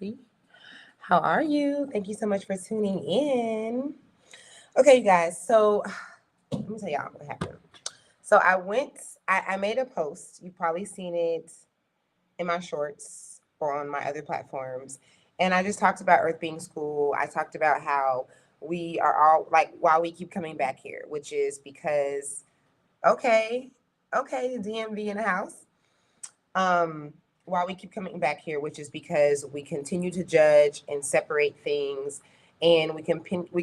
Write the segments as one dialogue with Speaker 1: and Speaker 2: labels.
Speaker 1: everybody. How are you? Thank you so much for tuning in. Okay, you guys. So let me tell y'all what happened. So I made a post. You've probably seen it in my shorts or on my other platforms. And I just talked about Earth being school. I talked about how we are all like, why we keep coming back here, which is because, okay, okay, the DMV in the house. um, why we keep coming back here, which is because we continue to judge and separate things, and we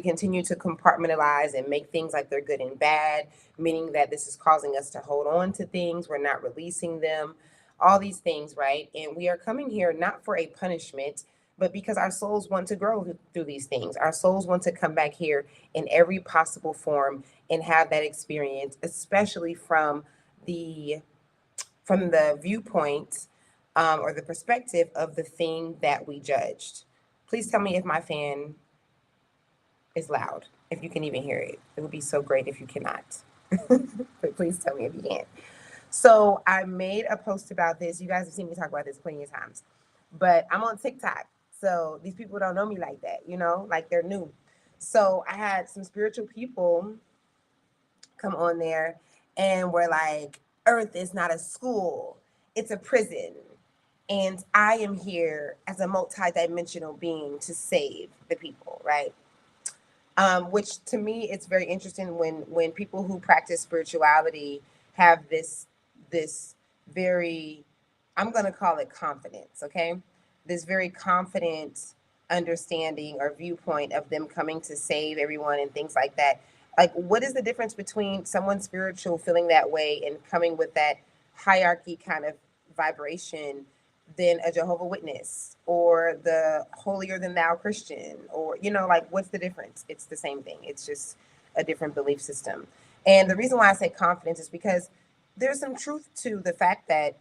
Speaker 1: continue to compartmentalize and make things like they're good and bad, meaning that this is causing us to hold on to things. We're not releasing them, all these things, right? And we are coming here not for a punishment, but because our souls want to grow through these things. Our souls want to come back here in every possible form and have that experience, especially the the viewpoint or the perspective of the thing that we judged. Please tell me if my fan is loud, if you can even hear it. It would be so great if you cannot. But please tell me if you can. So I made a post about this. You guys have seen me talk about this plenty of times. But I'm on TikTok. So these people don't know me like that, like they're new. So I had some spiritual people come on there and were like, Earth is not a school, it's a prison. And I am here as a multidimensional being to save the people, right? Which to me, it's very interesting when people who practice spirituality have this very, I'm gonna call it confidence, okay? This very confident understanding or viewpoint of them coming to save everyone and things like that. Like, what is the difference between someone spiritual feeling that way and coming with that hierarchy kind of vibration than a Jehovah Witness or the holier than thou Christian, or like, what's the difference? It's the same thing. It's just a different belief system. And the reason why I say confidence is because there's some truth to the fact that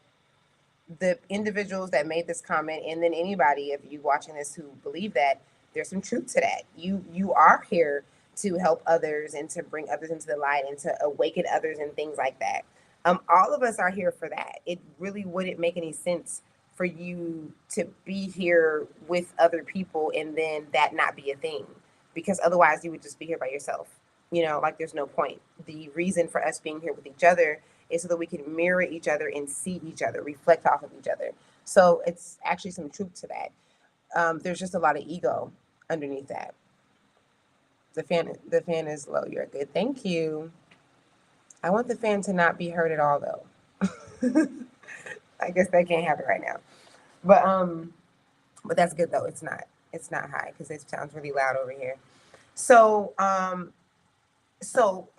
Speaker 1: the individuals that made this comment, and then anybody of you watching this who believe that, there's some truth to that. You are here to help others and to bring others into the light and to awaken others and things like that. All of us are here for that. It really wouldn't make any sense for you to be here with other people and then that not be a thing, because otherwise you would just be here by yourself. Like, there's no point. The reason for us being here with each other is so that we can mirror each other and see each other, reflect off of each other. So it's actually some truth to that. There's just a lot of ego underneath that. The fan is low. You're good. Thank you. I want the fan to not be heard at all, though. I guess that can't happen right now. But that's good though. It's not high because it sounds really loud over here. So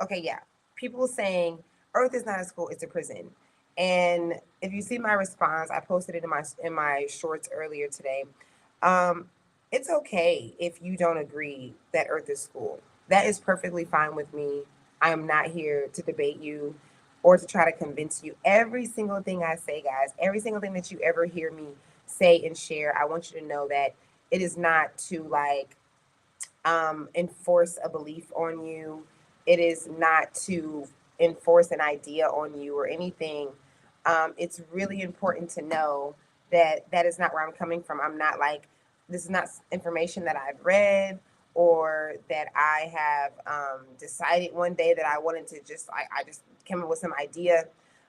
Speaker 1: okay, yeah. People saying Earth is not a school, it's a prison. And if you see my response, I posted it in my shorts earlier today. Um, it's okay if you don't agree that Earth is school. That is perfectly fine with me. I am not here to debate you or to try to convince you. Every single thing I say, guys, every single thing that you ever hear me say and share, I want you to know that it is not to like enforce a belief on you. It is not to enforce an idea on you or anything. It's really important to know that that is not where I'm coming from. I'm not like, this is not information that I've read or that I have decided one day that I wanted to just, I just came up with some idea.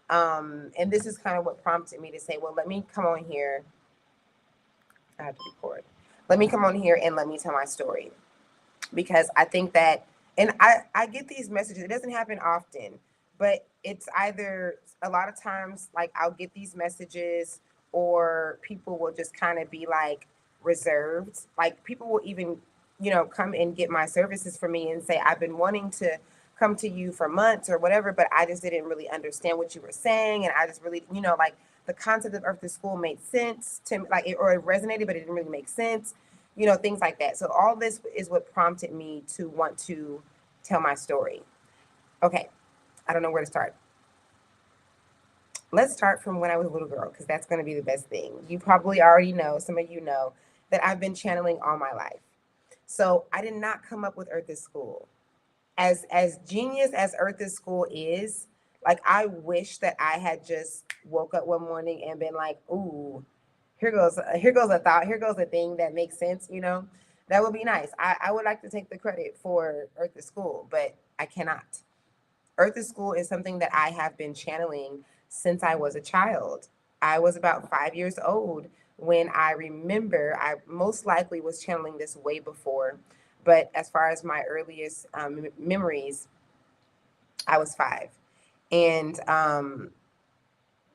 Speaker 1: And this is kind of what prompted me to say, well, let me come on here. I have to record. Let me come on here and let me tell my story, because I think that, and I get these messages. It doesn't happen often, but it's either a lot of times like I'll get these messages, or people will just kind of be like reserved. Like, people will even, come and get my services for me and say, I've been wanting to come to you for months or whatever, but I just didn't really understand what you were saying. And I just really, like, the concept of Earth to School made sense to me, like, or it resonated, but it didn't really make sense, things like that. So all this is what prompted me to want to tell my story. Okay, I don't know where to start. Let's start from when I was a little girl, because that's going to be the best thing. You probably already know, some of you know, that I've been channeling all my life. So I did not come up with Earth is School. As genius as Earth is School is, like, I wish that I had just woke up one morning and been like, ooh, here goes a thought, here goes a thing that makes sense, you know. That would be nice. I would like to take the credit for Earth is School, but I cannot. Earth is School is something that I have been channeling since I was a child. I was about 5 years old when I remember I most likely was channeling this way before. But as far as my earliest memories, I was five. And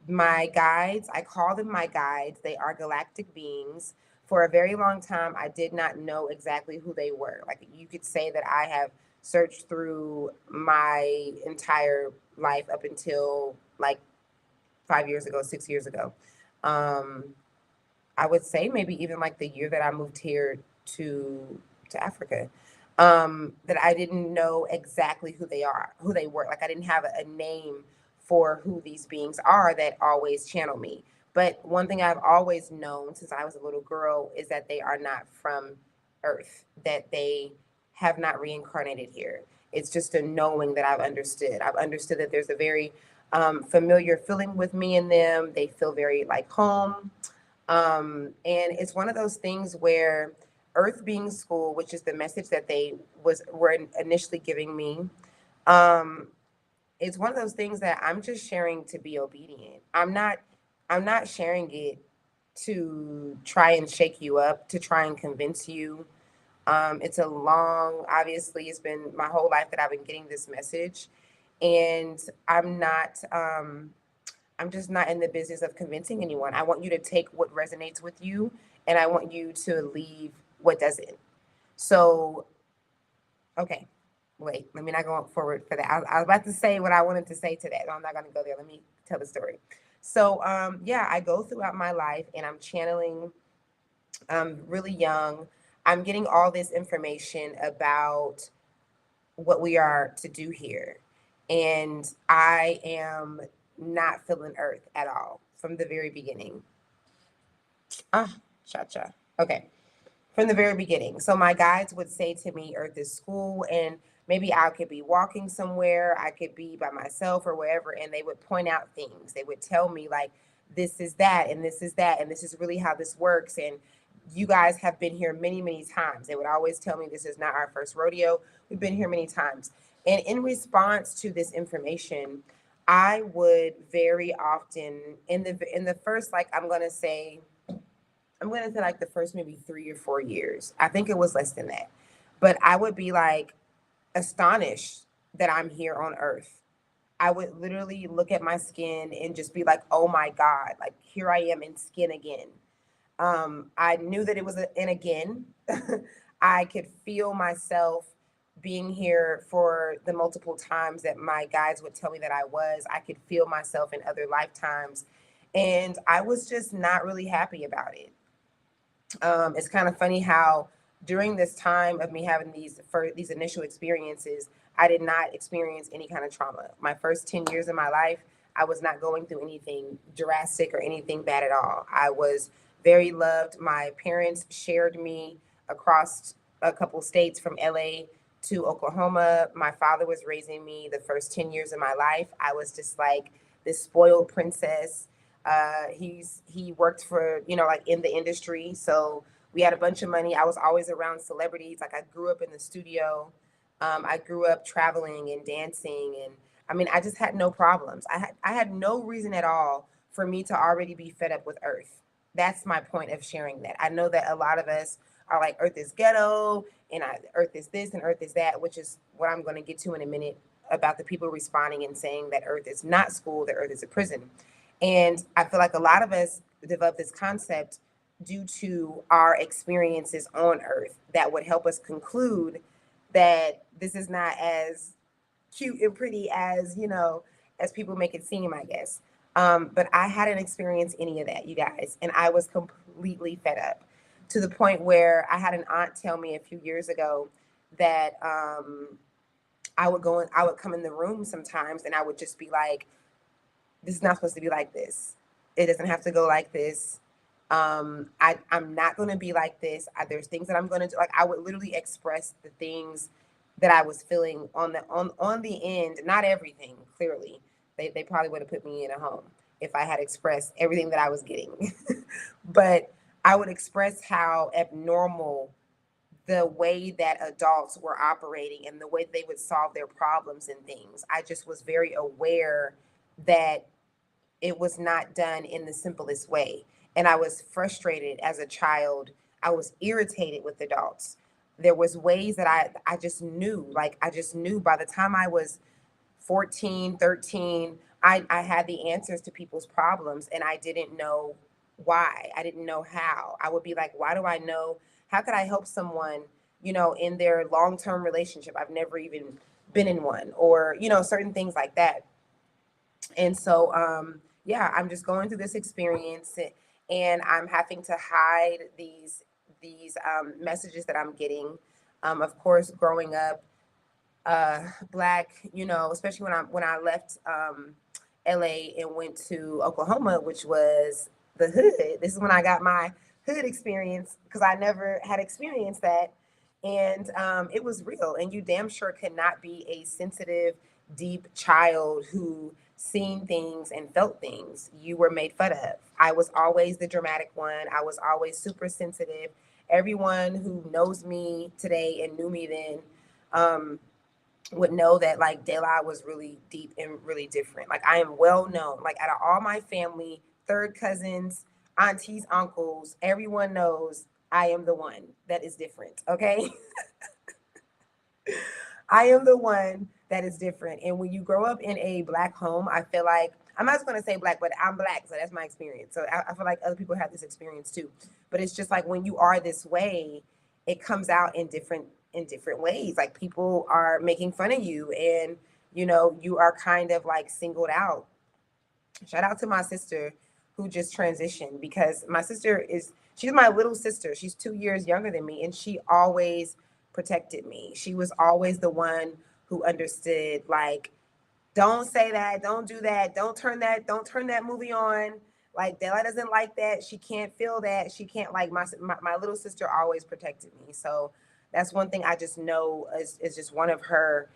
Speaker 1: my guides, I call them my guides. They are galactic beings. For a very long time, I did not know exactly who they were. Like you could say that I have searched through my entire life up until like 5 years ago, 6 years ago. Um, I would say maybe even like the year that I moved here to to Africa. That I didn't know exactly who they were. Like I didn't have a name for who these beings are that always channel me. But one thing I've always known since I was a little girl is that they are not from Earth, that they have not reincarnated here. It's just a knowing that I've understood. I've understood that there's a very familiar feeling with me and them. They feel very like home. And it's one of those things where Earth being school, which is the message that they were initially giving me, um, it's one of those things that I'm just sharing to be obedient. I'm not sharing it to try and shake you up, to try and convince you. It's a long, obviously, it's been my whole life that I've been getting this message, and I'm just not in the business of convincing anyone. I want you to take what resonates with you, and I want you to leave what doesn't. So, okay, wait, let me not go forward for that. I was about to say what I wanted to say to that. No, I'm not going to go there. Let me tell the story. So, yeah, I go throughout my life and I'm channeling. Really young. I'm getting all this information about what we are to do here. And I am not feeling Earth at all from the very beginning. Ah, cha cha. Okay. From the very beginning. So my guides would say to me, Earth is school, and maybe I could be walking somewhere, I could be by myself or wherever, and they would point out things. They would tell me, like, this is that, and this is that, and this is really how this works. And you guys have been here many, many times. They would always tell me this is not our first rodeo. We've been here many times. And in response to this information, I would very often in the first, like, I'm gonna say like the first maybe 3 or 4 years. I think it was less than that. But I would be like astonished that I'm here on Earth. I would literally look at my skin and just be like, oh my God, like here I am in skin again. I knew that it was an again. I could feel myself being here for the multiple times that my guides would tell me that I was. I could feel myself in other lifetimes. And I was just not really happy about it. It's kind of funny how during this time of me having these initial experiences, I did not experience any kind of trauma. My first 10 years of my life, I was not going through anything drastic or anything bad at all. I was very loved. My parents shared me across a couple states from LA to Oklahoma. My father was raising me the first 10 years of my life. I was just like this spoiled princess. He worked for, like in the industry, so we had a bunch of money. I was always around celebrities. Like I grew up in the studio. I grew up traveling and dancing, and I mean, I just had no problems. I had no reason at all for me to already be fed up with Earth. That's my point of sharing that. I know that a lot of us are like, Earth is ghetto, and Earth is this and Earth is that, which is what I'm going to get to in a minute about the people responding and saying that Earth is not school, that Earth is a prison. And I feel like a lot of us develop this concept due to our experiences on Earth that would help us conclude that this is not as cute and pretty as people make it seem, I guess. But I hadn't experienced any of that, you guys, and I was completely fed up to the point where I had an aunt tell me a few years ago that I would come in the room sometimes and I would just be like, this is not supposed to be like this. It doesn't have to go like this. I'm not going to be like this. There's things that I'm going to do. Like I would literally express the things that I was feeling on the end. Not everything. Clearly, they probably would have put me in a home if I had expressed everything that I was getting. But I would express how abnormal the way that adults were operating and the way they would solve their problems and things. I just was very aware that it was not done in the simplest way. And I was frustrated as a child. I was irritated with adults. There was ways that I just knew, like I just knew by the time I was 14, 13, I had the answers to people's problems and I didn't know why. I didn't know how. I would be like, why do I know? How could I help someone, in their long-term relationship? I've never even been in one, or, certain things like that. And so, yeah, I'm just going through this experience, and I'm having to hide these messages that I'm getting. Of course, growing up black, especially when I left LA and went to Oklahoma, which was the hood. This is when I got my hood experience, because I never had experienced that. And it was real. And you damn sure could not be a sensitive, deep child who seen things and felt things. You were made fun of. I was always the dramatic one. I was always super sensitive. Everyone who knows me today and knew me then, would know that like De La was really deep and really different. Like I am well known. Like out of all my family, third cousins, aunties, uncles, everyone knows I am the one that is different. Okay. I am the one that is different. And when you grow up in a black home, I feel like, I'm not just going to say black, but I'm black. So that's my experience. So I feel like other people have this experience too. But it's just like when you are this way, it comes out in different ways. Like people are making fun of you, and you are kind of like singled out. Shout out to my sister who just transitioned, because my sister she's my little sister. She's 2 years younger than me, and she always protected me. She was always the one who understood, like, don't say that, don't do that, don't turn that movie on. Like Della doesn't like that. She can't feel that. She can't, like, my little sister always protected me. So that's one thing I just know is just one of her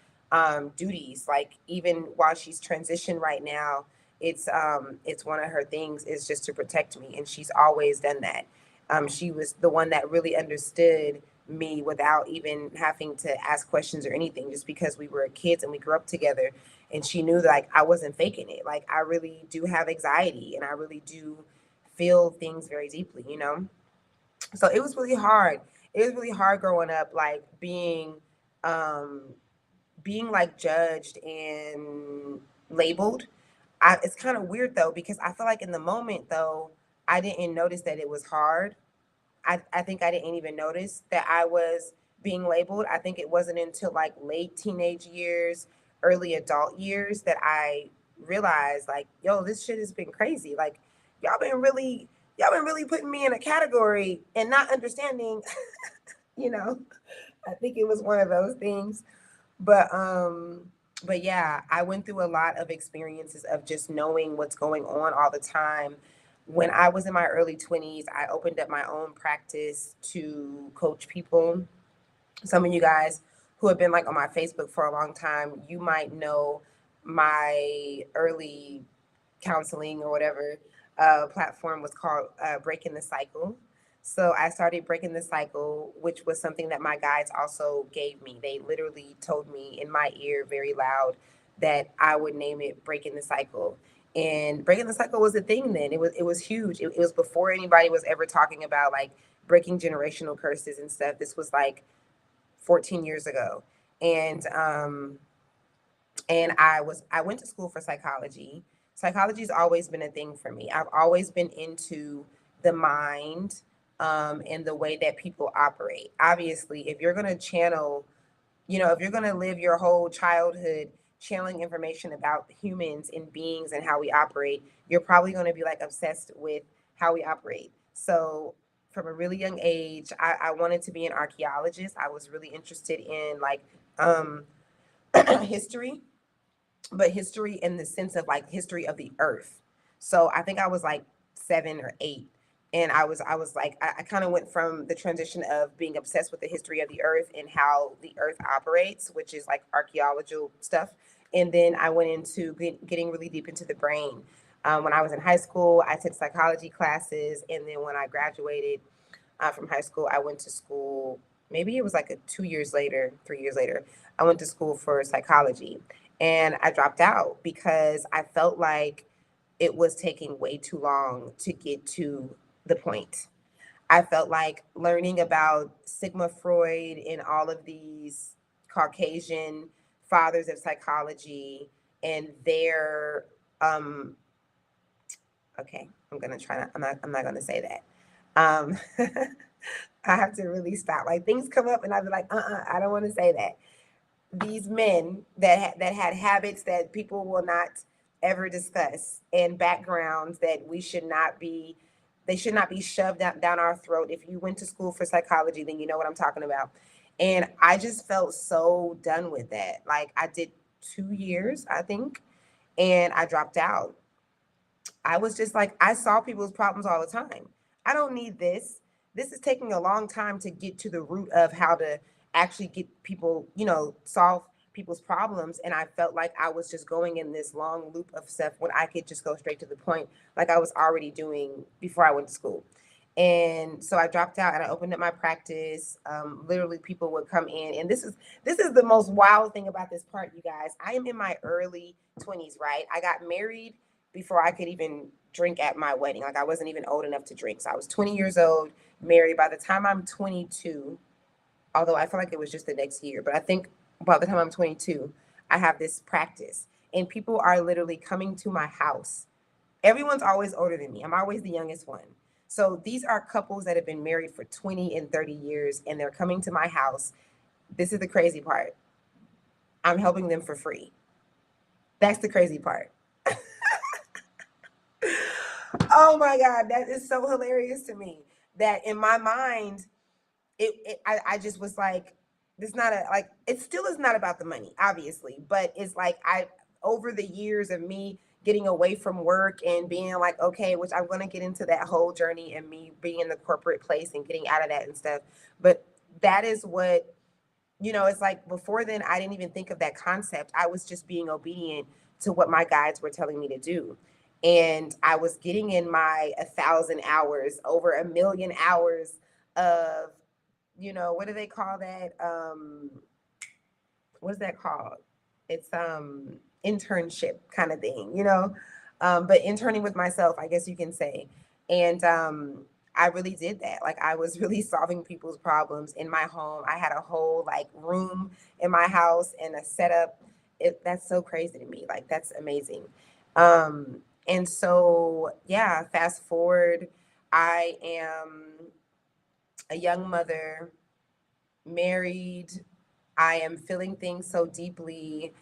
Speaker 1: duties. Like even while she's transitioned right now, it's one of her things is just to protect me, and she's always done that. She was the one that really understood me without even having to ask questions or anything, just because we were kids and we grew up together. And she knew that, like, I wasn't faking it. Like I really do have anxiety and I really do feel things very deeply. So it was really hard. It was really hard growing up, like um being like judged and labeled. It's kind of weird though, because I feel like in the moment though, I didn't notice that it was hard. I think I didn't even notice that I was being labeled. I think it wasn't until like late teenage years, early adult years that I realized, like, yo, this shit has been crazy. Like y'all been really y'all been really putting me in a category and not understanding, you know. I think it was one of those things. But yeah, I went through a lot of experiences of just knowing what's going on all the time. When I was in my early 20s, I opened up my own practice to coach people. Some of you guys who have been like on my Facebook for a long time, you might know my early counseling or whatever platform was called Breaking the Cycle. So I started Breaking the Cycle, which was something that my guides also gave me. They literally told me in my ear very loud that I would name it Breaking the Cycle. And Breaking the Cycle was a thing then. It was huge. It was before anybody was ever talking about like breaking generational curses and stuff. This was like 14 years ago. And I went to school for psychology. Psychology's always been a thing for me. I've always been into the mind, and the way that people operate. Obviously, if you're going to channel, if you're going to live your whole childhood channeling information about humans and beings and how we operate, you're probably going to be like obsessed with how we operate. So from a really young age, I wanted to be an archaeologist. I was really interested in like history, but history in the sense of like history of the earth. So I think I was like 7 or 8. And I was like, I kind of went from the transition of being obsessed with the history of the earth and how the earth operates, which is like archaeological stuff. And then I went into getting really deep into the brain. When I was in high school, I took psychology classes. And then when I graduated from high school, I went to school. Maybe it was like 2 years later, 3 years later, I went to school for psychology. And I dropped out because I felt like it was taking way too long to get to the point. I felt like learning about Sigmund Freud and all of these Caucasian fathers of psychology and their okay, I'm not gonna say that. Um I have to really stop. Like things come up and I'd be like, I don't want to say that. These men that had habits that people will not ever discuss and backgrounds that we should not be they should not be shoved down our throat. If you went to school for psychology, then you know what I'm talking about. And I just felt so done with that. Like I did 2 years, I think, and I dropped out. I was just like, I saw people's problems all the time. I don't need this. This is taking a long time to get to the root of how to actually get people, solve people's problems. And I felt like I was just going in this long loop of stuff when I could just go straight to the point, like I was already doing before I went to school. And so I dropped out and I opened up my practice. Literally, people would come in, and this is the most wild thing about this part, you guys. I am in my early 20s, right? I got married before I could even drink at my wedding. Like I wasn't even old enough to drink. So I was 20 years old, married. By the time I'm 22, although I feel like it was just the next year, but I think by the time I'm 22, I have this practice. And people are literally coming to my house. Everyone's always older than me. I'm always the youngest one. So these are couples that have been married for 20 and 30 years, and they're coming to my house. This is the crazy part. I'm helping them for free. That's the crazy part. Oh my God, that is so hilarious to me. That in my mind, I just was like, it's not a like it still is not about the money, obviously, but it's like I over the years of me getting away from work and being like, okay, which I'm gonna get into that whole journey and me being in the corporate place and getting out of that and stuff. But that is what it's like before then, I didn't even think of that concept. I was just being obedient to what my guides were telling me to do. And I was getting in my 1,000 hours, over 1,000,000 hours of, what do they call that? What's that called? It's internship kind of thing, but interning with myself, I guess you can say. And I really did that. Like I was really solving people's problems in my home. I had a whole like room in my house and a setup. That's so crazy to me. Like that's amazing. And so yeah, fast forward, I am a young mother, married. I am feeling things so deeply.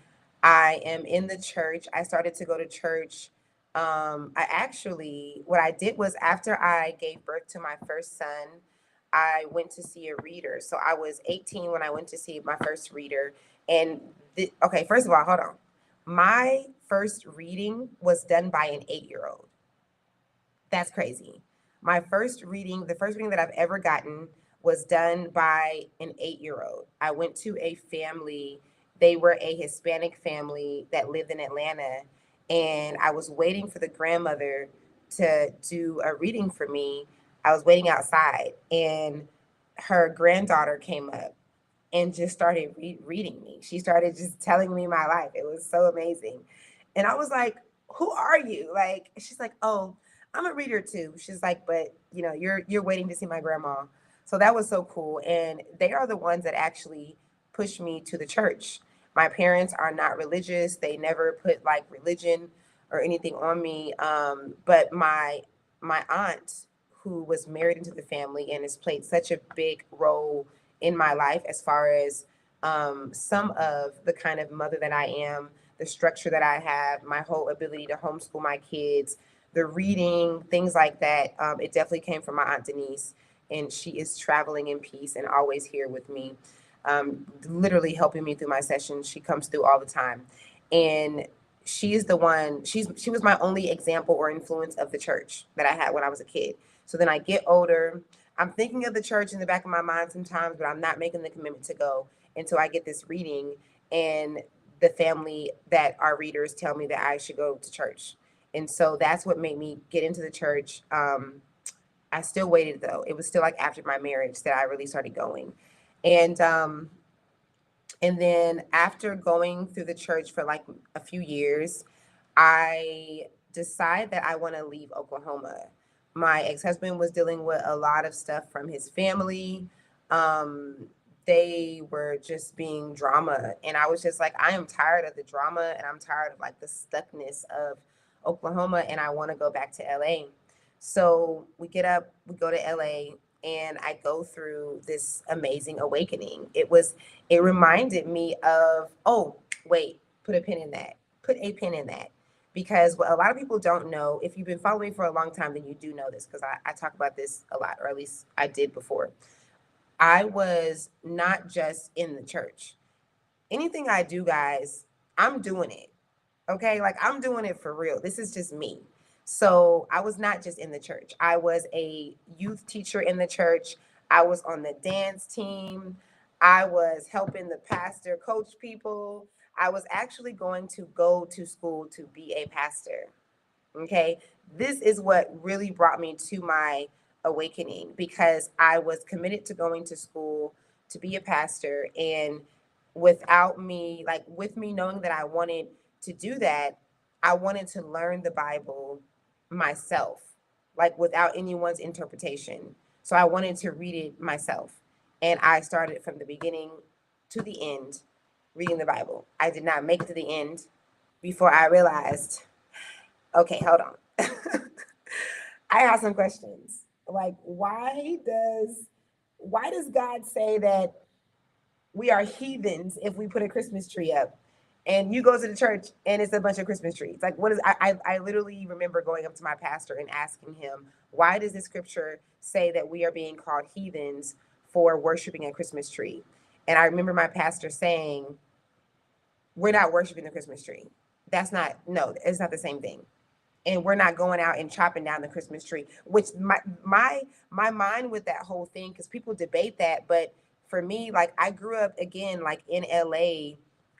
Speaker 1: I am in the church. I started to go to church. What I did was after I gave birth to my first son, I went to see a reader. So I was 18 when I went to see my first reader. And okay, first of all, hold on. My first reading was done by an 8-year-old. That's crazy. The first reading that I've ever gotten was done by an 8-year-old. I went to a family, they were a Hispanic family that lived in Atlanta, and I was waiting for the grandmother to do a reading for me. I was waiting outside, and her granddaughter came up and just started reading me. She started just telling me my life. It was so amazing. And I was like, who are you? Like, she's like, oh, I'm a reader too. She's like, but you're waiting to see my grandma. So that was so cool. And they are the ones that actually pushed me to the church. My parents are not religious. They never put like religion or anything on me. But my aunt, who was married into the family and has played such a big role in my life as far as some of the kind of mother that I am, the structure that I have, my whole ability to homeschool my kids, the reading, things like that. It definitely came from my Aunt Denise, and she is traveling in peace and always here with me, literally helping me through my sessions. She comes through all the time. And she is the one, she was my only example or influence of the church that I had when I was a kid. So then I get older. I'm thinking of the church in the back of my mind sometimes, but I'm not making the commitment to go until I get this reading. And the family that are readers tell me that I should go to church. And so that's what made me get into the church. I still waited though. It was still like after my marriage that I really started going. And and then after going through the church for like a few years, I decide that I want to leave Oklahoma. My ex-husband was dealing with a lot of stuff from his family. Um, they were just being drama. And I was just like, I am tired of the drama and I'm tired of like the stuckness of Oklahoma and I want to go back to LA. So we get up, we go to LA, and I go through this amazing awakening. It reminded me of, oh, wait, put a pin in that. Put a pin in that. Because what a lot of people don't know, if you've been following me for a long time, then you do know this because I talk about this a lot, or at least I did before. I was not just in the church. Anything I do, guys, I'm doing it. Okay. Like I'm doing it for real. This is just me. So I was not just in the church. I was a youth teacher in the church. I was on the dance team. I was helping the pastor coach people. I was actually going to go to school to be a pastor. Okay. This is what really brought me to my awakening because I was committed to going to school to be a pastor. And without me, like with me knowing that I wanted to do that, I wanted to learn the Bible myself, like without anyone's interpretation. So I wanted to read it myself. And I started from the beginning to the end reading the Bible. I did not make it to the end before I realized, okay, hold on. I have some questions. Like, why does God say that we are heathens if we put a Christmas tree up? And you go to the church and it's a bunch of Christmas trees. Like, what is I literally remember going up to my pastor and asking him, why does the scripture say that we are being called heathens for worshiping a Christmas tree? And I remember my pastor saying, we're not worshiping the Christmas tree. That's not, no, it's not the same thing. And we're not going out and chopping down the Christmas tree, which my mind with that whole thing, because people debate that, but for me, like I grew up again, like in LA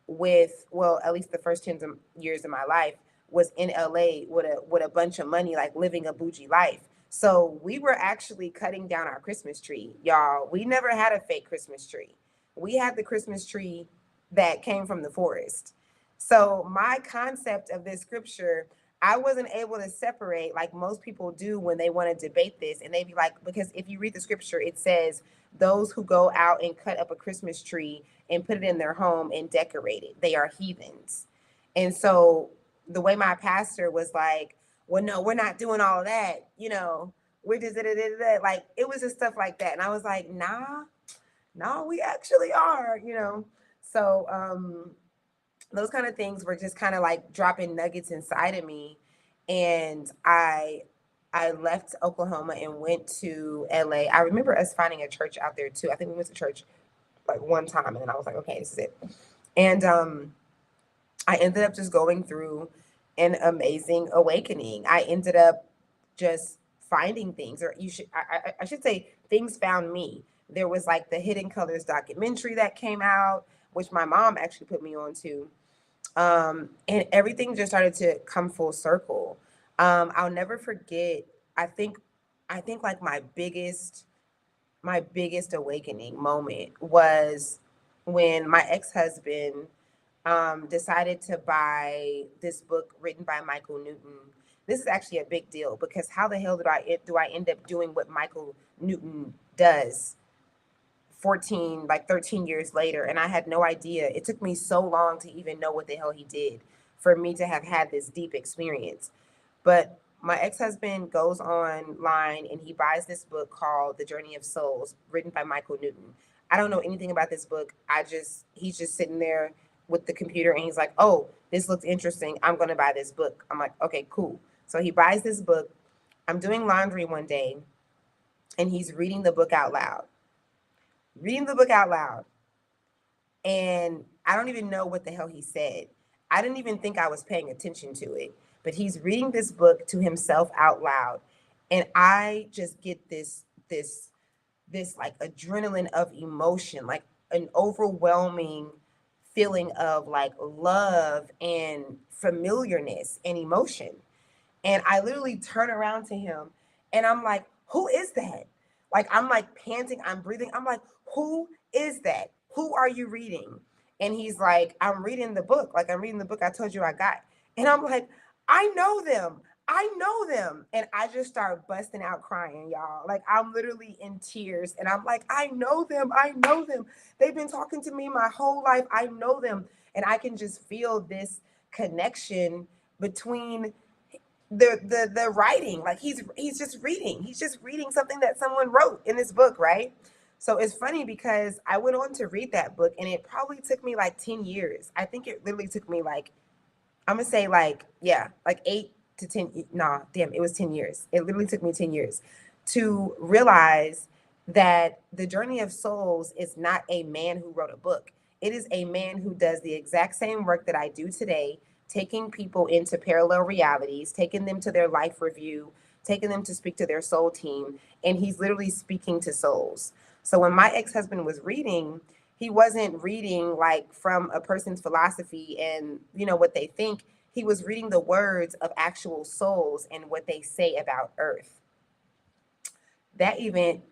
Speaker 1: with, well, at least the first 10 years of my life was in LA with a bunch of money, like living a bougie life. So we were actually cutting down our Christmas tree, y'all. We never had a fake Christmas tree. We had the Christmas tree that came from the forest. So my concept of this scripture, I wasn't able to separate like most people do when they want to debate this. And they be like, because if you read the scripture, it says those who go out and cut up a Christmas tree and put it in their home and decorate it, they are heathens. And so the way my pastor was like, well, no, we're not doing all of that. We're just like, it was just stuff like that. And I was like, nah, no, we actually are. So, those kind of things were just kind of like dropping nuggets inside of me. And I left Oklahoma and went to LA. I remember us finding a church out there too. I think we went to church like one time and then I was like, okay, this is it. And I ended up just going through an amazing awakening. I ended up just finding things, or I should say things found me. There was like the Hidden Colors documentary that came out, which my mom actually put me on to. And everything just started to come full circle. I'll never forget. I think, like my biggest awakening moment was when my ex-husband decided to buy this book written by Michael Newton. This is actually a big deal because how the hell do I end up doing what Michael Newton does 14, like 13 years later? And I had no idea. It took me so long to even know what the hell he did for me to have had this deep experience. But my ex-husband goes online and he buys this book called The Journey of Souls, written by Michael Newton. I don't know anything about this book. He's just sitting there with the computer and he's like, oh, this looks interesting. I'm going to buy this book. I'm like, okay, cool. So he buys this book. I'm doing laundry one day and he's reading the book out loud. And I don't even know what the hell he said. I didn't even think I was paying attention to it, but he's reading this book to himself out loud. And I just get this like adrenaline of emotion, like an overwhelming feeling of like love and familiarness and emotion. And I literally turn around to him and I'm like, who is that? Like, I'm like panting, I'm breathing. I'm like, who is that? Who are you reading? And he's like, I'm reading the book. Like, I'm reading the book I told you I got. And I'm like, I know them. I know them. And I just start busting out crying, y'all. Like, I'm literally in tears. And I'm like, I know them. I know them. They've been talking to me my whole life. I know them. And I can just feel this connection between the writing. Like, he's just reading something that someone wrote in this book, right? So it's funny because I went on to read that book and it probably took me like 10 years. I think it literally took me like, I'm gonna say like, yeah, like 8 to 10. Nah, damn, it was 10 years. It literally took me 10 years to realize that the journey of souls is not a man who wrote a book. It is a man who does the exact same work that I do today, taking people into parallel realities, taking them to their life review, taking them to speak to their soul team, and he's literally speaking to souls. So when my ex-husband was reading, he wasn't reading like from a person's philosophy and what they think. He was reading the words of actual souls and what they say about earth. That event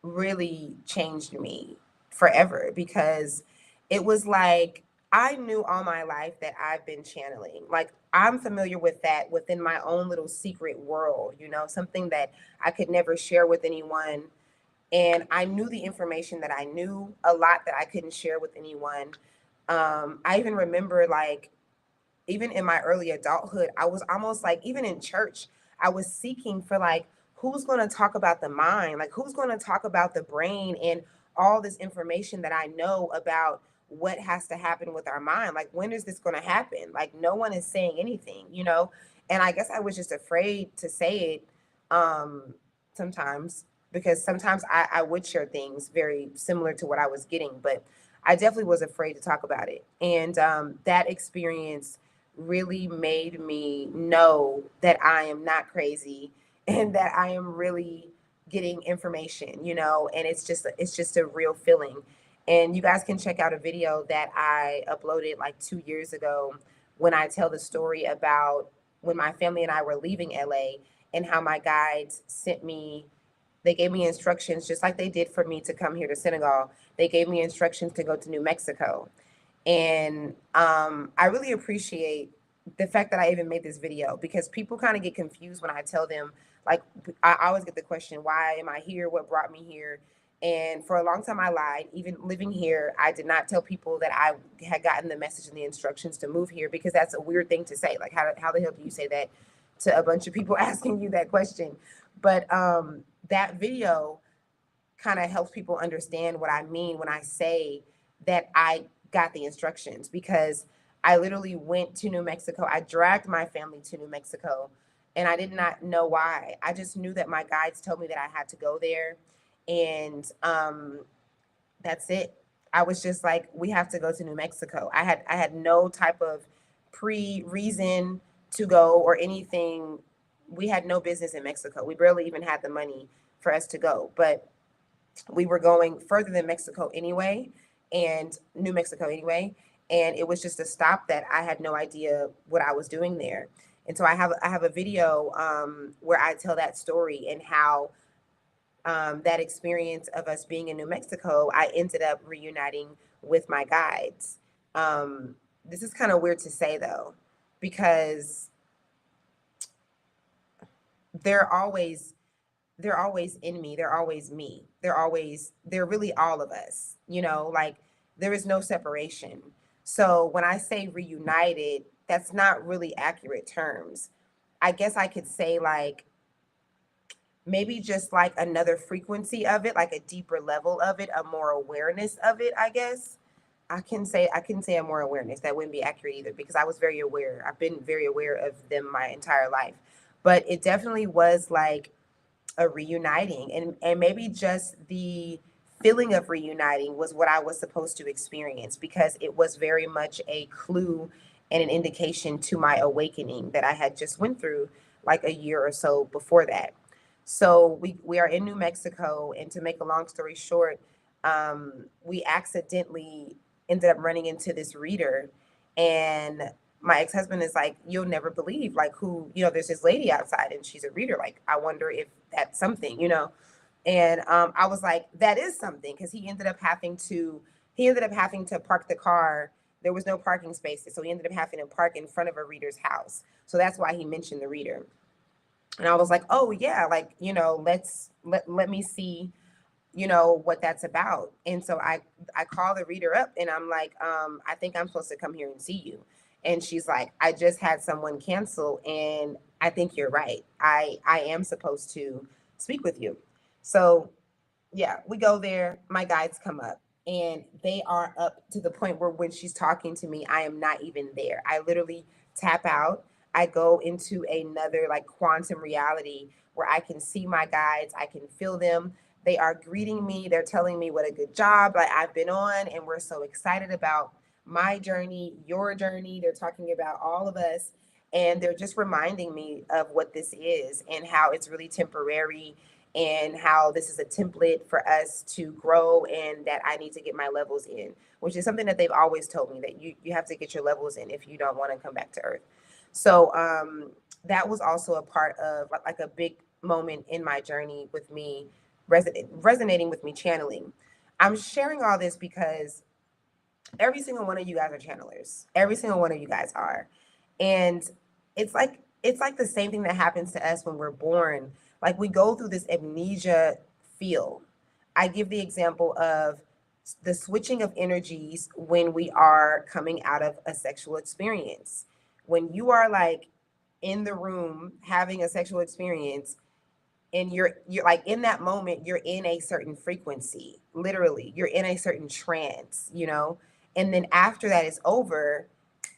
Speaker 1: really changed me forever because it was like I knew all my life that I've been channeling. Like, I'm familiar with that within my own little secret world, something that I could never share with anyone. And I knew the information that I knew, a lot that I couldn't share with anyone. I even remember, like, even in my early adulthood, I was almost like, even in church, I was seeking for like, who's going to talk about the mind? Like, who's going to talk about the brain and all this information that I know about what has to happen with our mind? Like, when is this going to happen? Like, no one is saying anything. And I guess I was just afraid to say it sometimes, because sometimes I would share things very similar to what I was getting, but I definitely was afraid to talk about it. And that experience really made me know that I am not crazy and that I am really getting information, and it's just a real feeling. And you guys can check out a video that I uploaded like 2 years ago when I tell the story about when my family and I were leaving LA and how my guides they gave me instructions just like they did for me to come here to Senegal. They gave me instructions to go to New Mexico. And I really appreciate the fact that I even made this video, because people kind of get confused when I tell them, like, I always get the question, why am I here? What brought me here? And for a long time, I lied. Even living here, I did not tell people that I had gotten the message and the instructions to move here, because that's a weird thing to say. Like, how the hell do you say that to a bunch of people asking you that question? But that video kind of helps people understand what I mean when I say that I got the instructions, because I literally went to New Mexico. I dragged my family to New Mexico and I did not know why. I just knew that my guides told me that I had to go there. And that's it. I was just like, we have to go to New Mexico. I had no type of pre-reason to go or anything. We had no business in Mexico. We barely even had the money for us to go. But we were going further than Mexico anyway, and New Mexico anyway. And it was just a stop that I had no idea what I was doing there. And so I have a video where I tell that story and how that experience of us being in New Mexico, I ended up reuniting with my guides. This is kind of weird to say though, because they're always they're always in me. They're always me. They're really all of us, like, there is no separation. So when I say reunited, that's not really accurate terms. I guess I could say, like, maybe just like another frequency of it, like a deeper level of it, a more awareness of it, I guess. I can say a more awareness. That wouldn't be accurate either, because I was very aware. I've been very aware of them my entire life. But it definitely was like a reuniting, and maybe just the feeling of reuniting was what I was supposed to experience, because it was very much a clue and an indication to my awakening that I had just went through like a year or so before that. So we are in New Mexico, and to make a long story short, we accidentally ended up running into this reader, and my ex-husband is like, you'll never believe like who, there's this lady outside and she's a reader. Like, I wonder if that's something, And I was like, that is something, because he ended up having to park the car. There was no parking spaces, so he ended up having to park in front of a reader's house. So that's why he mentioned the reader. And I was like, oh yeah, like, let me see, what that's about. And so I call the reader up and I'm like, I think I'm supposed to come here and see you. And she's like, I just had someone cancel and I think you're right. I am supposed to speak with you. So yeah, we go there. My guides come up and they are up to the point where when she's talking to me, I am not even there. I literally tap out. I go into another like quantum reality where I can see my guides, I can feel them. They are greeting me. They're telling me what a good job like I've been on, and we're so excited about my journey, your journey. They're talking about all of us, and they're just reminding me of what this is and how it's really temporary, and how this is a template for us to grow, and that I need to get my levels in, which is something that they've always told me, that you have to get your levels in if you don't want to come back to earth. So that was also a part of like a big moment in my journey with me, resonating with me channeling. I'm sharing all this because every single one of you guys are channelers. Every single one of you guys are. And it's like the same thing that happens to us when we're born. Like, we go through this amnesia feel. I give the example of the switching of energies when we are coming out of a sexual experience. When you are like in the room having a sexual experience, and you're like, in that moment you're in a certain frequency, literally you're in a certain trance, and then after that is over,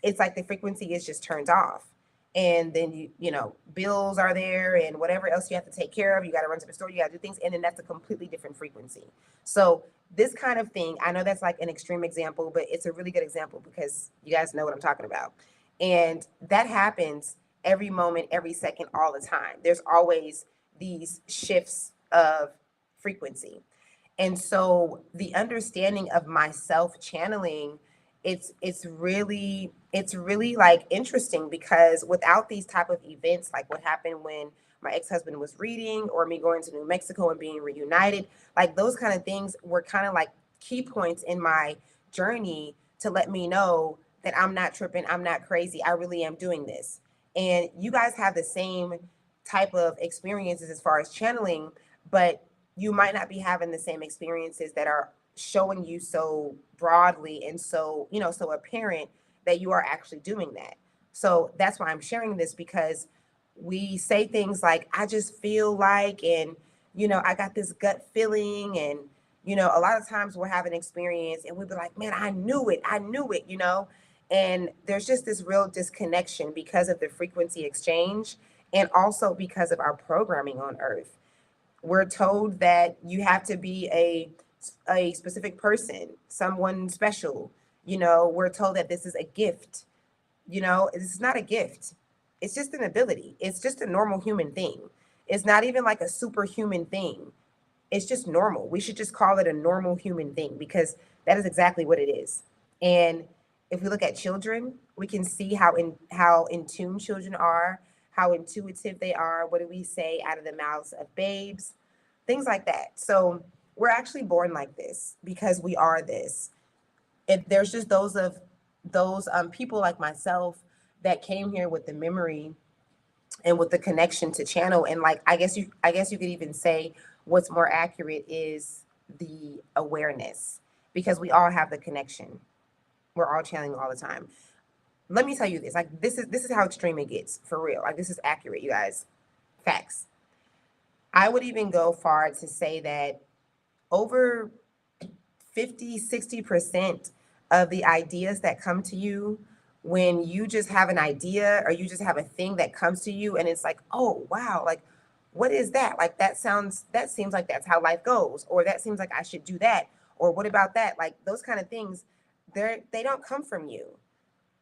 Speaker 1: it's like the frequency is just turned off. And then bills are there and whatever else you have to take care of, you got to run to the store, you got to do things, and then that's a completely different frequency. So this kind of thing, I know that's like an extreme example, but it's a really good example because you guys know what I'm talking about. And that happens every moment, every second, all the time. There's always these shifts of frequency. And so the understanding of myself channeling, it's really like interesting, because without these type of events, like what happened when my ex-husband was reading, or me going to New Mexico and being reunited, like those kind of things were kind of like key points in my journey to let me know that I'm not tripping, I'm not crazy, I really am doing this. And you guys have the same type of experiences as far as channeling, but you might not be having the same experiences that are showing you so broadly and so, so apparent that you are actually doing that. So that's why I'm sharing this, because we say things like, I just feel like, and, I got this gut feeling. And, a lot of times we'll have an experience and we'll be like, man, I knew it. And there's just this real disconnection because of the frequency exchange, and also because of our programming on earth. We're told that you have to be a specific person, someone special. We're told that this is a gift. This is not a gift. It's just an ability. It's just a normal human thing. It's not even like a superhuman thing. It's just normal. We should just call it a normal human thing, because that is exactly what it is. And if we look at children, we can see how in tune children are, how intuitive they are. What do we say out of the mouths of babes? Things like that. So we're actually born like this because we are this. If there's just those people like myself that came here with the memory and with the connection to channel, and like I guess you could even say what's more accurate is the awareness, because we all have the connection. We're all channeling all the time. Let me tell you this, like this is how extreme it gets, for real. Like, this is accurate, you guys. Facts. I would even go far to say that over 50-60% of the ideas that come to you, when you just have an idea or you just have a thing that comes to you and it's like, oh wow, like what is that? Like, that seems like that's how life goes, or that seems like I should do that, or what about that? Like, those kind of things, they don't come from you.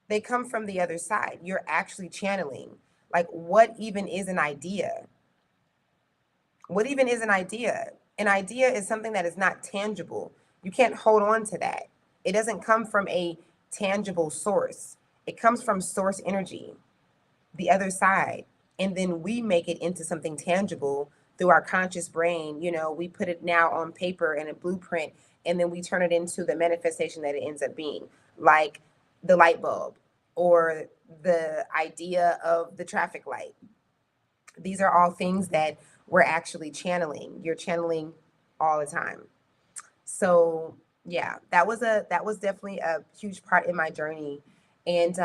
Speaker 1: They come from the other side. You're actually channeling. Like, what even is an idea? What even is an idea? An idea is something that is not tangible. You can't hold on to that. It doesn't come from a tangible source. It comes from source energy, the other side. And then we make it into something tangible through our conscious brain. You know, we put it now on paper and a blueprint, and then we turn it into the manifestation that it ends up being, like the light bulb or the idea of the traffic light. These are all things that we're actually channeling. You're channeling all the time. So yeah, that was definitely a huge part in my journey. And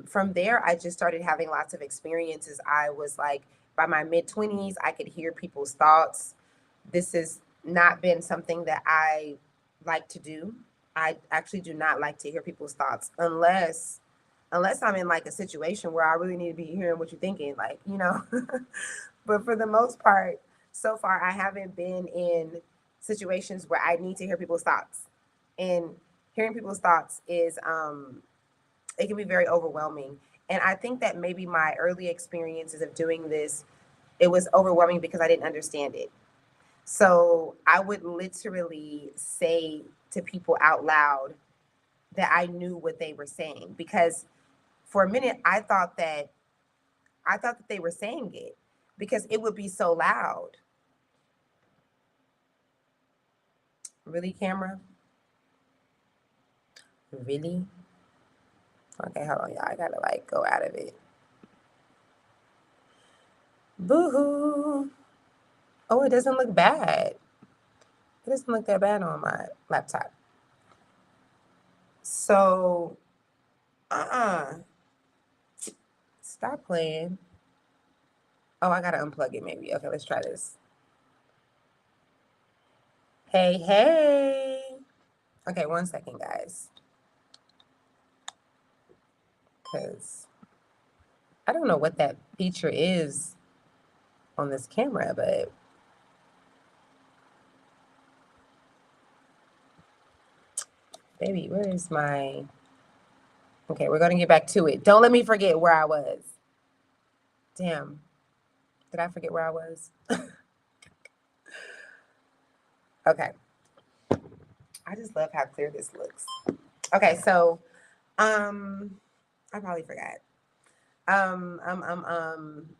Speaker 1: from there, I just started having lots of experiences. I was like, by my mid 20s, I could hear people's thoughts. This has not been something that I like to do. I actually do not like to hear people's thoughts unless I'm in like a situation where I really need to be hearing what you're thinking, like, you know. But for the most part, so far, I haven't been in situations where I need to hear people's thoughts. And hearing people's thoughts is, it can be very overwhelming. And I think that maybe my early experiences of doing this, it was overwhelming because I didn't understand it. So I would literally say to people out loud that I knew what they were saying, because for a minute I thought that they were saying it because it would be so loud. Really, camera? Really? Okay, hold on, y'all. I gotta like go out of it. Boo-hoo. Oh, it doesn't look bad. It doesn't look that bad on my laptop. So, stop playing. Oh, I gotta unplug it maybe. Okay, let's try this. Hey, hey. Okay, 1 second, guys. Because I don't know what that feature is on this camera, but baby, where is my... Okay, we're gonna get back to it. Don't let me forget where I was. Damn. Did I forget where I was? Okay. I just love how clear this looks. Okay, so I probably forgot.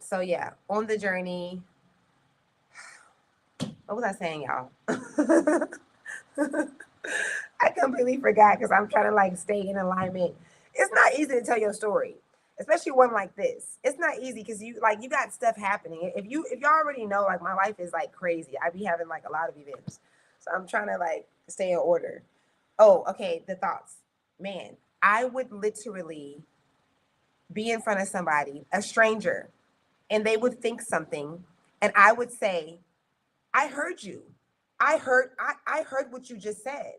Speaker 1: So yeah, on the journey. What was I saying, y'all? I completely forgot because I'm trying to like stay in alignment. It's not easy to tell your story, especially one like this. It's not easy because you got stuff happening. If you already know, like, my life is like crazy. I be having like a lot of events, so I'm trying to like stay in order. Oh, okay. The thoughts, man. I would literally be in front of somebody, a stranger, and they would think something, and I would say, I heard you. I heard what you just said.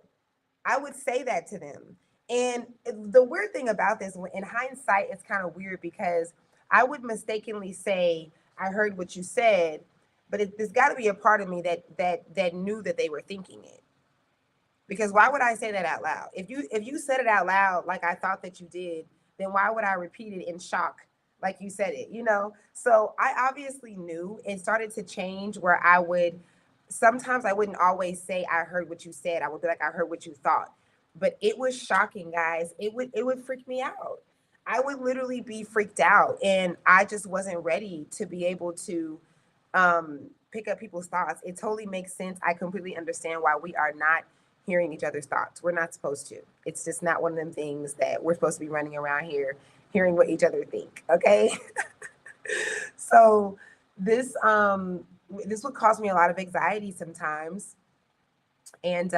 Speaker 1: I would say that to them. And the weird thing about this, in hindsight, it's kind of weird because I would mistakenly say, I heard what you said, but there's got to be a part of me that knew that they were thinking it. Because why would I say that out loud? If you said it out loud like I thought that you did, then why would I repeat it in shock like you said it, you know? So I obviously knew. It started to change where I would sometimes, I wouldn't always say I heard what you said. I would be like, I heard what you thought. But it was shocking, guys. It would freak me out. I would literally be freaked out, and I just wasn't ready to be able to pick up people's thoughts. It totally makes sense. I completely understand why we are not hearing each other's thoughts. We're not supposed to. It's just not one of them things that we're supposed to be running around here hearing what each other think. Okay. So this would cause me a lot of anxiety sometimes. And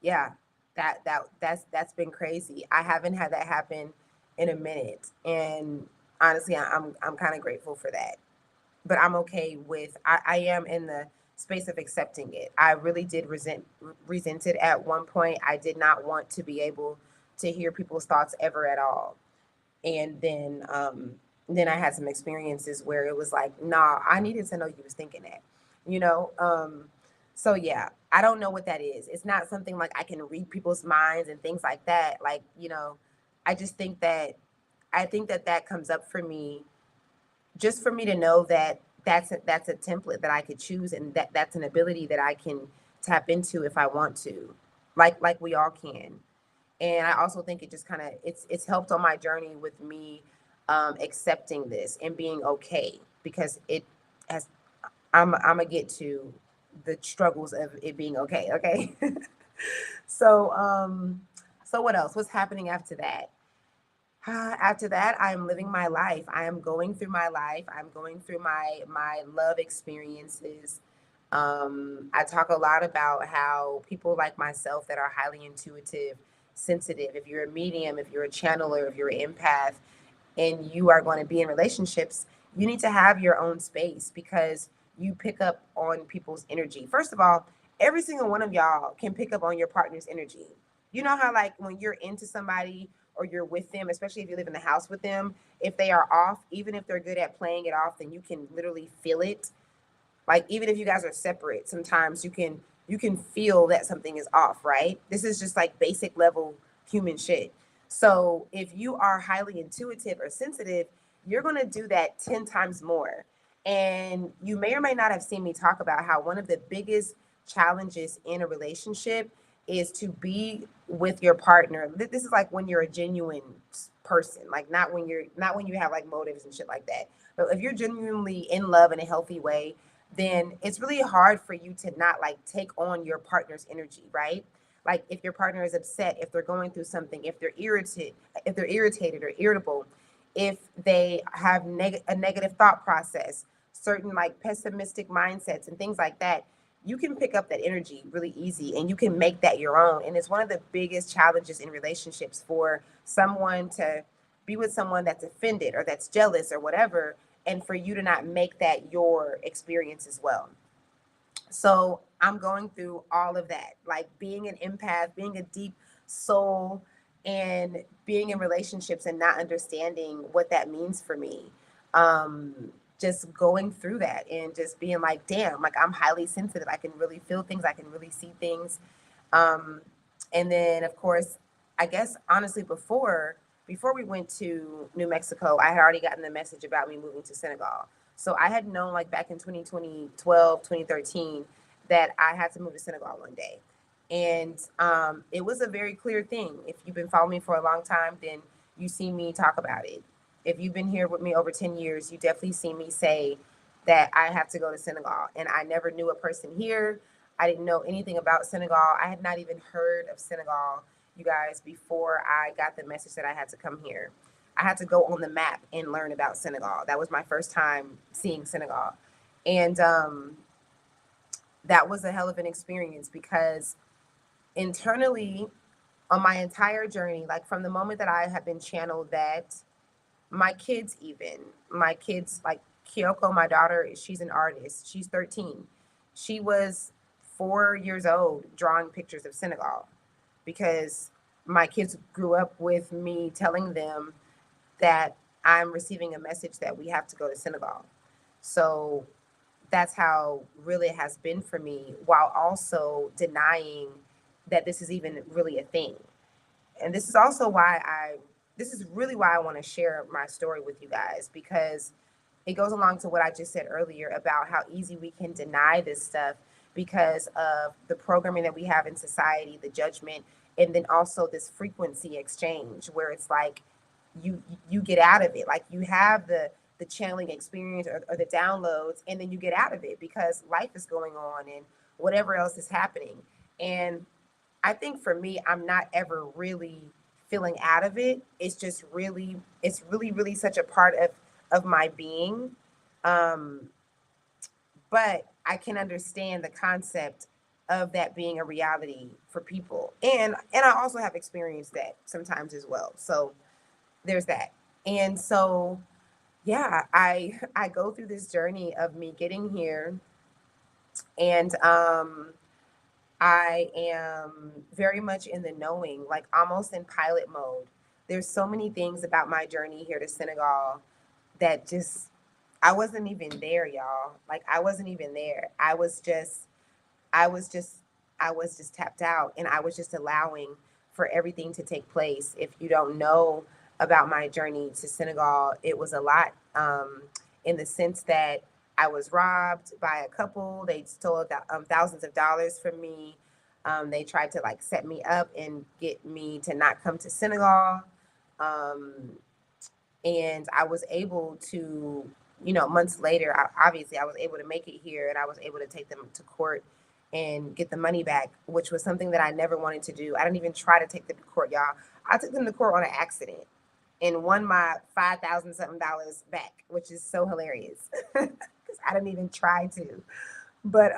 Speaker 1: yeah, that's been crazy. I haven't had that happen in a minute. And honestly, I'm kind of grateful for that. But I'm okay with, I am in the space of accepting it. I really did resent it at one point. I did not want to be able to hear people's thoughts ever at all. And then I had some experiences where it was like, nah, I needed to know you was thinking that, you know. So yeah, I don't know what that is. It's not something like I can read people's minds and things like that. Like, you know, I just think that that comes up for me, just for me to know that that's a template that I could choose, and that's an ability that I can tap into if I want to, like we all can. And I also think it just kind of it's helped on my journey with me accepting this and being okay, because it has I'm gonna get to the struggles of it being okay. Okay. so so what else? What's happening after that? After that, I'm living my life. I am going through my life. I'm going through my love experiences. I talk a lot about how people like myself that are highly intuitive, sensitive, if you're a medium, if you're a channeler, if you're an empath, and you are going to be in relationships, you need to have your own space, because you pick up on people's energy. First of all, every single one of y'all can pick up on your partner's energy. You know how, like, when you're into somebody or you're with them, especially if you live in the house with them, if they are off, even if they're good at playing it off, then you can literally feel it. Like, even if you guys are separate, sometimes you can feel that something is off, right? This is just like basic level human shit. So if you are highly intuitive or sensitive, you're going to do that 10 times more. And you may or may not have seen me talk about how one of the biggest challenges in a relationship is to be with your partner. This is like when you're a genuine person, like not when you have like motives and shit like that. But if you're genuinely in love in a healthy way, then it's really hard for you to not like take on your partner's energy, right? Like, if your partner is upset, if they're going through something, if they're irritated or irritable, if they have a negative thought process, certain like pessimistic mindsets and things like that, you can pick up that energy really easy and you can make that your own. And it's one of the biggest challenges in relationships for someone to be with someone that's offended or that's jealous or whatever, and for you to not make that your experience as well. So I'm going through all of that, like being an empath, being a deep soul, and being in relationships and not understanding what that means for me. Just going through that and just being like, damn, like I'm highly sensitive. I can really feel things. I can really see things. Um, and then, of course, I guess honestly, before we went to New Mexico, I had already gotten the message about me moving to Senegal. So I had known, like, back in 2012, 2013, that I had to move to Senegal one day. And it was a very clear thing. If you've been following me for a long time, then you see me talk about it. If you've been here with me over 10 years, you definitely see me say that I have to go to Senegal. And I never knew a person here. I didn't know anything about Senegal. I had not even heard of Senegal, you guys, before I got the message that I had to come here. I had to go on the map and learn about Senegal. That was my first time seeing Senegal. And that was a hell of an experience, because internally, on my entire journey, like from the moment that I have been channeled, that my kids, like Kyoko, my daughter, she's an artist. She's 13. She was 4 years old drawing pictures of Senegal, because my kids grew up with me telling them that I'm receiving a message that we have to go to Senegal. So that's how really it has been for me, while also denying that this is even really a thing. And this is really why I want to share my story with you guys, because it goes along to what I just said earlier about how easy we can deny this stuff because of the programming that we have in society, the judgment, and then also this frequency exchange where it's like you get out of it. Like, you have the channeling experience, or the downloads, and then you get out of it because life is going on and whatever else is happening. And I think for me, I'm not ever really feeling out of it. It's really, really such a part of my being. Um, but I can understand the concept of that being a reality for people. And I also have experienced that sometimes as well. So there's that. And so yeah, I go through this journey of me getting here, and I am very much in the knowing, like almost in pilot mode. There's so many things about my journey here to Senegal that just, I wasn't even there, y'all. Like, I wasn't even there. I was just I was just tapped out, and I was just allowing for everything to take place. If you don't know about my journey to Senegal, it was a lot, in the sense that I was robbed by a couple. They stole thousands of dollars from me. They tried to like set me up and get me to not come to Senegal. Um, and I was able to, months later, obviously I was able to make it here, and I was able to take them to court and get the money back, which was something that I never wanted to do. I didn't even try to take them to court, y'all. I took them to court on an accident and won my 5,000 something dollars back, which is so hilarious because I didn't even try to. But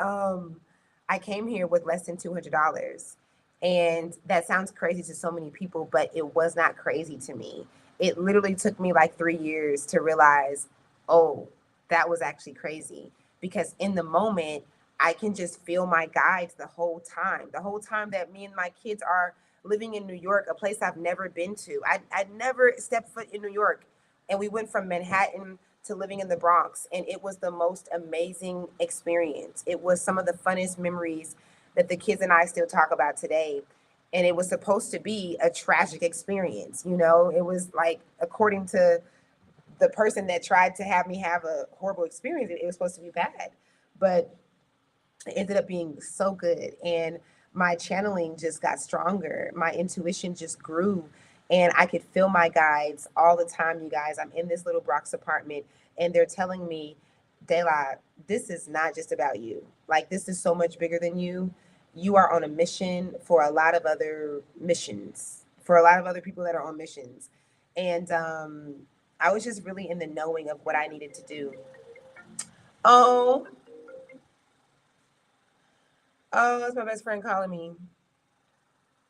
Speaker 1: I came here with less than $200. And that sounds crazy to so many people, but it was not crazy to me. It literally took me like 3 years to realize, oh, that was actually crazy. Because in the moment, I can just feel my guides the whole time. The whole time that me and my kids are living in New York, a place I've never been to. I'd never stepped foot in New York. And we went from Manhattan to living in the Bronx. And it was the most amazing experience. It was some of the funnest memories that the kids and I still talk about today. And it was supposed to be a tragic experience. It was like, according to the person that tried to have me have a horrible experience, it was supposed to be bad. But it ended up being so good. And my channeling just got stronger. My intuition just grew. And I could feel my guides all the time, you guys. I'm in this little Bronx apartment, and they're telling me, Dela, this is not just about you. Like, this is so much bigger than you. You are on a mission for a lot of other missions, for a lot of other people that are on missions. And I was just really in the knowing of what I needed to do. Oh, oh, that's my best friend calling me.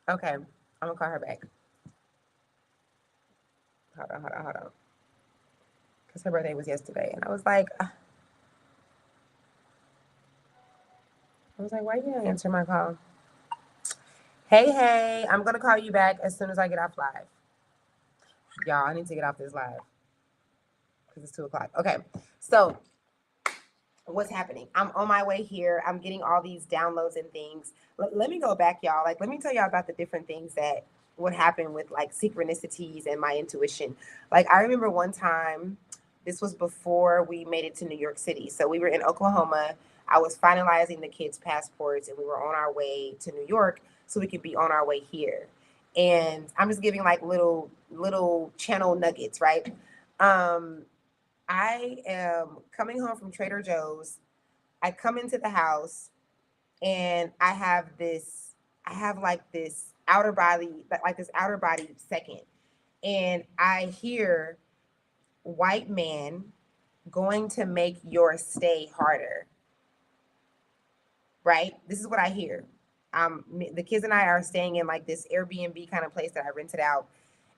Speaker 1: Okay, I'm gonna call her back. Hold on. Because her birthday was yesterday. And I was like, why you didn't answer my call? Hey, I'm gonna call you back as soon as I get off live. Y'all, I need to get off this live because it's 2:00. Okay, so what's happening? I'm on my way here. I'm getting all these downloads and things. Let me go back, y'all. Like, let me tell y'all about the different things that would happen with like synchronicities and my intuition. Like, I remember one time, this was before we made it to New York City. So we were in Oklahoma. I was finalizing the kids' passports, and we were on our way to New York so we could be on our way here. And I'm just giving like little channel nuggets, right? I am coming home from Trader Joe's. I come into the house, and I have like this outer body second. And I hear, white man going to make your stay harder. Right? This is what I hear. The kids and I are staying in like this Airbnb kind of place that I rented out.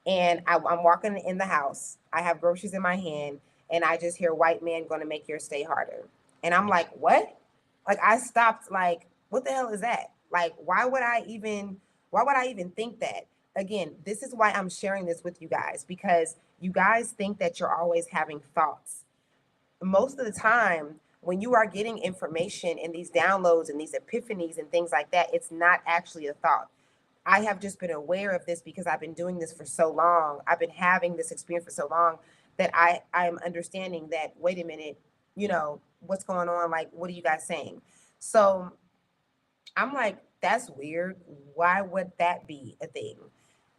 Speaker 1: And I'm walking in the house. I have groceries in my hand, and I just hear, white man going to make your stay harder. And I'm like, what? Like, I stopped, like, what the hell is that? Like, why would I even think that? Again, this is why I'm sharing this with you guys, because you guys think that you're always having thoughts. Most of the time, when you are getting information and these downloads and these epiphanies and things like that, it's not actually a thought. I have just been aware of this because I've been doing this for so long. I've been having this experience for so long that I'm understanding that, wait a minute, what's going on? Like, what are you guys saying? So I'm like, that's weird. Why would that be a thing?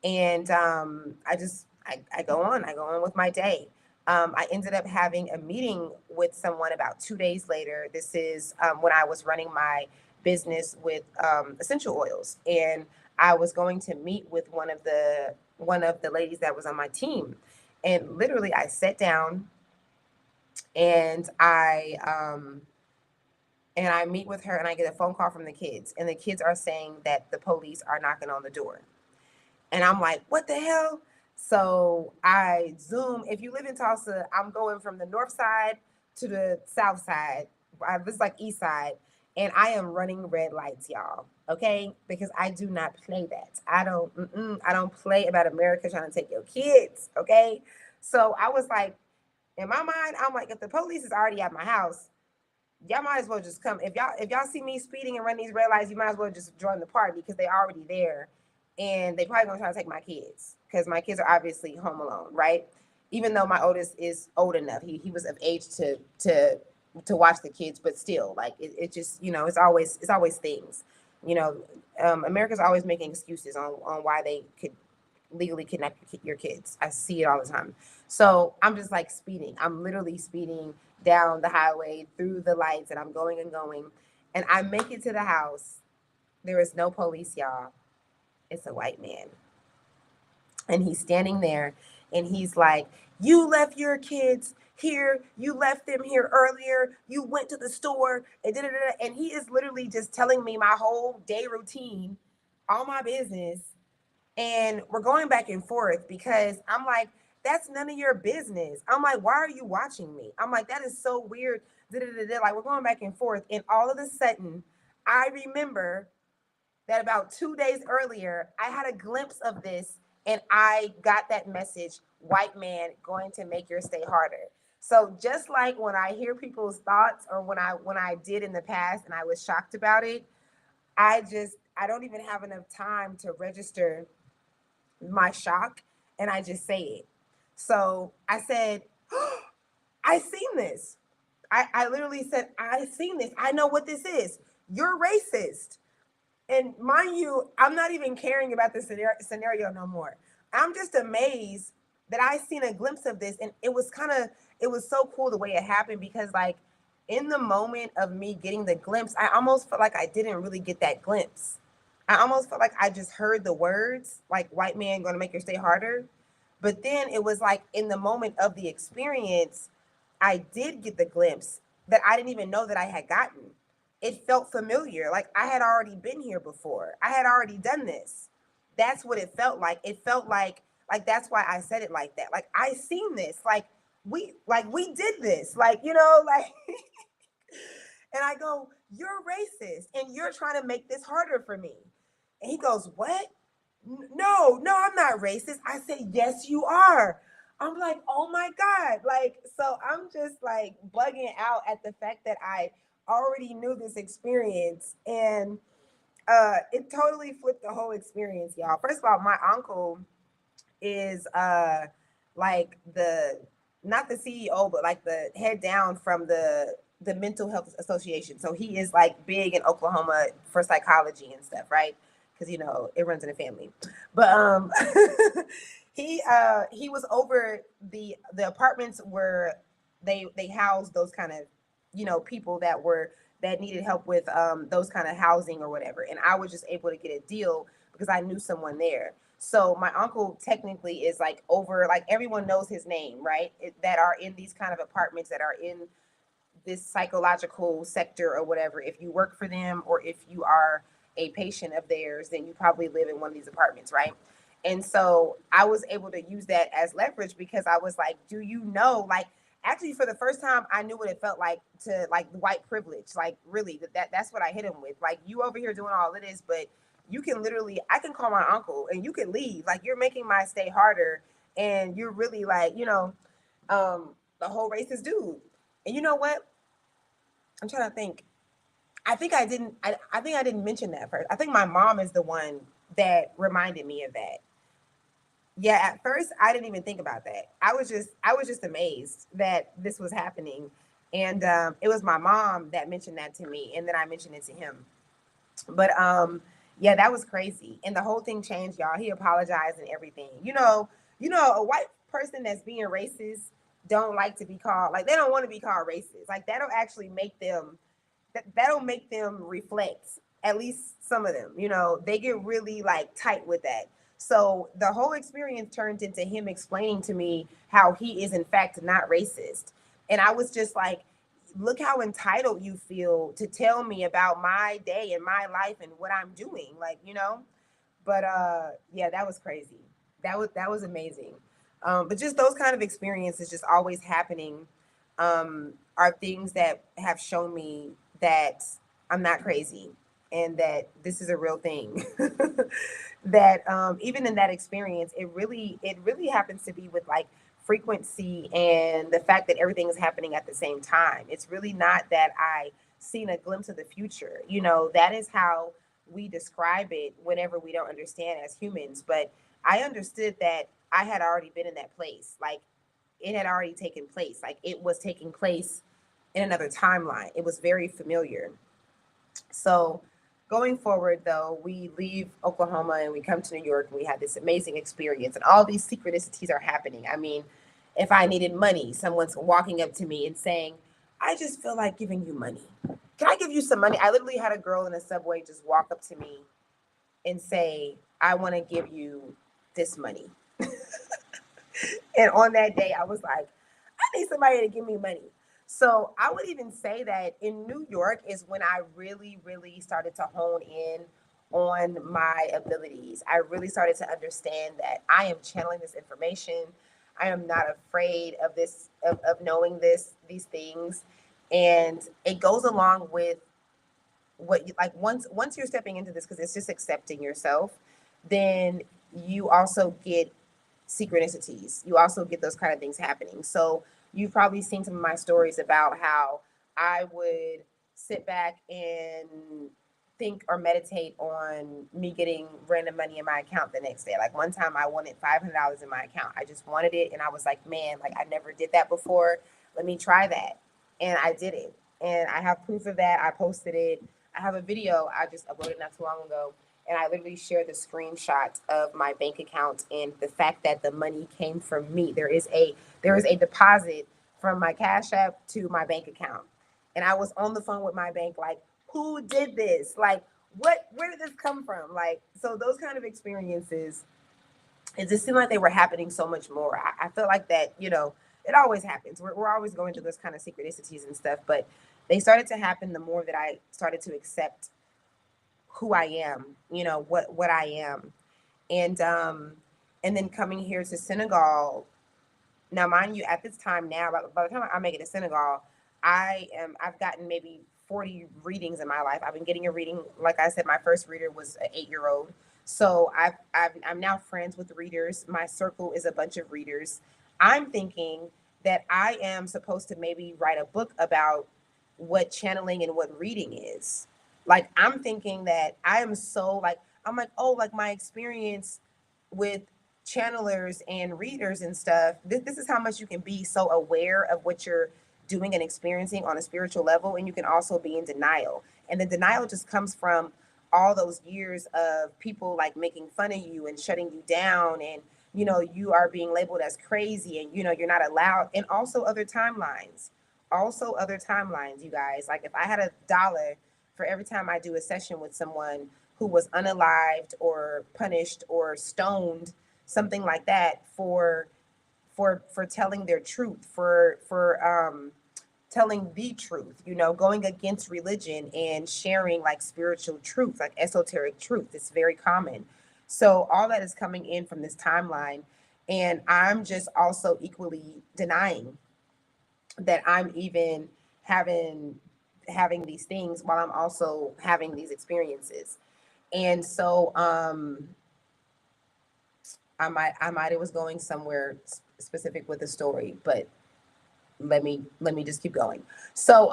Speaker 1: And I go on with my day. I ended up having a meeting with someone about 2 days later. This is when I was running my business with essential oils, and I was going to meet with one of the ladies that was on my team. And literally, I sat down, and I meet with her, and I get a phone call from the kids, and the kids are saying that the police are knocking on the door. And I'm like, what the hell? So I Zoom. If you live in Tulsa, I'm going from the north side to the south side. This is like east side. And I am running red lights, y'all. Okay? Because I do not play that. I don't play about America trying to take your kids. Okay? So I was like, in my mind, I'm like, if the police is already at my house, y'all might as well just come. If y'all see me speeding and run these red lights, you might as well just join the party because they're already there, and they probably gonna try to take my kids because my kids are obviously home alone, right? Even though my oldest is old enough, he was of age to watch the kids, but still, like it just it's always things. You know, America's always making excuses on why they could legally kidnap your kids. I see it all the time. So I'm just like speeding. I'm literally speeding down the highway through the lights, and I'm going and going. And I make it to the house. There is no police, y'all. It's a white man. And he's standing there and he's like, "You left your kids here. You left them here earlier. You went to the store." And, da, da, da, and he is literally just telling me my whole day routine, all my business. And we're going back and forth because I'm like, that's none of your business. I'm like, why are you watching me? I'm like, that is so weird. Da, da, da, da. Like, we're going back and forth. And all of a sudden, I remember that about 2 days earlier, I had a glimpse of this and I got that message, white man going to make your stay harder. So just like when I hear people's thoughts or when I did in the past and I was shocked about it, I don't even have enough time to register my shock and I just say it. So I said, oh, I seen this. I literally said, I seen this. I know what this is. You're racist. And mind you, I'm not even caring about the scenario no more. I'm just amazed that I seen a glimpse of this, and it was so cool the way it happened because like in the moment of me getting the glimpse, I almost felt like I didn't really get that glimpse. I almost felt like I just heard the words like "white man going to make your stay harder," but then it was like in the moment of the experience, I did get the glimpse that I didn't even know that I had gotten. It felt familiar. Like I had already been here before. I had already done this. That's what it felt like. It felt like that's why I said it like that. Like I seen this. Like we did this. Like, like and I go, "You're racist and you're trying to make this harder for me." And he goes, "What? No, no, I'm not racist." I said, "Yes, you are." I'm like, "Oh my God." Like, so I'm just like bugging out at the fact that I already knew this experience. And it totally flipped the whole experience, y'all. First of all, my uncle is like the not the CEO, but like the head down from the mental health association. So he is like big in Oklahoma for psychology and stuff, right? Because it runs in the family. But he was over the apartments where they housed those kind of people that needed help with those kind of housing or whatever. And I was just able to get a deal because I knew someone there. So my uncle technically is like over, like everyone knows his name, right? That are in these kind of apartments that are in this psychological sector or whatever. If you work for them or if you are a patient of theirs, then you probably live in one of these apartments, right? And so I was able to use that as leverage because I was like, do you know, like actually for the first time I knew what it felt like to like white privilege. Like really that's what I hit him with. Like you over here doing all of this, but you can literally I can call my uncle and you can leave. Like you're making my stay harder and you're really like, the whole racist dude. And you know what? I'm trying to think. I think I didn't. I think I didn't mention that first. I think my mom is the one that reminded me of that. Yeah, at first I didn't even think about that. I was just amazed that this was happening, and it was my mom that mentioned that to me, and then I mentioned it to him. But yeah, that was crazy, and the whole thing changed, y'all. He apologized and everything. A white person that's being racist don't like to be called like they don't want to be called racist. Like that'll actually make them that'll make them reflect. At least some of them, they get really like tight with that. So the whole experience turned into him explaining to me how he is in fact not racist. And I was just like, look how entitled you feel to tell me about my day and my life and what I'm doing. Like, but yeah, that was crazy. That was amazing. But just those kind of experiences just always happening are things that have shown me that I'm not crazy and that this is a real thing. That even in that experience, it really happens to be with like frequency and the fact that everything is happening at the same time. It's really not that I seen a glimpse of the future. That is how we describe it whenever we don't understand as humans. But I understood that I had already been in that place. Like it had already taken place. Like it was taking place in another timeline. It was very familiar. So going forward, though, we leave Oklahoma and we come to New York and we had this amazing experience, and all these synchronicities are happening. I mean, if I needed money, someone's walking up to me and saying, I just feel like giving you money. Can I give you some money? I literally had a girl in a subway just walk up to me and say, I want to give you this money. And on that day, I was like, I need somebody to give me money. So I would even say that in New York is when I really, really started to hone in on my abilities. I really started to understand that I am channeling this information. I am not afraid of this, of knowing these things. And it goes along with what you like once you're stepping into this, because it's just accepting yourself, then you also get synchronicities. You also get those kind of things happening. So you've probably seen some of my stories about how I would sit back and think or meditate on me getting random money in my account the next day. Like one time I wanted $500 in my account. I just wanted it. And I was like, man, like I never did that before. Let me try that. And I did it. And I have proof of that. I posted it. I have a video I just uploaded not too long ago, and I literally shared the screenshot of my bank account and the fact that the money came from me. There is a deposit from my Cash App to my bank account, and I was on the phone with my bank like, who did this? Like, where did this come from? Like, so those kind of experiences, it just seemed like they were happening so much more. I felt like that, it always happens. We're always going through those kind of synchronicities and stuff, but they started to happen the more that I started to accept who I am, what I am. And then coming here to Senegal. Now, mind you, at this time now, by the time I make it to Senegal, I've gotten maybe 40 readings in my life. I've been getting a reading. Like I said, my first reader was an 8-year-old. So I'm now friends with readers. My circle is a bunch of readers. I'm thinking that I am supposed to maybe write a book about what channeling and what reading is. Like, I'm thinking that I am so like, I'm like, oh, like my experience with channelers and readers and stuff, this is how much you can be so aware of what you're doing and experiencing on a spiritual level, and you can also be in denial. And the denial just comes from all those years of people like making fun of you and shutting you down, and you are being labeled as crazy, and you're not allowed. And also other timelines, you guys. Like, if I had $1 for every time I do a session with someone who was unalived or punished or stoned, something like that, for telling their truth, for telling the truth, going against religion and sharing like spiritual truth, like esoteric truth. It's very common. So all that is coming in from this timeline, and I'm just also equally denying that I'm even having these things while I'm also having these experiences. And so I might have was going somewhere specific with the story, but let me just keep going. So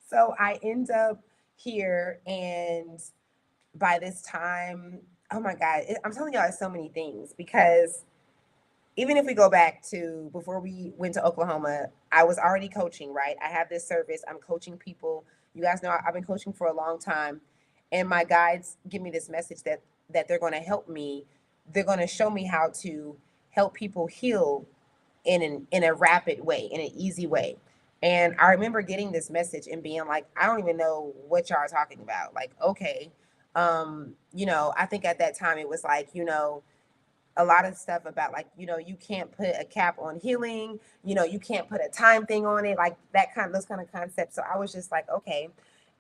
Speaker 1: so I end up here, and by this time, oh my God, I'm telling y'all, it's so many things. Because even if we go back to before we went to Oklahoma, I was already coaching, right? I have this service. I'm coaching people. You guys know I've been coaching for a long time, and my guides give me this message that they're going to help me. They're going to show me how to help people heal in a rapid way, in an easy way. And I remember getting this message and being like, I don't even know what y'all are talking about. Like, okay. I think at that time it was like, a lot of stuff about like, you can't put a cap on healing, you can't put a time thing on it, like those kind of concepts. So I was just like, okay.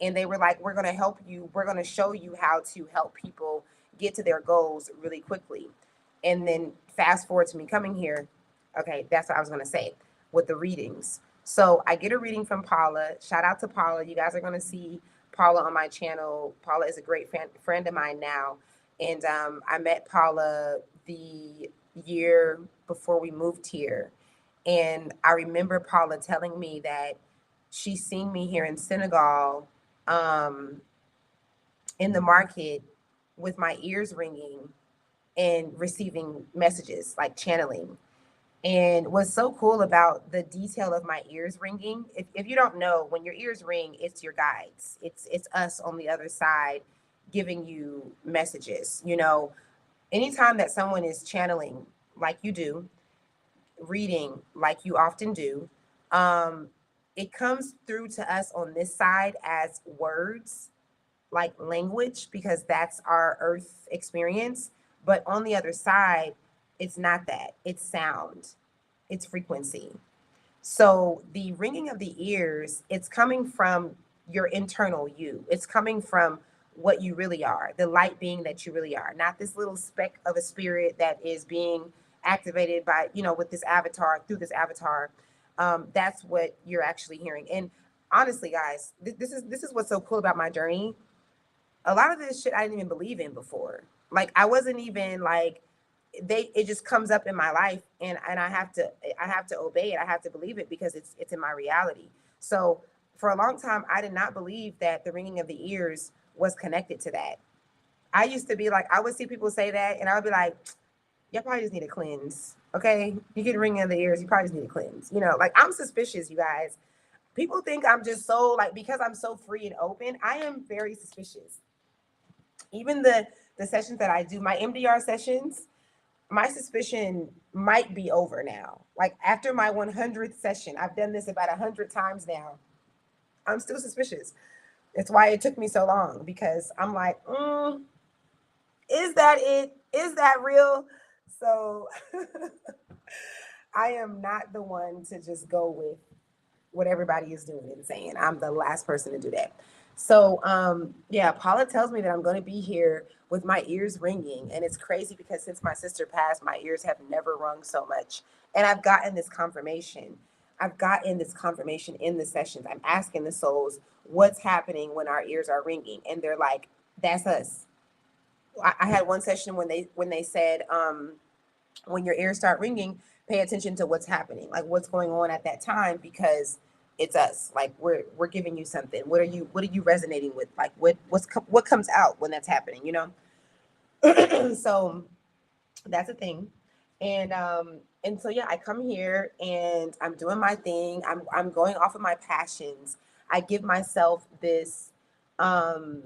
Speaker 1: And they were like, we're going to help you. We're going to show you how to help people get to their goals really quickly. And then fast forward to me coming here. Okay, that's what I was going to say with the readings. So I get a reading from Paula. Shout out to Paula. You guys are going to see Paula on my channel. Paula is a great friend of mine now. And I met Paula the year before we moved here. And I remember Paula telling me that she seen me here in Senegal, in the market, with my ears ringing and receiving messages, like channeling. And what's so cool about the detail of my ears ringing, if you don't know, when your ears ring, it's your guides. It's us on the other side giving you messages. You know, anytime that someone is channeling like you do, reading like you often do, um, it comes through to us on this side as words, like language, because that's our earth experience. But on the other side, it's not that. It's sound, it's frequency. So the ringing of the ears, it's coming from your internal you. It's coming from what you really are, the light being that you really are, not this little speck of a spirit that is being activated by, you know, with this avatar, through this avatar. That's what you're actually hearing. And honestly, guys, this is what's so cool about my journey. A lot of this shit I didn't even believe in before. Like I wasn't even like, it just comes up in my life, and I have to obey it. I have to believe it because it's in my reality. So for a long time I did not believe that the ringing of the ears was connected to that. I used to be like, I would see people say that and I would be like, y'all probably just need a cleanse. Okay, you get ringing of the ears, you probably just need a cleanse. You know, like I'm suspicious, you guys. People think I'm just so like, because I'm so free and open, I am very suspicious. Even the sessions that I do, my MDR sessions, my suspicion might be over now. Like after my 100th session, I've done this about 100 times now. I'm still suspicious. It's why it took me so long, because I'm like, is that it? Is that real? So I am not the one to just go with what everybody is doing and saying. I'm the last person to do that. So yeah, Paula tells me that I'm going to be here with my ears ringing, and it's crazy because since my sister passed, my ears have never rung so much. And I've gotten this confirmation. I've gotten this confirmation in the sessions. I'm asking the souls what's happening when our ears are ringing, and they're like, "That's us." I had one session when they said, when your ears start ringing, pay attention to what's happening, like what's going on at that time, because it's us. Like we're giving you something. What are you resonating with? Like what comes out when that's happening, you know? So that's a thing. And so yeah, I come here and I'm doing my thing. I'm going off of my passions. I give myself this um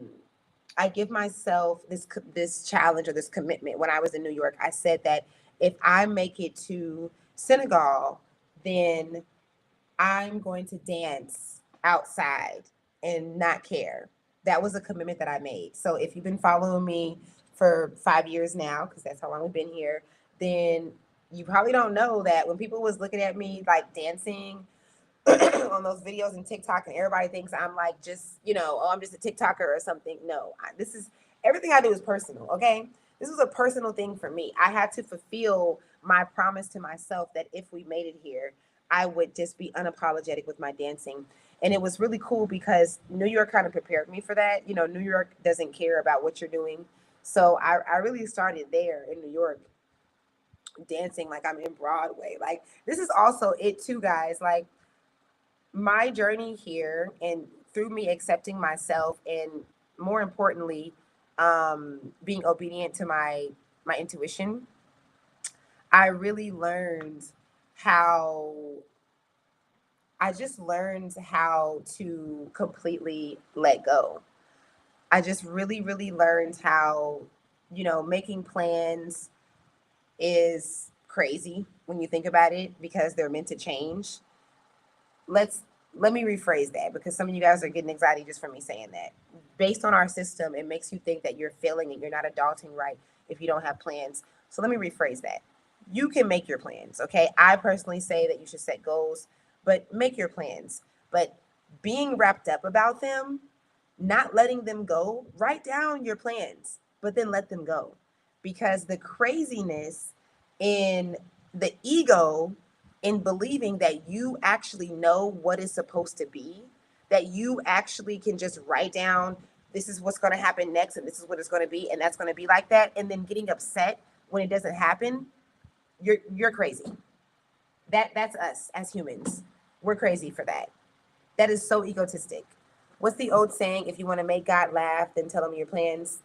Speaker 1: I give myself this challenge or this commitment. When I was in New York, I said that if I make it to Senegal, then I'm going to dance outside and not care. That was a commitment that I made. So if you've been following me for 5 years now, because that's how long we've been here, then you probably don't know that when people was looking at me like dancing on those videos and TikTok, and everybody thinks I'm like, just, you know, oh, I'm just a TikToker or something. No, this is, everything I do is personal. Okay. This was a personal thing for me. I had to fulfill my promise to myself that if we made it here, I would just be unapologetic with my dancing. And it was really cool because New York kind of prepared me for that. You know, New York doesn't care about what you're doing. So I really started there in New York dancing like I'm in Broadway. Like this is also it too, guys. Like my journey here, and through me accepting myself, and more importantly, being obedient to my intuition, I really learned how I just learned how to completely let go. I just really learned how, you know, making plans is crazy when you think about it, because they're meant to change. let's Let me rephrase that, because some of you guys are getting anxiety just from me saying that. Based on our system, it makes you think that you're failing and you're not adulting right if you don't have plans. So let me rephrase that. You can make your plans, okay? I personally say that you should set goals, but make your plans. But being wrapped up about them, not letting them go, write down your plans, but then let them go. Because the craziness in the ego, in believing that you actually know what is supposed to be, that you actually can just write down, this is what's going to happen next, and this is what it's going to be, and that's going to be like that, and then getting upset when it doesn't happen, you're crazy. That's us as humans. We're crazy for that. That is so egotistic. What's the old saying? If you want to make God laugh, then tell him your plans.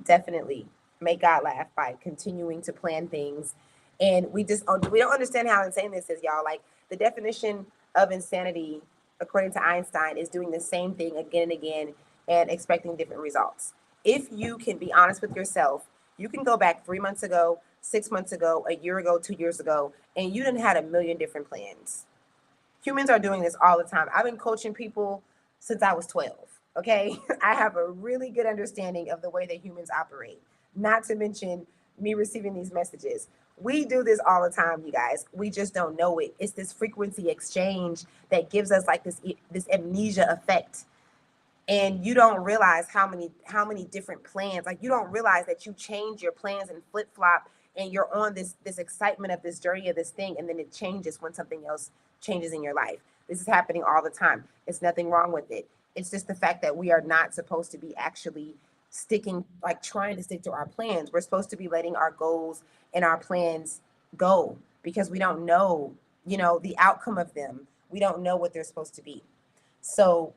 Speaker 1: Definitely make God laugh by continuing to plan things And we don't understand how insane this is, y'all. Like, the definition of insanity, according to Einstein, is doing the same thing again and again and expecting different results. If you can be honest with yourself, you can go back 3 months ago, 6 months ago, a year ago, 2 years ago, and you done had a million different plans. Humans are doing this all the time. I've been coaching people since I was 12. Okay. I have a really good understanding of the way that humans operate, not to mention me receiving these messages. We do this all the time, you guys. We just don't know it. It's this frequency exchange that gives us like this amnesia effect, and you don't realize how many different plans. Like, you don't realize that you change your plans and flip flop, and you're on this excitement of this journey of this thing, and then it changes when something else changes in your life. This is happening all the time. It's nothing wrong with it. It's just the fact that we are not supposed to be actually sticking, like trying to stick to our plans. We're supposed to be letting our goals and our plans go, because we don't know, the outcome of them. We don't know what they're supposed to be. So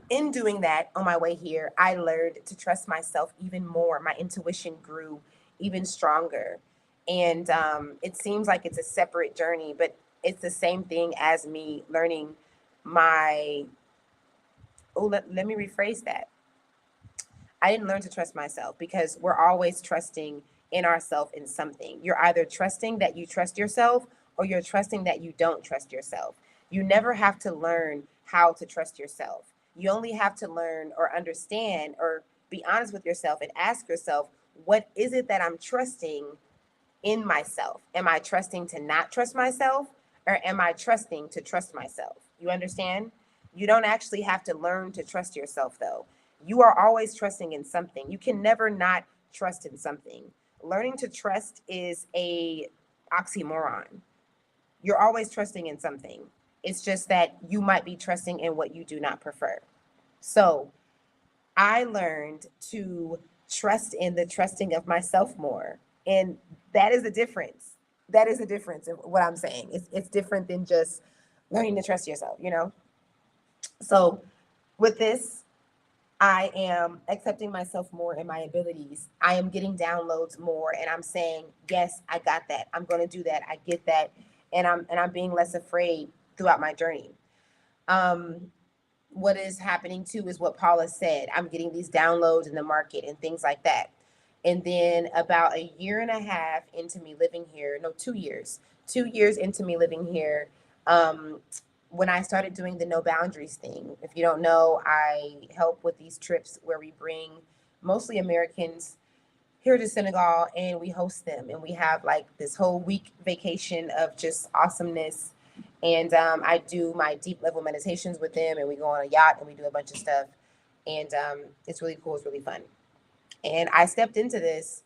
Speaker 1: in doing that, on my way here, I learned to trust myself even more. My intuition grew even stronger. And it seems like it's a separate journey, but it's the same thing as me learning my. Oh, let me rephrase that. I didn't learn to trust myself, because we're always trusting in ourselves in something. You're either trusting that you trust yourself, or you're trusting that you don't trust yourself. You never have to learn how to trust yourself. You only have to learn or understand or be honest with yourself and ask yourself, what is it that I'm trusting in myself? Am I trusting to not trust myself, or am I trusting to trust myself? You understand? You don't actually have to learn to trust yourself, though. You are always trusting in something. You can never not trust in something. Learning to trust is a oxymoron. You're always trusting in something. It's just that you might be trusting in what you do not prefer. So I learned to trust in the trusting of myself more. And that is a difference. That is a difference of what I'm saying. It's different than just learning to trust yourself. So with this, I am accepting myself more and my abilities. I am getting downloads more, and I'm saying, yes, I got that. I'm going to do that. I get that. And I'm being less afraid throughout my journey. Um, what is happening too is what Paula said. I'm getting these downloads in the market and things like that. And then about a year and a half into me living here, no, 2 years, 2 years into me living here, um, when I started doing the no boundaries thing. If you don't know, I help with these trips where we bring mostly Americans here to Senegal, and we host them, and we have like this whole week vacation of just awesomeness. And I do my deep level meditations with them, and we go on a yacht and we do a bunch of stuff. And it's really cool. It's really fun. And I stepped into this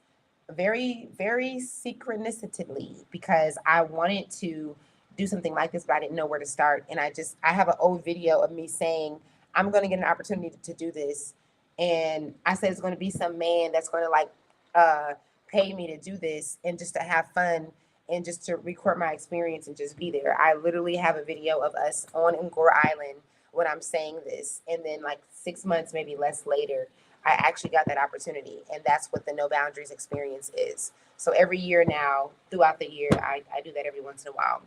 Speaker 1: very, very synchronistically, because I wanted to do something like this, but I didn't know where to start. And I have an old video of me saying, I'm going to get an opportunity to do this. And I said, it's going to be some man that's going to like uh, pay me to do this, and just to have fun, and just to record my experience and just be there. I literally have a video of us on Ngor Island when I'm saying this. And then like 6 months, maybe less later, I actually got that opportunity. And that's what the No Boundaries experience is. So every year now, throughout the year, I do that every once in a while.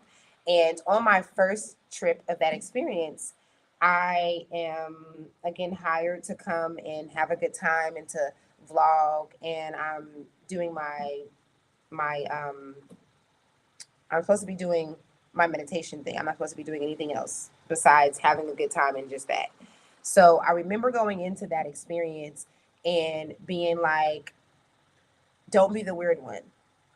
Speaker 1: And on my first trip of that experience, I am again hired to come and have a good time and to vlog. And I'm doing my I'm supposed to be doing my meditation thing. I'm not supposed to be doing anything else besides having a good time and just that. So I remember going into that experience and being like, don't be the weird one.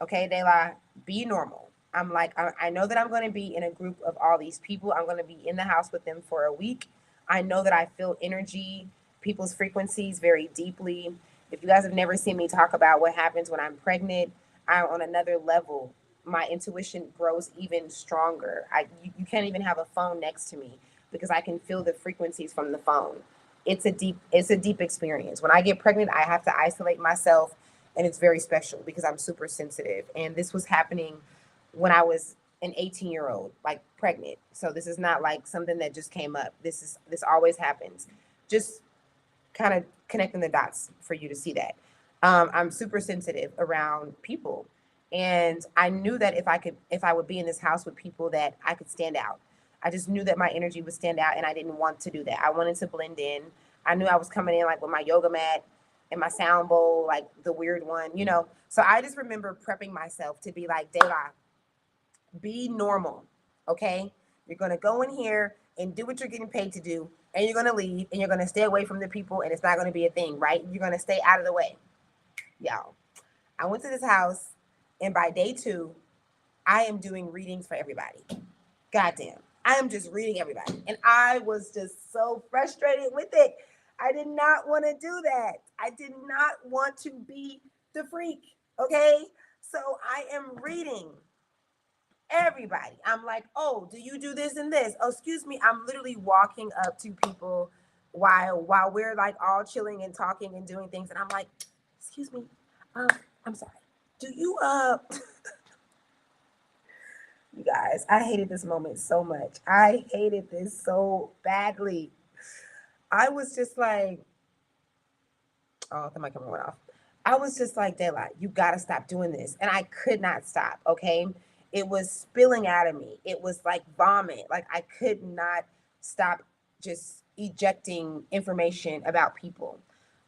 Speaker 1: Okay, Dela, be normal. I'm like, I know that I'm going to be in a group of all these people. I'm going to be in the house with them for a week. I know that I feel energy, people's frequencies very deeply. If you guys have never seen me talk about what happens when I'm pregnant, I'm on another level. My intuition grows even stronger. You can't even have a phone next to me, because I can feel the frequencies from the phone. It's a deep experience. When I get pregnant, I have to isolate myself, and it's very special because I'm super sensitive. And this was happening when I was an 18-year-old, like pregnant. So this is not like something that just came up. This always happens. Just kind of connecting the dots for you to see that. I'm super sensitive around people. And I knew that if I would be in this house with people, that I could stand out. I just knew that my energy would stand out, and I didn't want to do that. I wanted to blend in. I knew I was coming in like with my yoga mat and my sound bowl, like the weird one, you know. So I just remember prepping myself to be like, Dayla, be normal, okay? You're gonna go in here and do what you're getting paid to do, and you're gonna leave, and you're gonna stay away from the people, and it's not gonna be a thing, right? You're gonna stay out of the way, y'all. I went to this house, and by day 2, I am doing readings for everybody. Goddamn. I am just reading everybody. And I was just so frustrated with it. I did not want to do that. I did not want to be the freak. Okay. So I am reading everybody. I'm like, oh, do you do this and this? Oh, excuse me. I'm literally walking up to people while we're like all chilling and talking and doing things. And I'm like, excuse me. Um, I'm sorry. Do you You guys, I hated this moment so much. I hated this so badly. I was just like, oh, I thought my camera went off. I was just like, Daylight, you gotta stop doing this. And I could not stop, okay? It was spilling out of me. It was like vomit. Like I could not stop just ejecting information about people.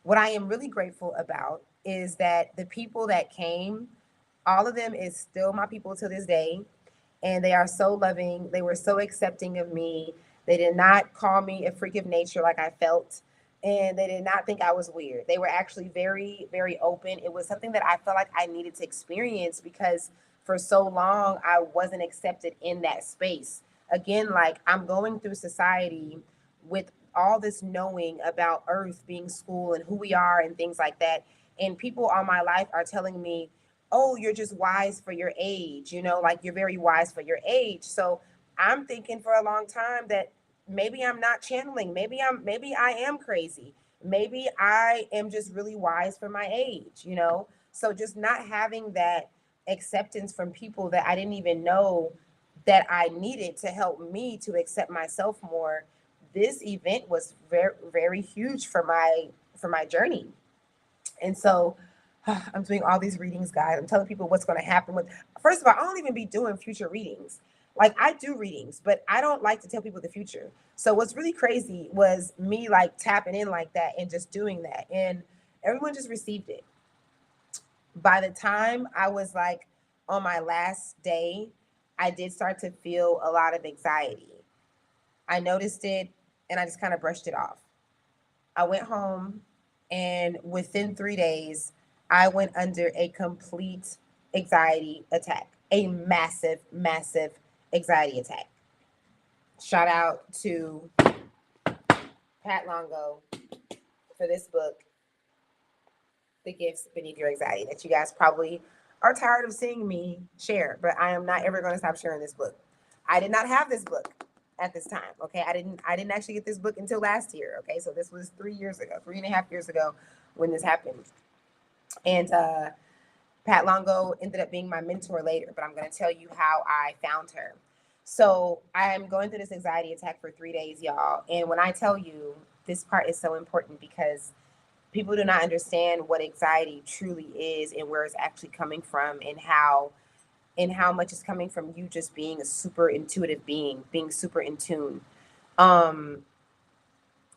Speaker 1: What I am really grateful about is that the people that came, all of them is still my people to this day, and they are so loving. They were so accepting of me. They did not call me a freak of nature like I felt, and they did not think I was weird. They were actually very, very open. It was something that I felt like I needed to experience because for so long I wasn't accepted in that space. Again, like I'm going through society with all this knowing about Earth being school and who we are and things like that. And people all my life are telling me, oh, you're just wise for your age, you know, like you're very wise for your age. So I'm thinking for a long time that maybe I'm not channeling. Maybe I am crazy. Maybe I am just really wise for my age, you know? So just not having that acceptance from people that I didn't even know that I needed to help me to accept myself more. This event was very, very huge for my journey. And so I'm doing all these readings, guys. I'm telling people what's going to happen with. First of all, I don't even be doing future readings. Like I do readings, but I don't like to tell people the future. So what's really crazy was me like tapping in like that and just doing that, and everyone just received it. By the time I was like on my last day, I did start to feel a lot of anxiety. I noticed it, and I just kind of brushed it off. I went home, and within 3 days, I went under a complete anxiety attack, a massive, massive anxiety attack. Shout out to Pat Longo for this book, The Gifts Beneath Your Anxiety, that you guys probably are tired of seeing me share, but I am not ever going to stop sharing this book. I did not have this book at this time. Okay. I didn't actually get this book until last year. Okay. So this was 3 years ago, 3.5 years ago when this happened. And Pat Longo ended up being my mentor later, but I'm going to tell you how I found her. So I'm going through this anxiety attack for 3 days, y'all. And when I tell you, this part is so important because people do not understand what anxiety truly is and where it's actually coming from, and how much is coming from you just being a super intuitive being super in tune. Um,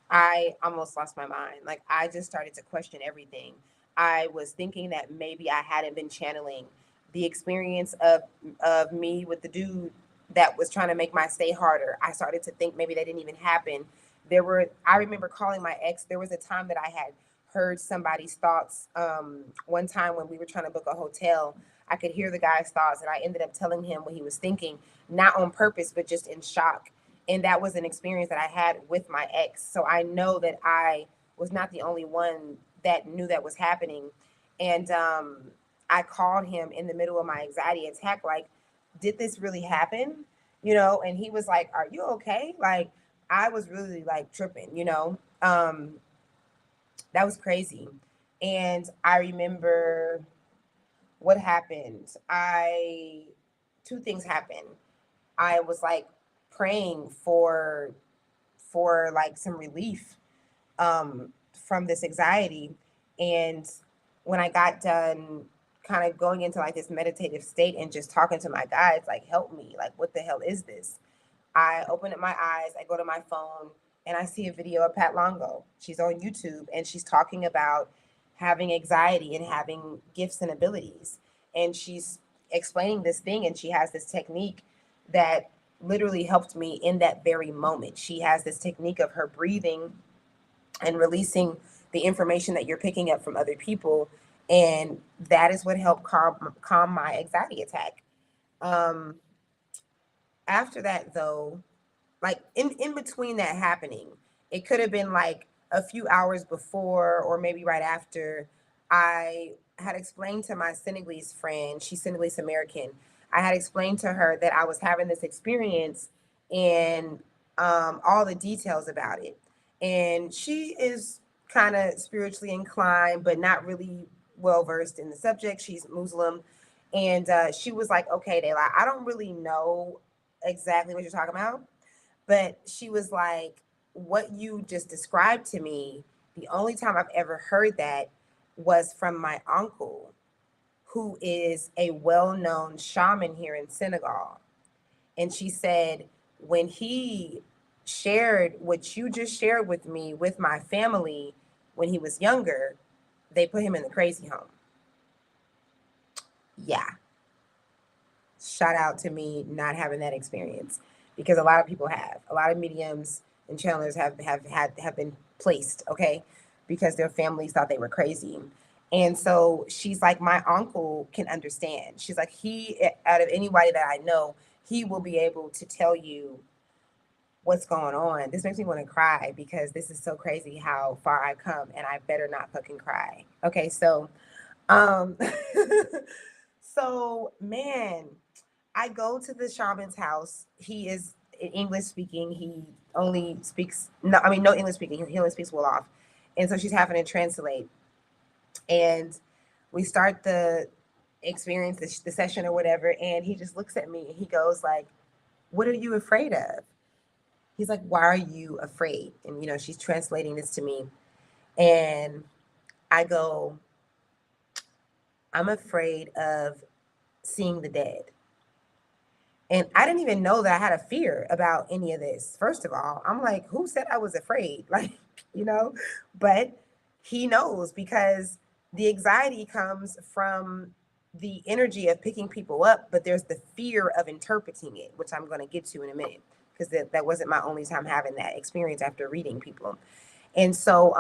Speaker 1: I almost lost my mind. Like I just started to question everything. I was thinking that maybe I hadn't been channeling the experience of me with the dude that was trying to make my stay harder. I started to think maybe that didn't even happen. I remember calling my ex. There was a time that I had heard somebody's thoughts. One time when we were trying to book a hotel, I could hear the guy's thoughts, and I ended up telling him what he was thinking, not on purpose, but just in shock. And that was an experience that I had with my ex. So I know that I was not the only one that knew that was happening. And I called him in the middle of my anxiety attack, like, did this really happen? You know, and he was like, are you okay? Like, I was really like tripping, you know. That was crazy. And I remember what happened. Two things happened. I was like praying for like some relief from this anxiety. And when I got done kind of going into like this meditative state and just talking to my guides, like, help me, like, what the hell is this? I open up my eyes, I go to my phone, and I see a video of Pat Longo. She's on YouTube, and she's talking about having anxiety and having gifts and abilities. And she's explaining this thing, and she has this technique that literally helped me in that very moment. She has this technique of her breathing and releasing the information that you're picking up from other people. And that is what helped calm my anxiety attack. Um, After that, though, like in between that happening, it could have been like a few hours before or maybe right after. I had explained to my Senegalese friend, she's Senegalese American, I had explained to her that I was having this experience and all the details about it. And she is kind of spiritually inclined but not really well versed in the subject. She's Muslim. And she was like, okay, Dayla, I don't really know exactly what you're talking about, but she was like, what you just described to me, the only time I've ever heard that was from my uncle, who is a well known shaman here in Senegal. And she said, when he shared what you just shared with me with my family when he was younger, they put him in the crazy home. Yeah. Shout out to me not having that experience, because a lot of people have. A lot of mediums and channelers have been placed, okay, because their families thought they were crazy. And so she's like, my uncle can understand. She's like, he, out of anybody that I know, he will be able to tell you what's going on. This makes me want to cry because this is so crazy how far I've come, and I better not fucking cry. Okay, so um so man, I go to the shaman's house. He is English speaking. He only speaks no English speaking. He only speaks Wolof, and so she's having to translate. And we start the experience, the session or whatever. And he just looks at me and he goes like, "What are you afraid of?" He's like, "Why are you afraid?" And she's translating this to me, and I go, "I'm afraid of seeing the dead." And I didn't even know that I had a fear about any of this. First of all, I'm like, who said I was afraid? Like, you know, but he knows, because the anxiety comes from the energy of picking people up, but there's the fear of interpreting it, which I'm going to get to in a minute, because that wasn't my only time having that experience after reading people. And so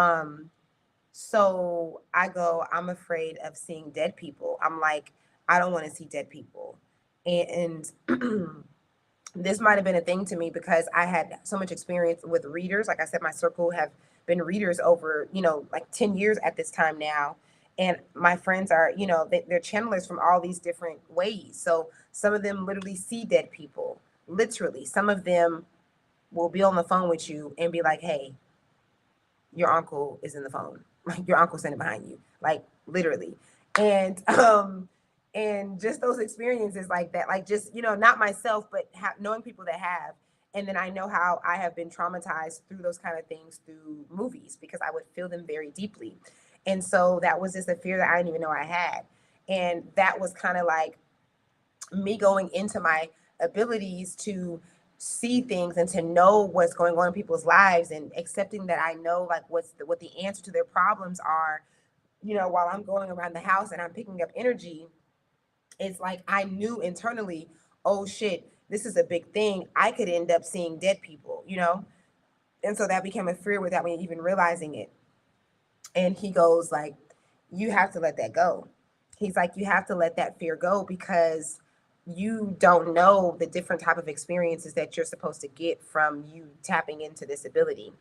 Speaker 1: I go, I'm afraid of seeing dead people. I'm like, I don't want to see dead people. And this might have been a thing to me because I had so much experience with readers. Like I said, my circle have been readers over, like 10 years at this time now. And my friends are, they're channelers from all these different ways. So some of them literally see dead people, literally. Some of them will be on the phone with you and be like, hey, your uncle is in the phone. Like, your uncle's standing behind you, like, literally. And just those experiences like that, like, just, not myself, but knowing people that have. And then I know how I have been traumatized through those kind of things through movies, because I would feel them very deeply. And so that was just a fear that I didn't even know I had. And that was kind of like me going into my abilities to see things and to know what's going on in people's lives, and accepting that I know, like, what the answer to their problems are, while I'm going around the house and I'm picking up energy. It's like I knew internally, oh shit, this is a big thing. I could end up seeing dead people, And so that became a fear without me even realizing it. And he goes like, you have to let that go. He's like, you have to let that fear go, because you don't know the different type of experiences that you're supposed to get from you tapping into this ability.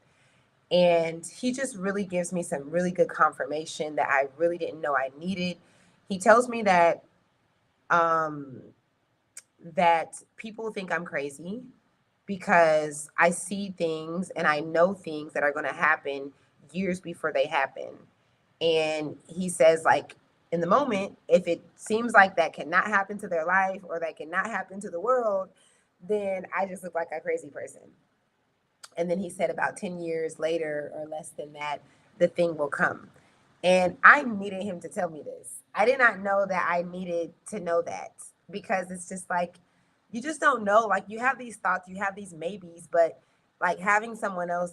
Speaker 1: And he just really gives me some really good confirmation that I really didn't know I needed. He tells me um, that people think I'm crazy because I see things and I know things that are going to happen years before they happen. And he says, like, in the moment, if it seems like that cannot happen to their life or that cannot happen to the world, then I just look like a crazy person. And then he said about 10 years later or less than that, the thing will come. And I needed him to tell me this. I did not know that I needed to know that, because it's just like, you just don't know. Like, you have these thoughts, you have these maybes, but like having someone else,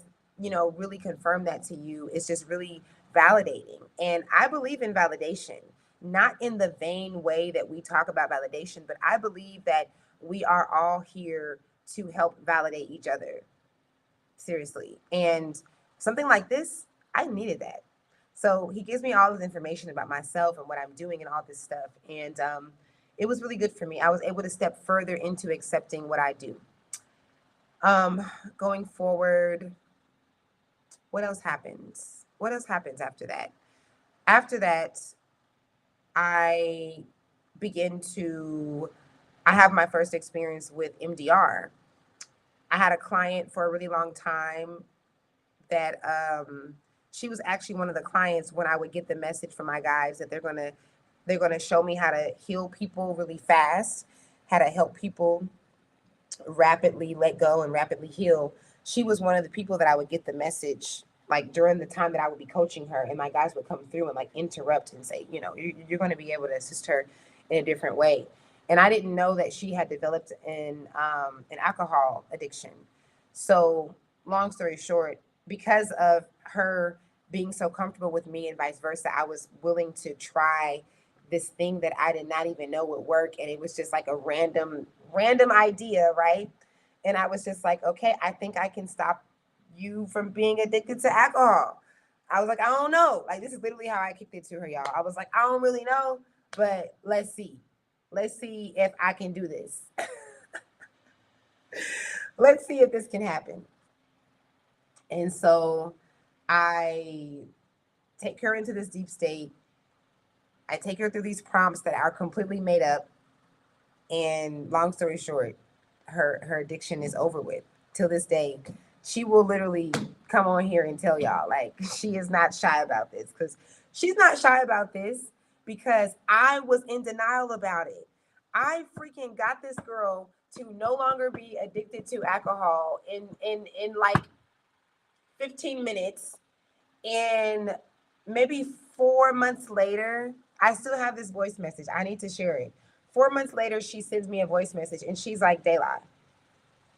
Speaker 1: really confirm that to you is just really validating. And I believe in validation, not in the vain way that we talk about validation, but I believe that we are all here to help validate each other. Seriously. And something like this, I needed that. So he gives me all this information about myself and what I'm doing and all this stuff. And it was really good for me. I was able to step further into accepting what I do. Going forward, what else happens? What else happens after that? After that, I begin to, I have my first experience with MDR. I had a client for a really long time that she was actually one of the clients when I would get the message from my guys that they're gonna show me how to heal people really fast, how to help people rapidly let go and rapidly heal. She was one of the people that I would get the message like during the time that I would be coaching her, and my guys would come through and like interrupt and say, you're going to be able to assist her in a different way. And I didn't know that she had developed an alcohol addiction. So, long story short, because of her being so comfortable with me and vice versa, I was willing to try this thing that I did not even know would work. And it was just like a random idea, right? And I was just like, okay, I think I can stop you from being addicted to alcohol. I was like, I don't know. Like, this is literally how I kicked it to her, y'all. I was like, I don't really know, but let's see. Let's see if I can do this. Let's see if this can happen. And so I take her into this deep state. I take her through these prompts that are completely made up. And long story short, her addiction is over with. Till this day, she will literally come on here and tell y'all, like, she is not shy about this, because she's not shy about this because I was in denial about it. I freaking got this girl to no longer be addicted to alcohol in like 15 minutes. And maybe 4 months later, I still have this voice message. I need to share it. 4 months later, she sends me a voice message and she's like, Dayla,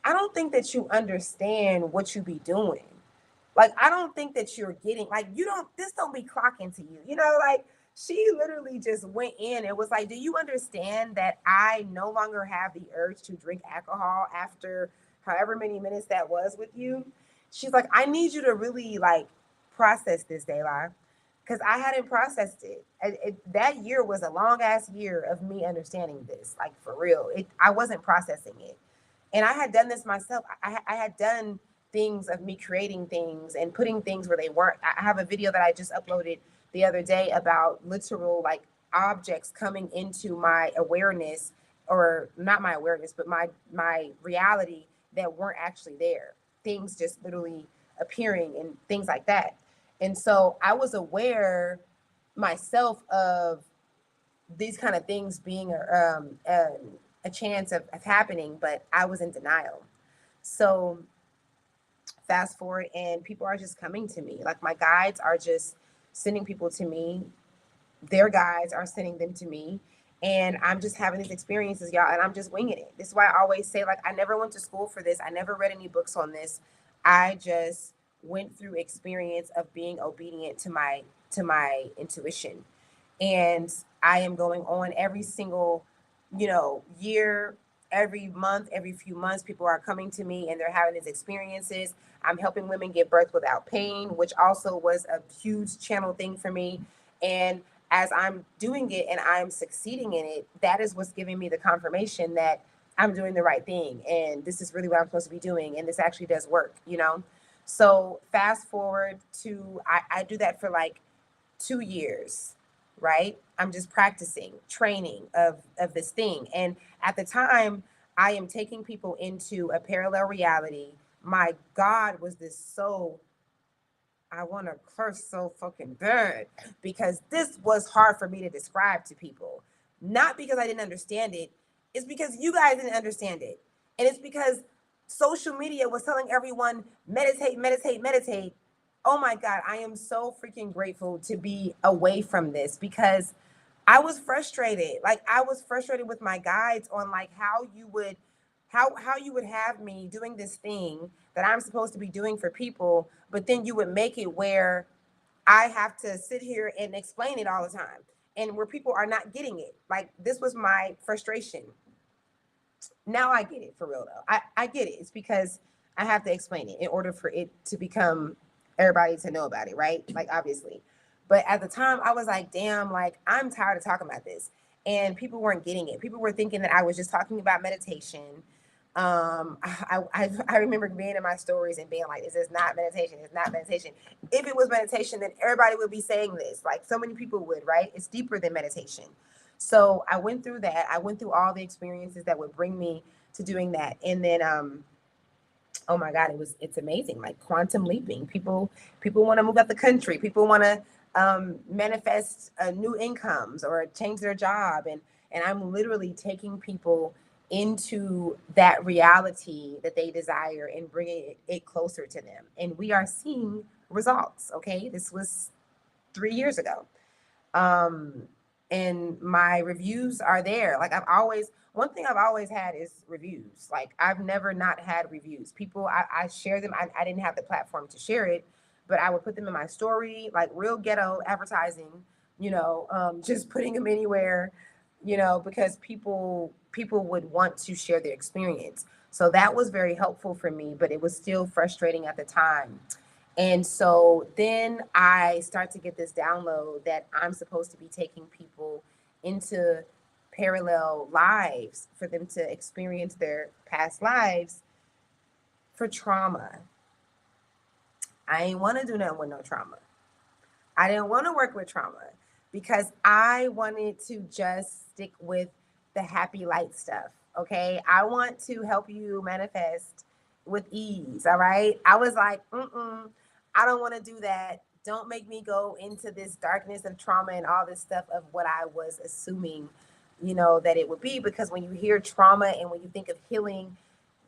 Speaker 1: I don't think that you understand what you be doing. Like, I don't think that you're getting, like, this don't be clocking to you. Like, she literally just went in and was like, do you understand that I no longer have the urge to drink alcohol after however many minutes that was with you? She's like, I need you to really, like, process this, Dayla, because I hadn't processed it. That year was a long ass year of me understanding this, like, for real. I wasn't processing it. And I had done this myself. I had done things of me creating things and putting things where they weren't. I have a video that I just uploaded the other day about literal like objects coming into my awareness, or not my awareness, but my reality, that weren't actually there. Things just literally appearing and things like that. And so I was aware myself of these kind of things being a chance of happening, but I was in denial. So fast forward, and people are just coming to me. Like, my guides are just sending people to me. Their guides are sending them to me. And I'm just having these experiences, y'all, and I'm just winging it. This is why I always say, like, I never went to school for this. I never read any books on this. I just went through experience of being obedient to my intuition. And I am going on every single, year, every month, every few months, people are coming to me and they're having these experiences. I'm helping women give birth without pain, which also was a huge channel thing for me. And as I'm doing it and I'm succeeding in it, that is what's giving me the confirmation that I'm doing the right thing. And this is really what I'm supposed to be doing. And this actually does work. So fast forward to, I do that for like 2 years, right? I'm just practicing, training of this thing. And at the time, I am taking people into a parallel reality. My God, was this so, I want to curse so fucking bad, because this was hard for me to describe to people. Not because I didn't understand it, it's because you guys didn't understand it. And it's because social media was telling everyone, meditate, meditate, meditate. oh my God, I am so freaking grateful to be away from this because I was frustrated. Like I was frustrated with my guides on like how you would have me doing this thing that I'm supposed to be doing for people, but then you would make it where I have to sit here and explain it all the time. And where people are not getting it. Like this was my frustration. Now I get it for real though. I get it. It's because I have to explain it in order for it to become everybody to know about it, right? Like obviously. But at the time I was like, damn, like I'm tired of talking about this. And people weren't getting it. People were thinking that I was just talking about meditation. I remember being in my stories and being like, this is not meditation. It's not meditation. If it was meditation, then everybody would be saying this. Like so many people would, right? It's deeper than meditation. So I went through that. I went through all the experiences that would bring me to doing that. And then oh my God, it's amazing. Like quantum leaping. People want to move out the country. People want to manifest new incomes or change their job. And I'm literally taking people into that reality that they desire and bringing it closer to them. And we are seeing results. Okay. This was 3 years ago. Um, and my reviews are there. Like one thing I've always had is reviews. Like I've never not had reviews. People, I share them. I didn't have the platform to share it, but I would put them in my story, like real ghetto advertising, just putting them anywhere, because people would want to share their experience. So that was very helpful for me, but it was still frustrating at the time. And so then I start to get this download that I'm supposed to be taking people into parallel lives for them to experience their past lives for trauma. I ain't want to do nothing with no trauma. I didn't want to work with trauma because I wanted to just stick with the happy light stuff. Okay. I want to help you manifest with ease. All right. I was like, I don't want to do that. Don't make me go into this darkness of trauma and all this stuff of what I was assuming, that it would be. Because when you hear trauma and when you think of healing,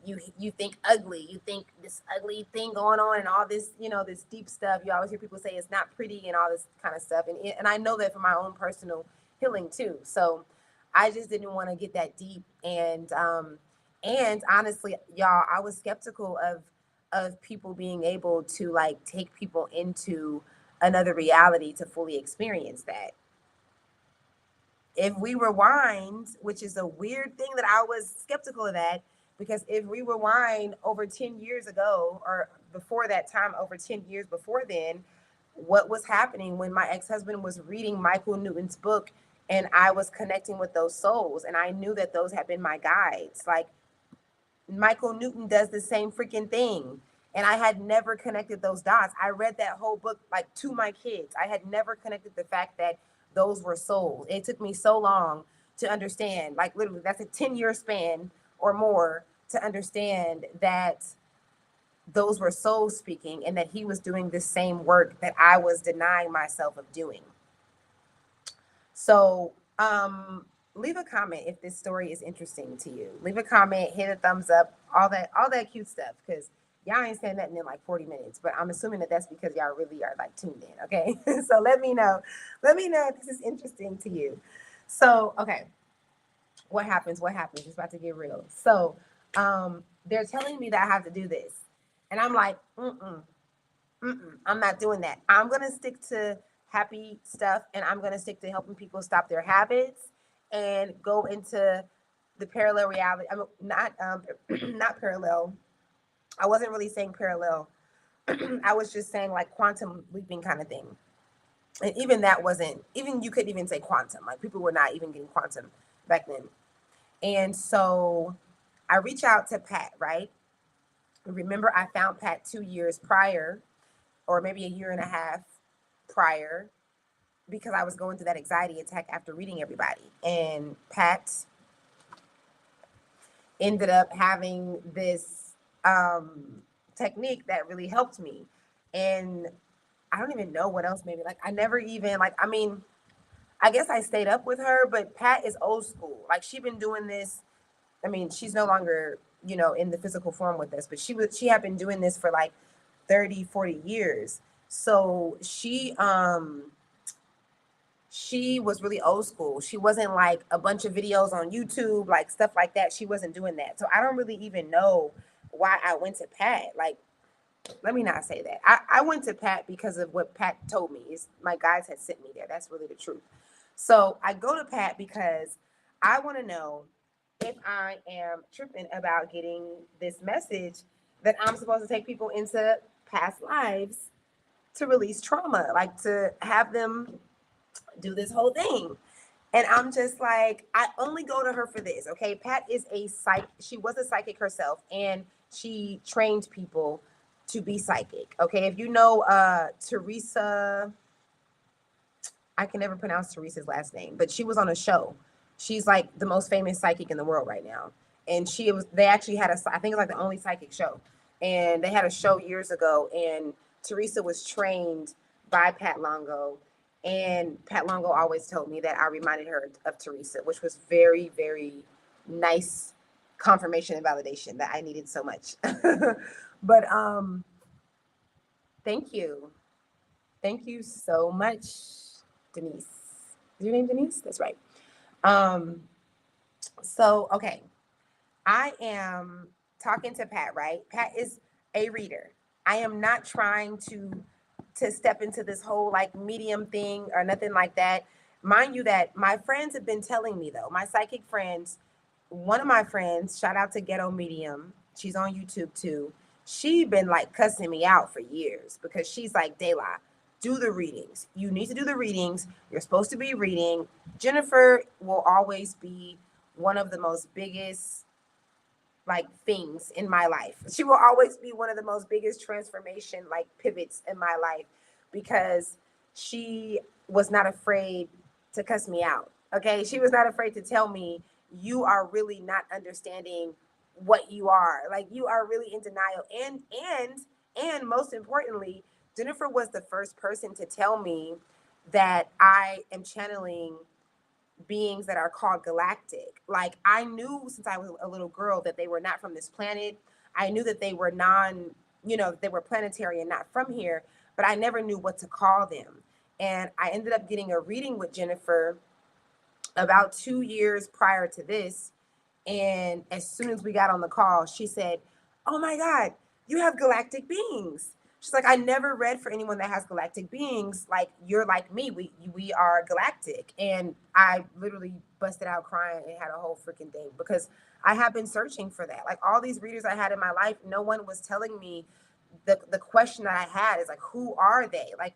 Speaker 1: you think ugly, you think this ugly thing going on and all this, this deep stuff. You always hear people say it's not pretty and all this kind of stuff. And I know that from my own personal healing too. So I just didn't want to get that deep. And honestly, y'all, I was skeptical of people being able to like take people into another reality to fully experience that. If we rewind, which is a weird thing that I was skeptical of that, because if we rewind over 10 years ago or before that time, over 10 years before then, what was happening when my ex-husband was reading Michael Newton's book and I was connecting with those souls and I knew that those had been my guides. Like Michael Newton does the same freaking thing. And I had never connected those dots. I read that whole book like to my kids. I had never connected the fact that those were souls. It took me so long to understand, like literally, that's a 10-year span or more to understand that those were souls speaking and that he was doing the same work that I was denying myself of doing. So, leave a comment if this story is interesting to you. Leave a comment, hit a thumbs up, all that cute stuff, because y'all ain't saying nothing in like 40 minutes, but I'm assuming that that's because y'all really are like tuned in. Okay. So let me know if this is interesting to you. So, okay. What happens? It's about to get real. So, they're telling me that I have to do this. And I'm like, I'm not doing that. I'm going to stick to happy stuff and I'm going to stick to helping people stop their habits and go into the parallel reality. I'm not, not parallel. I wasn't really saying parallel. I was just saying like quantum leaping kind of thing. And even that wasn't, even you couldn't even say quantum. Like people were not even getting quantum back then. And so I reach out to Pat, right? Remember, I found Pat 2 years prior, or maybe a year and a half prior, because I was going through that anxiety attack after reading everybody. And Pat ended up having this technique that really helped me. And I don't even know what else, maybe. Like, I never even, like, I mean, I guess I stayed up with her, but Pat is old school. Like, she'd been doing this. I mean, she's no longer, in the physical form with us, but she had been doing this for like 30, 40 years. So she was really old school. She wasn't like a bunch of videos on YouTube, like stuff like that. She wasn't doing that. So I don't really even know why I went to Pat. Like, let me not say that. I went to Pat because of what Pat told me. Is my guides had sent me there. That's really the truth. So I go to Pat because I want to know if I am tripping about getting this message that I'm supposed to take people into past lives to release trauma, like to have them do this whole thing. And I'm just like, I only go to her for this. Okay. Pat is a psych. She was a psychic herself and she trained people to be psychic. Okay. If you know Teresa, I can never pronounce Teresa's last name, but she was on a show. She's like the most famous psychic in the world right now. And they actually had I think it's like the only psychic show. And they had a show years ago. And Teresa was trained by Pat Longo. And Pat Longo always told me that I reminded her of Teresa, which was very, very nice confirmation and validation that I needed so much. But thank you. Thank you so much, Denise. Is your name Denise? That's right. Um, so okay. I am talking to Pat, right? Pat is a reader. I am not trying to step into this whole like medium thing or nothing like that. Mind you that my friends have been telling me though, my psychic friends, one of my friends, shout out to Ghetto Medium, she's on YouTube too. She been like cussing me out for years because she's like, Dayla, do the readings. You need to do the readings. You're supposed to be reading. Jennifer will always be one of the most biggest like things in my life. She will always be one of the most biggest transformation like pivots in my life because she was not afraid to cuss me out. Okay? She was not afraid to tell me you are really not understanding what you are. Like you are really in denial and most importantly, Jennifer was the first person to tell me that I am channeling beings that are called galactic. Like I knew since I was a little girl that they were not from this planet. I knew that they were they were planetary and not from here, but I never knew what to call them. And I ended up getting a reading with Jennifer about 2 years prior to this. And as soon as we got on the call, she said, "Oh my God, you have galactic beings." She's like, "I never read for anyone that has galactic beings. Like you're like me. We are galactic." And I literally busted out crying and had a whole freaking thing because I have been searching for that. Like all these readers I had in my life, no one was telling me the question that I had is like, who are they? Like,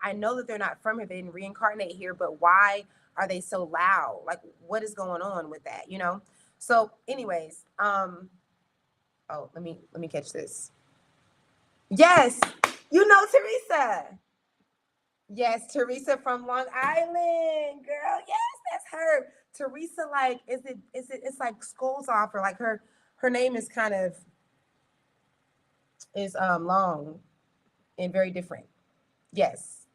Speaker 1: I know that they're not from here, they didn't reincarnate here, but why are they so loud? Like, what is going on with that? So, anyways, oh, let me catch this. Yes, Teresa. Yes, Teresa from Long Island, girl. Yes, that's her. Teresa, like, it's like skulls off her. Like her name is kind of is long and very different. Yes.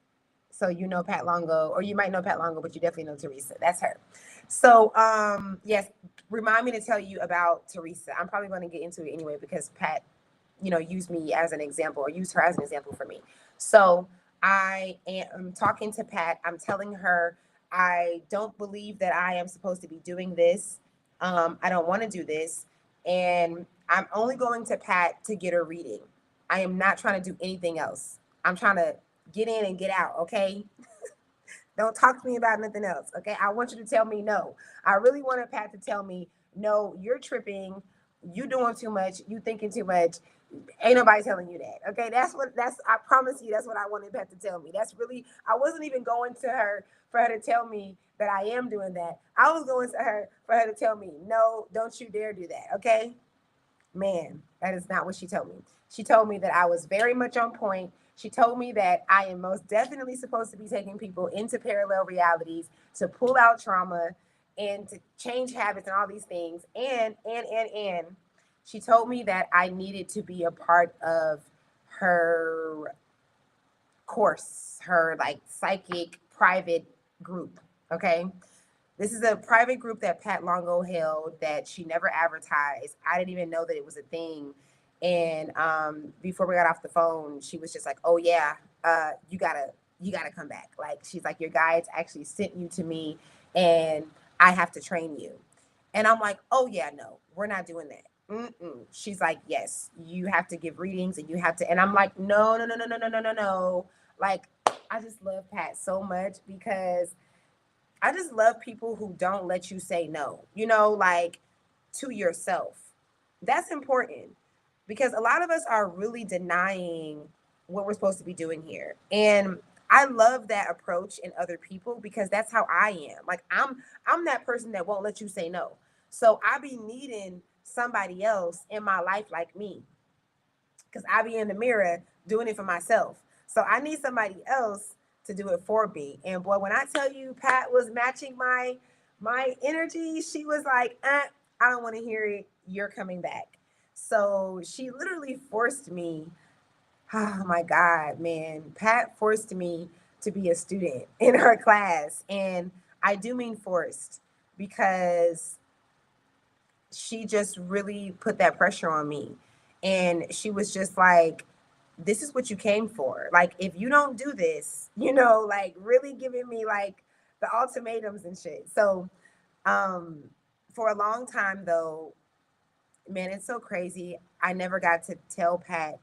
Speaker 1: So you know Pat Longo, or you might know Pat Longo, but you definitely know Teresa. That's her. So yes, remind me to tell you about Teresa. I'm probably going to get into it anyway because Pat, used me as an example or used her as an example for me. So I am talking to Pat. I'm telling her I don't believe that I am supposed to be doing this. I don't want to do this. And I'm only going to Pat to get a reading. I am not trying to do anything else. I'm trying to get in and get out, okay? Don't talk to me about nothing else, okay? I want you to tell me no. I really wanted Pat to tell me, no, you're tripping, you doing too much, you thinking too much. Ain't nobody telling you that, okay? I promise you, that's what I wanted Pat to tell me. I wasn't even going to her for her to tell me that I am doing that. I was going to her for her to tell me, no, don't you dare do that, okay? Man, that is not what she told me. She told me that I was very much on point. She told me that I am most definitely supposed to be taking people into parallel realities to pull out trauma and to change habits and all these things. And she told me that I needed to be a part of her course, her like psychic private group. Okay. This is a private group that Pat Longo held that she never advertised. I didn't even know that it was a thing. And before we got off the phone, she was just like, "Oh yeah, you gotta come back. Like, she's like, your guides actually sent you to me, and I have to train you. And I'm like, oh yeah, no, we're not doing that. Mm-mm. She's like, yes, you have to give readings, and you have to. And I'm like, no, no, no, no, no, no, no, no, no. Like, I just love Pat so much, because I just love people who don't let you say no, like, to yourself. That's important, because a lot of us are really denying what we're supposed to be doing here. And I love that approach in other people, because that's how I am. Like, I'm that person that won't let you say no. So I be needing somebody else in my life like me, because I be in the mirror doing it for myself. So I need somebody else to do it for me. And boy, when I tell you Pat was matching my energy, she was like, I don't want to hear it. You're coming back. So she literally forced me. Oh my God, man. Pat forced me to be a student in her class. And I do mean forced, because she just really put that pressure on me. And she was just like, this is what you came for. Like, if you don't do this, like, really giving me like the ultimatums and shit. So, um, for a long time though, man, it's so crazy. I never got to tell her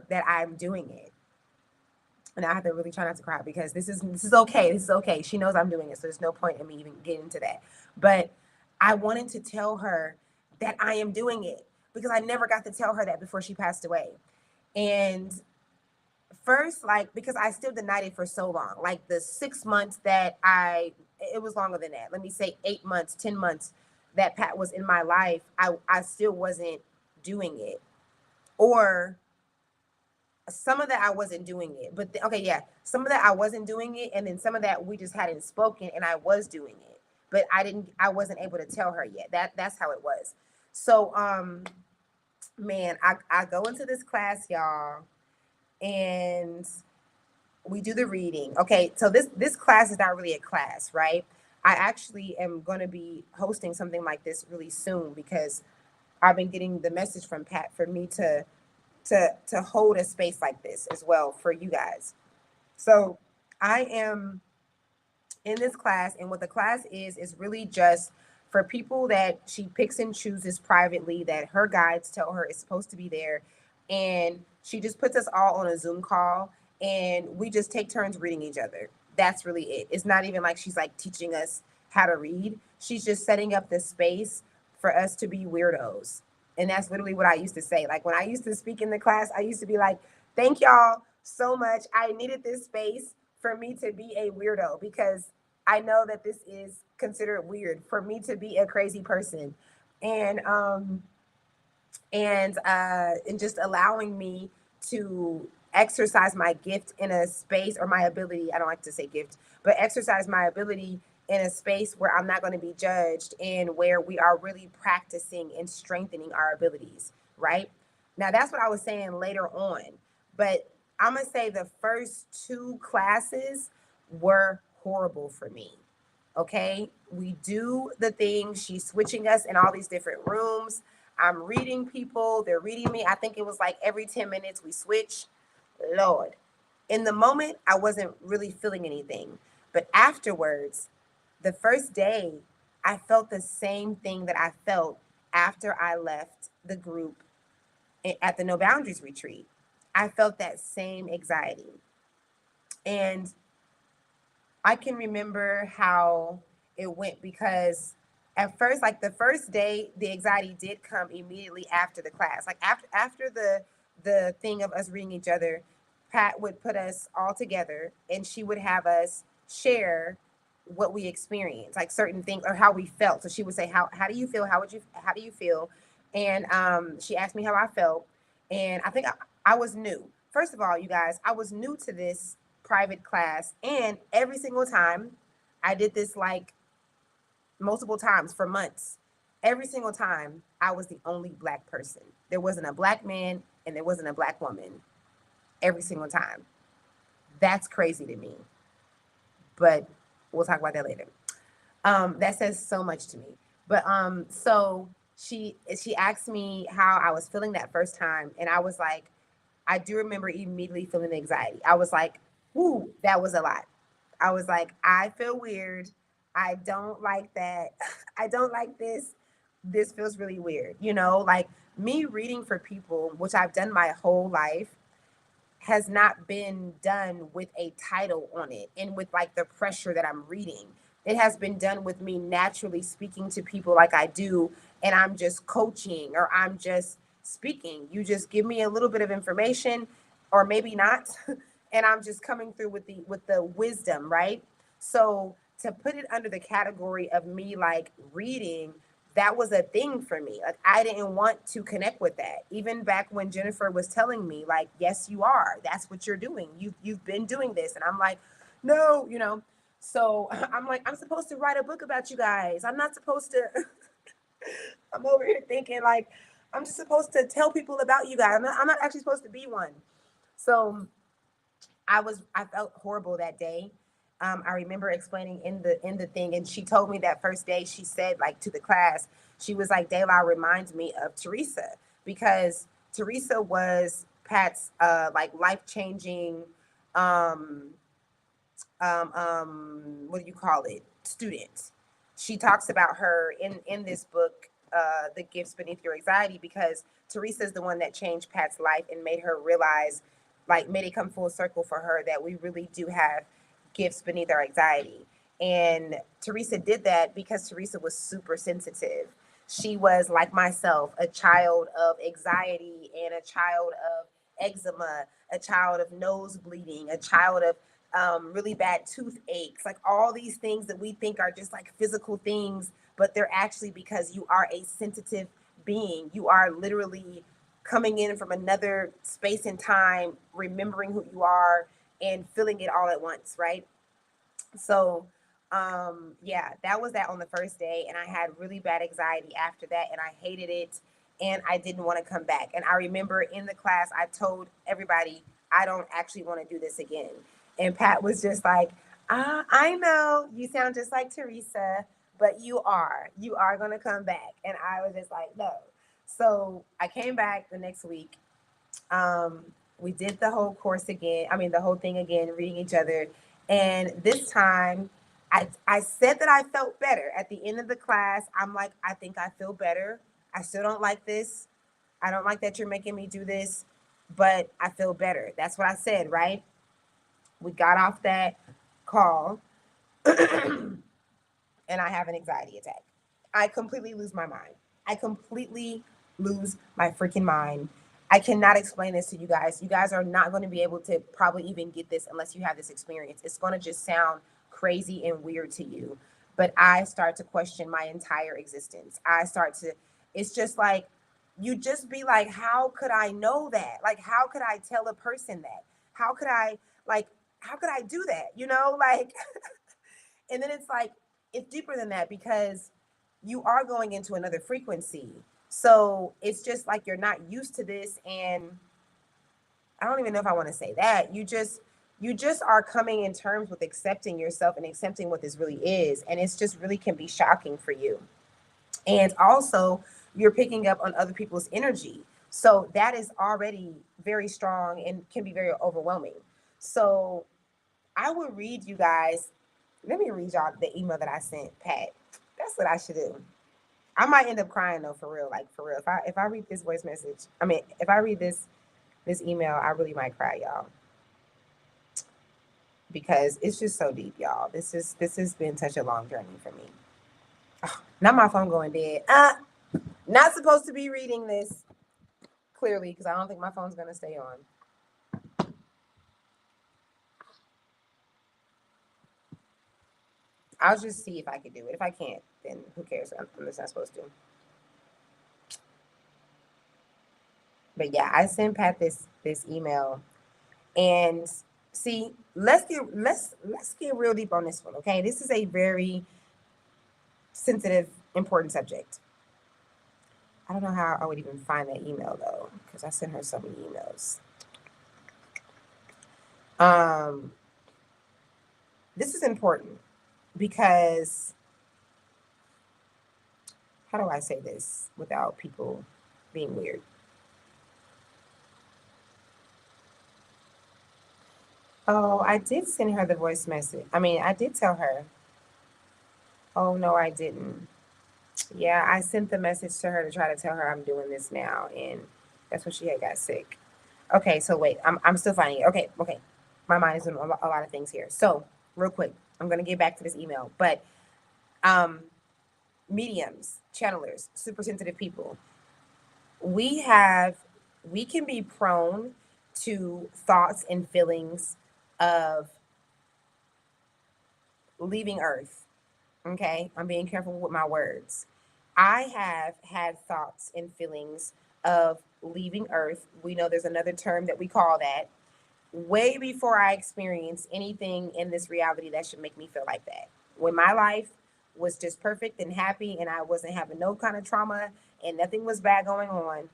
Speaker 1: that I'm doing it. And I have to really try not to cry, because this is okay. This is okay. She knows I'm doing it, so there's no point in me even getting into that. But I wanted to tell her that I am doing it, because I never got to tell her that before she passed away. And first, like, because I still denied it for so long, like the 6 months it was longer than that. Let me say 8 months, 10 months that Pat was in my life, I still wasn't doing it. Or some of that I wasn't doing it, but okay, yeah, some of that I wasn't doing it, and then some of that we just hadn't spoken, and I was doing it, but I wasn't able to tell her yet. That's how it was. So, man, I go into this class, y'all, and we do the reading. Okay, so this class is not really a class, right? I actually am going to be hosting something like this really soon, because I've been getting the message from Pat for me to hold a space like this as well for you guys. So I am in this class, and what the class is really just for people that she picks and chooses privately, that her guides tell her is supposed to be there. And she just puts us all on a Zoom call, and we just take turns reading each other. That's really it. It's not even like she's like teaching us how to read. She's just setting up the space for us to be weirdos. And that's literally what I used to say. Like, when I used to speak in the class, I used to be like, thank y'all so much. I needed this space for me to be a weirdo, because I know that this is considered weird for me to be a crazy person. And and just allowing me to exercise my gift in a space, or my ability, I don't like to say gift, but exercise my ability in a space where I'm not going to be judged, and where we are really practicing and strengthening our abilities, right? Now, that's what I was saying later on, but I'm going to say the first two classes were horrible for me. Okay, we do the thing. She's switching us in all these different rooms. I'm reading people, they're reading me. I think it was like every 10 minutes we switch. Lord. In the moment, I wasn't really feeling anything. But afterwards, the first day, I felt the same thing that I felt after I left the group at the No Boundaries retreat. I felt that same anxiety. And I can remember how it went, because at first, like the first day, the anxiety did come immediately after the class. Like, after the thing of us reading each other, Pat would put us all together, and she would have us share what we experienced, like certain things, or how we felt. So she would say, how do you feel? How do you feel? And she asked me how I felt. And I think I was new. First of all, you guys, I was new to this private class, and every single time I did this, like, multiple times for months. Every single time I was the only Black person. There wasn't a Black man, and there wasn't a Black woman. Every single time. That's crazy to me, but we'll talk about that later. That says so much to me. But so she asked me how I was feeling that first time, and I was like, I do remember immediately feeling anxiety. I was like, "Whoo, that was a lot." I was like, "I feel weird. I don't like that. I don't like this. This feels really weird." You know, like me reading for people, which I've done my whole life, has not been done with a title on it and with like the pressure that I'm reading. It has been done with me naturally speaking to people like I do, and I'm just coaching or I'm just speaking. You just give me a little bit of information, or maybe not, and I'm just coming through with the wisdom, right? So to put it under the category of me like reading, that was a thing for me. Like I didn't want to connect with that. Even back when Jennifer was telling me, like, yes, you are. That's what you're doing. You've been doing this. And I'm like, no, you know. So I'm like, I'm supposed to write a book about you guys. I'm not supposed to I'm over here thinking like I'm just supposed to tell people about you guys. I'm not actually supposed to be one. So I felt horrible that day. I remember explaining in the thing, and she told me that first day she said like to the class, she was like, Dayla reminds me of Teresa, because Teresa was Pat's like life changing um what do you call it, student. She talks about her in this book, The Gifts Beneath Your Anxiety, because Teresa's the one that changed Pat's life and made her realize, like made it come full circle for her that we really do have gifts beneath our anxiety. And Teresa did that because Teresa was super sensitive. She was like myself, a child of anxiety and a child of eczema, a child of nose bleeding, a child of really bad toothaches, like all these things that we think are just like physical things, but they're actually because you are a sensitive being. You are literally coming in from another space and time, remembering who you are and feeling it all at once, right? So, yeah, that was that on the first day. And I had really bad anxiety after that, and I hated it. And I didn't want to come back. And I remember in the class, I told everybody, I don't actually want to do this again. And Pat was just like, I know you sound just like Teresa, but you are going to come back. And I was just like, no. So I came back the next week. We did the whole course again. I mean, the whole thing again, reading each other. And this time, I said that I felt better. At the end of the class, I'm like, I think I feel better. I still don't like this. I don't like that you're making me do this, but I feel better. That's what I said, right? We got off that call, and I have an anxiety attack. I completely lose my mind. I completely lose my freaking mind. I cannot explain this to you guys. You guys are not going to be able to probably even get this unless you have this experience. It's going to just sound crazy and weird to you. But I start to question my entire existence. It's just like, you just be like, how could I know that? Like, how could I tell a person that? How could I, like, how could I do that? You know, like, and then it's like, it's deeper than that because you are going into another frequency. So it's just like you're not used to this. And I don't even know if I want to say that. You just are coming in terms with accepting yourself and accepting what this really is. And it's just really can be shocking for you. And also, you're picking up on other people's energy. So that is already very strong and can be very overwhelming. So I will read you guys. Let me read y'all the email that I sent Pat. That's what I should do. I might end up crying though, for real. Like for real. If I read this voice message, I mean, if I read this email, I really might cry, y'all, because it's just so deep, y'all. This has been such a long journey for me. Oh, not my phone going dead. Not supposed to be reading this clearly because I don't think my phone's gonna stay on. I'll just see if I can do it. If I can't, then who cares? I'm just not supposed to. But yeah, I sent Pat this email, and see, let's get real deep on this one, okay? This is a very sensitive, important subject. I don't know how I would even find that email though, because I sent her so many emails. Um, this is important because how do I say this without people being weird? Oh, I did send her the voice message. I mean, I did tell her. Oh, no, I didn't. Yeah, I sent the message to her to try to tell her I'm doing this now, and that's when she had got sick. Okay, so wait, I'm still finding it. Okay, okay. My mind is on a lot of things here. So, real quick, I'm gonna get back to this email. But um mediums, channelers, super sensitive people, we have we can be prone to thoughts and feelings of leaving Earth. Okay, I'm being careful with my words. I have had thoughts and feelings of leaving Earth. We know there's another term that we call that, way before I experienced anything in this reality that should make me feel like that. When my life was just perfect and happy and I wasn't having no kind of trauma and nothing was bad going on,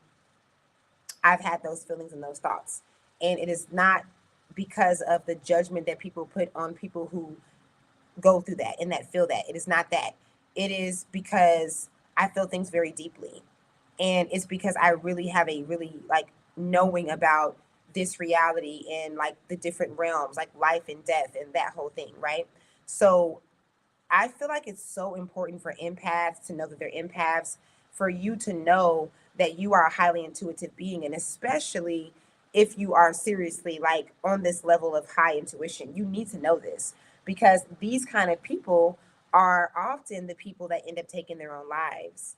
Speaker 1: I've had those feelings and those thoughts. And it is not because of the judgment that people put on people who go through that and that feel that. It is not that. It is because I feel things very deeply. And it's because I really have a really like knowing about this reality and like the different realms, like life and death and that whole thing, right? So I feel like it's so important for empaths to know that they're empaths, for you to know that you are a highly intuitive being, and especially if you are seriously like on this level of high intuition, you need to know this because these kind of people are often the people that end up taking their own lives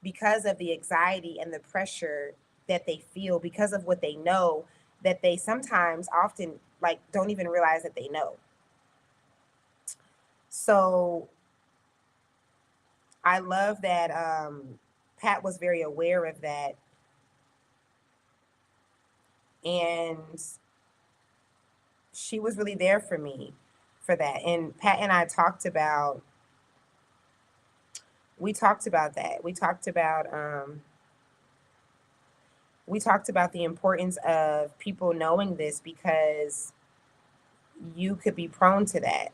Speaker 1: because of the anxiety and the pressure that they feel because of what they know that they sometimes often like don't even realize that they know. So I love that Pat was very aware of that, and she was really there for me for that. And Pat and I talked about that. We talked about the importance of people knowing this because you could be prone to that.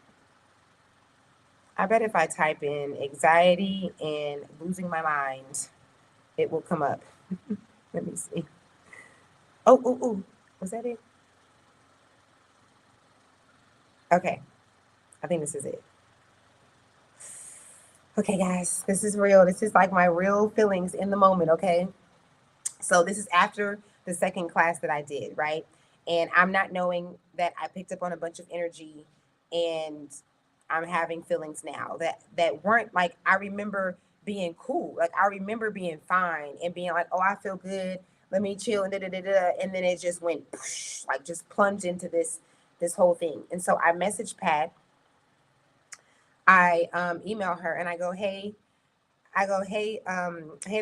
Speaker 1: I bet if I type in anxiety and losing my mind, it will come up. Let me see. Oh, oh, oh. Was that it? Okay. I think this is it. Okay, guys, this is real. This is like my real feelings in the moment, okay? So this is after the second class that I did, right? And I'm not knowing that I picked up on a bunch of energy and I'm having feelings now that weren't like I remember being cool. Like I remember being fine and being like, "Oh, I feel good. Let me chill." And da da da da. And then it just went like just plunged into this whole thing. And so I messaged Pat. I email her and hey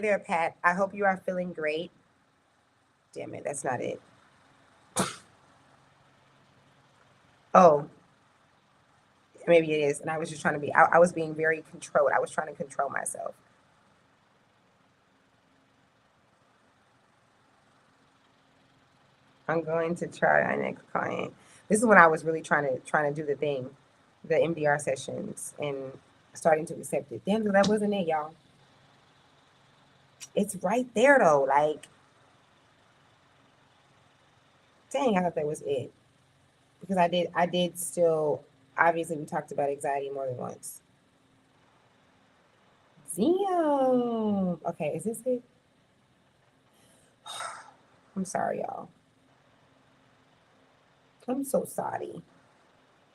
Speaker 1: there, Pat. I hope you are feeling great. Damn it, that's not it. Oh, maybe it is. And I was just trying to I was being very controlled. I was trying to control myself. I'm going to try our next client. This is when I was really trying to do the thing, the MDR sessions and starting to accept it. Damn, that wasn't it, y'all. It's right there though. Like, dang, I thought that was it. Because I did still obviously we talked about anxiety more than once. Damn. Okay, is this it? I'm sorry, y'all. I'm so sorry.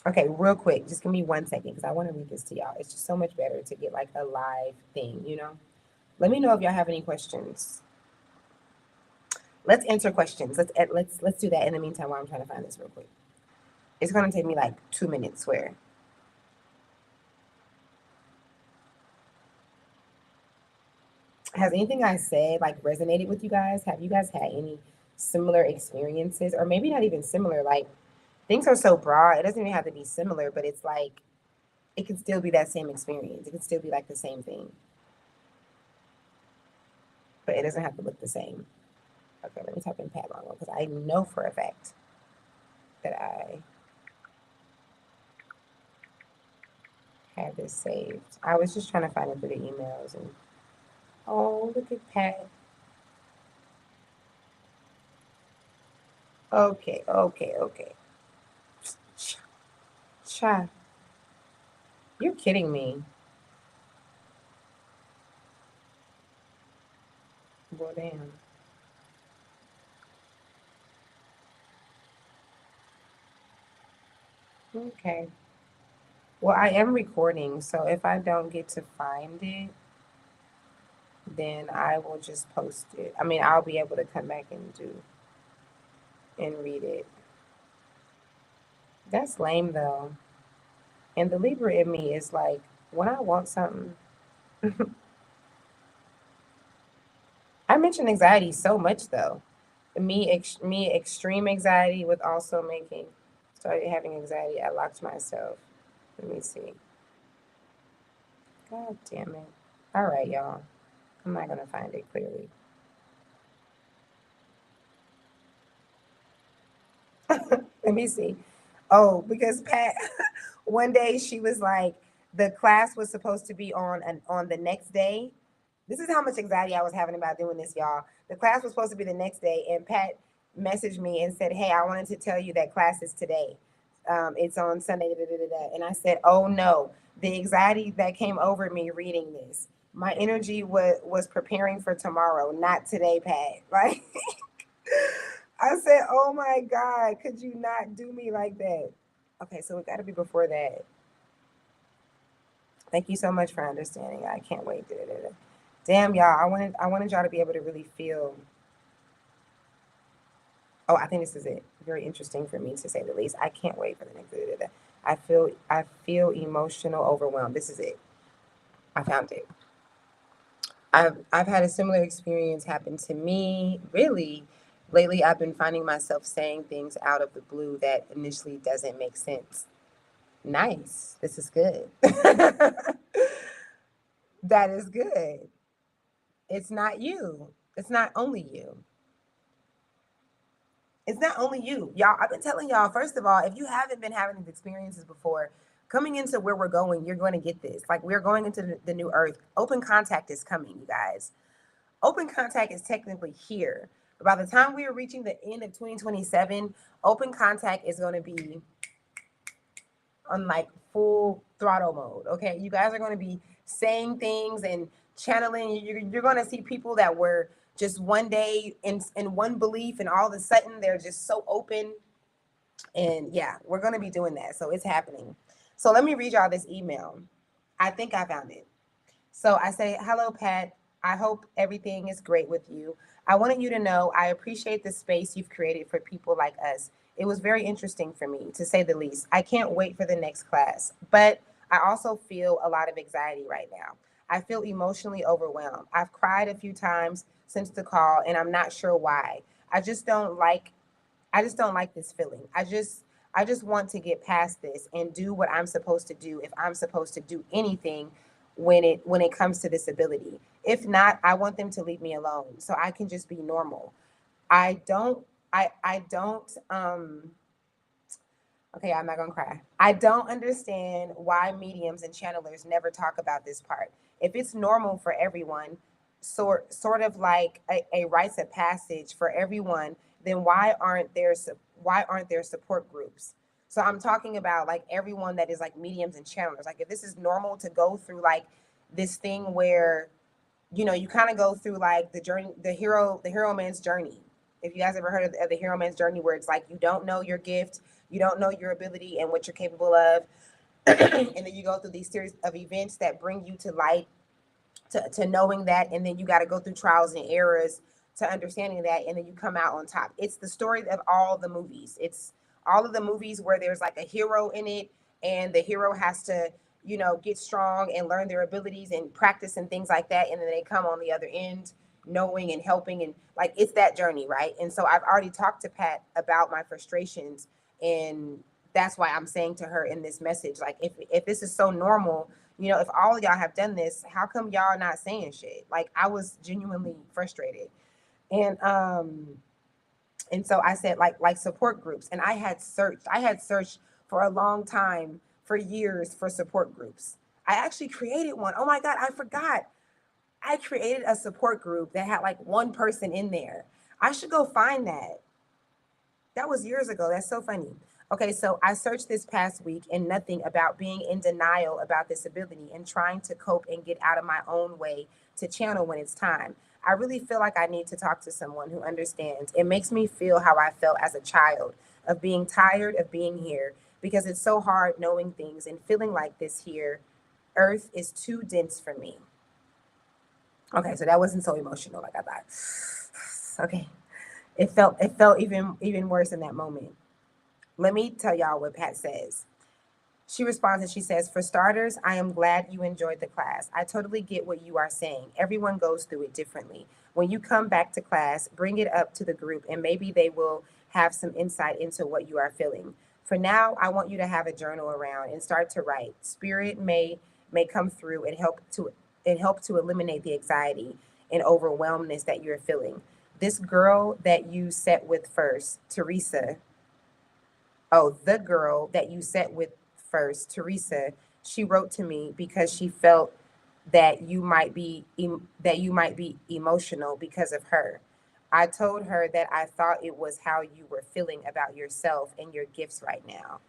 Speaker 1: Okay, real quick, just give me 1 second because I want to read this to y'all. It's just so much better to get like a live thing, you know? Let me know if y'all have any questions. Let's answer questions. Let's do that in the meantime while I'm trying to find this real quick. It's gonna take me like 2 minutes, swear. Has anything I said like resonated with you guys? Have you guys had any similar experiences? Or maybe not even similar, like things are so broad, it doesn't even have to be similar, but it's like it can still be that same experience. It can still be like the same thing, but it doesn't have to look the same. Okay, let me type in Pat Longo because I know for a fact that I have this saved. I was just trying to find it through the emails and oh, look at Pat. Okay, okay, okay. Cha, you're kidding me. Well, damn. Okay. Well, I am recording, so if I don't get to find it, then I will just post it. I mean, I'll be able to come back and do and read it. That's lame though. And the Libra in me is like, when I want something, I mention anxiety so much though. Me extreme anxiety with also making started having anxiety. I locked myself. Let me see. God damn it. All right, y'all. I'm not gonna find it clearly. Let me see. Oh, because Pat, one day she was like, the class was supposed to be on the next day. This is how much anxiety I was having about doing this, y'all. The class was supposed to be the next day, and Pat messaged me and said, "Hey, I wanted to tell you that class is today. It's on Sunday." Da, da, da, da. And I said, "Oh no!" The anxiety that came over me reading this, my energy was preparing for tomorrow, not today, Pat. Like I said, "Oh my God, could you not do me like that?" Okay, so it got to be before that. Thank you so much for understanding. I can't wait. Da, da, da. Damn, y'all. I wanted y'all to be able to really feel. Oh, I think this is it. Very interesting for me to say the least. I can't wait for the next. Da, da, da. I feel emotional overwhelmed. This is it. I found it. I've had a similar experience happen to me. Really, lately I've been finding myself saying things out of the blue that initially doesn't make sense. Nice. This is good. That is good. It's not you. It's not only you. It's not only you. Y'all, I've been telling y'all, first of all, if you haven't been having these experiences before, coming into where we're going, you're going to get this. Like, we're going into the new earth. Open contact is coming, you guys. Open contact is technically here. But by the time we are reaching the end of 2027, open contact is going to be on like full throttle mode. Okay. You guys are going to be saying things and channeling. You're going to see people that were just one day in one belief, and all of a sudden they're just so open. And yeah, we're going to be doing that. So it's happening. So let me read y'all this email. I think I found it. So I say, "Hello, Pat. I hope everything is great with you. I wanted you to know I appreciate the space you've created for people like us. It was very interesting for me, to say the least. I can't wait for the next class, but I also feel a lot of anxiety right now. I feel emotionally overwhelmed. I've cried a few times since the call, and I'm not sure why. I just don't like I just don't like this feeling. I just want to get past this and do what I'm supposed to do, if I'm supposed to do anything when it comes to this ability. If not, I want them to leave me alone so I can just be normal. I don't okay, I'm not gonna cry. I don't understand why mediums and channelers never talk about this part. If it's normal for everyone, sort of like a rites of passage for everyone, then why aren't there support groups? So I'm talking about like everyone that is like mediums and channelers. Like, if this is normal to go through like this thing where you kind of go through like the journey, the hero man's journey. If you guys ever heard of the hero man's journey, where it's like you don't know your gift, you don't know your ability and what you're capable of, and then you go through these series of events that bring you to light, to knowing that, and then you got to go through trials and errors to understanding that, and then you come out on top. It's the story of all the movies. It's all of the movies where there's like a hero in it, and the hero has to get strong and learn their abilities and practice and things like that, and then they come on the other end knowing and helping, and like it's that journey, right? And so I've already talked to Pat about my frustrations, and that's why I'm saying to her in this message, like, if this is so normal, if all of y'all have done this, how come y'all not saying shit? Like, I was genuinely frustrated. And so I said, like support groups. And I had searched for a long time, for years, for support groups. I actually created one. Oh my God, I forgot. I created a support group that had like one person in there. I should go find that. That was years ago. That's so funny. Okay, so I searched this past week and nothing about being in denial about this ability and trying to cope and get out of my own way to channel when it's time. I really feel like I need to talk to someone who understands. It makes me feel how I felt as a child of being tired of being here because it's so hard knowing things and feeling like this here. Earth is too dense for me. Okay, so that wasn't so emotional like I thought. Okay. It felt even worse in that moment. Let me tell y'all what Pat says. She responds and she says, "For starters, I am glad you enjoyed the class. I totally get what you are saying. Everyone goes through it differently. When you come back to class, bring it up to the group and maybe they will have some insight into what you are feeling. For now, I want you to have a journal around and start to write. Spirit may come through and help to eliminate the anxiety and overwhelmness that you're feeling. This girl that you sat with first, Teresa, oh, the girl that you sat with first, Teresa, she wrote to me because she felt that you might be emotional because of her. I told her that I thought it was how you were feeling about yourself and your gifts right now.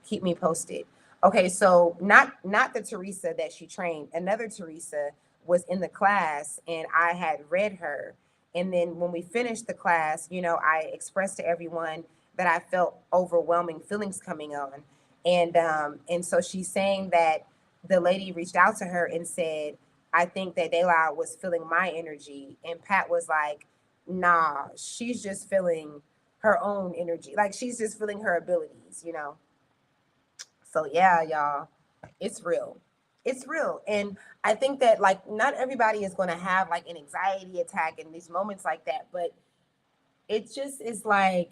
Speaker 1: Keep me posted." Okay, so not the Teresa that she trained. Another Teresa was in the class and I had read her. And then when we finished the class, I expressed to everyone that I felt overwhelming feelings coming on. And so she's saying that the lady reached out to her and said, "I think that Dayla was feeling my energy." And Pat was like, "Nah, she's just feeling her own energy. Like she's just feeling her abilities. So yeah, y'all, it's real. It's real. And I think that like not everybody is going to have like an anxiety attack in these moments like that, but it just is like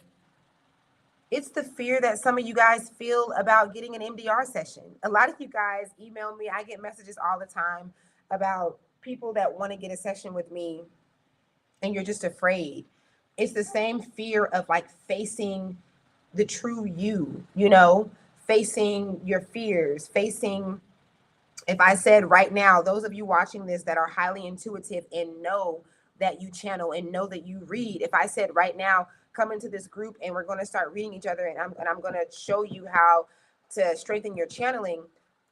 Speaker 1: it's the fear that some of you guys feel about getting an MDR session. A lot of you guys email me. I get messages all the time about people that want to get a session with me and you're just afraid. It's the same fear of like facing the true you, facing your fears, facing, if I said right now, those of you watching this that are highly intuitive and know that you channel and know that you read, if I said right now, come into this group and we're going to start reading each other and I'm going to show you how to strengthen your channeling,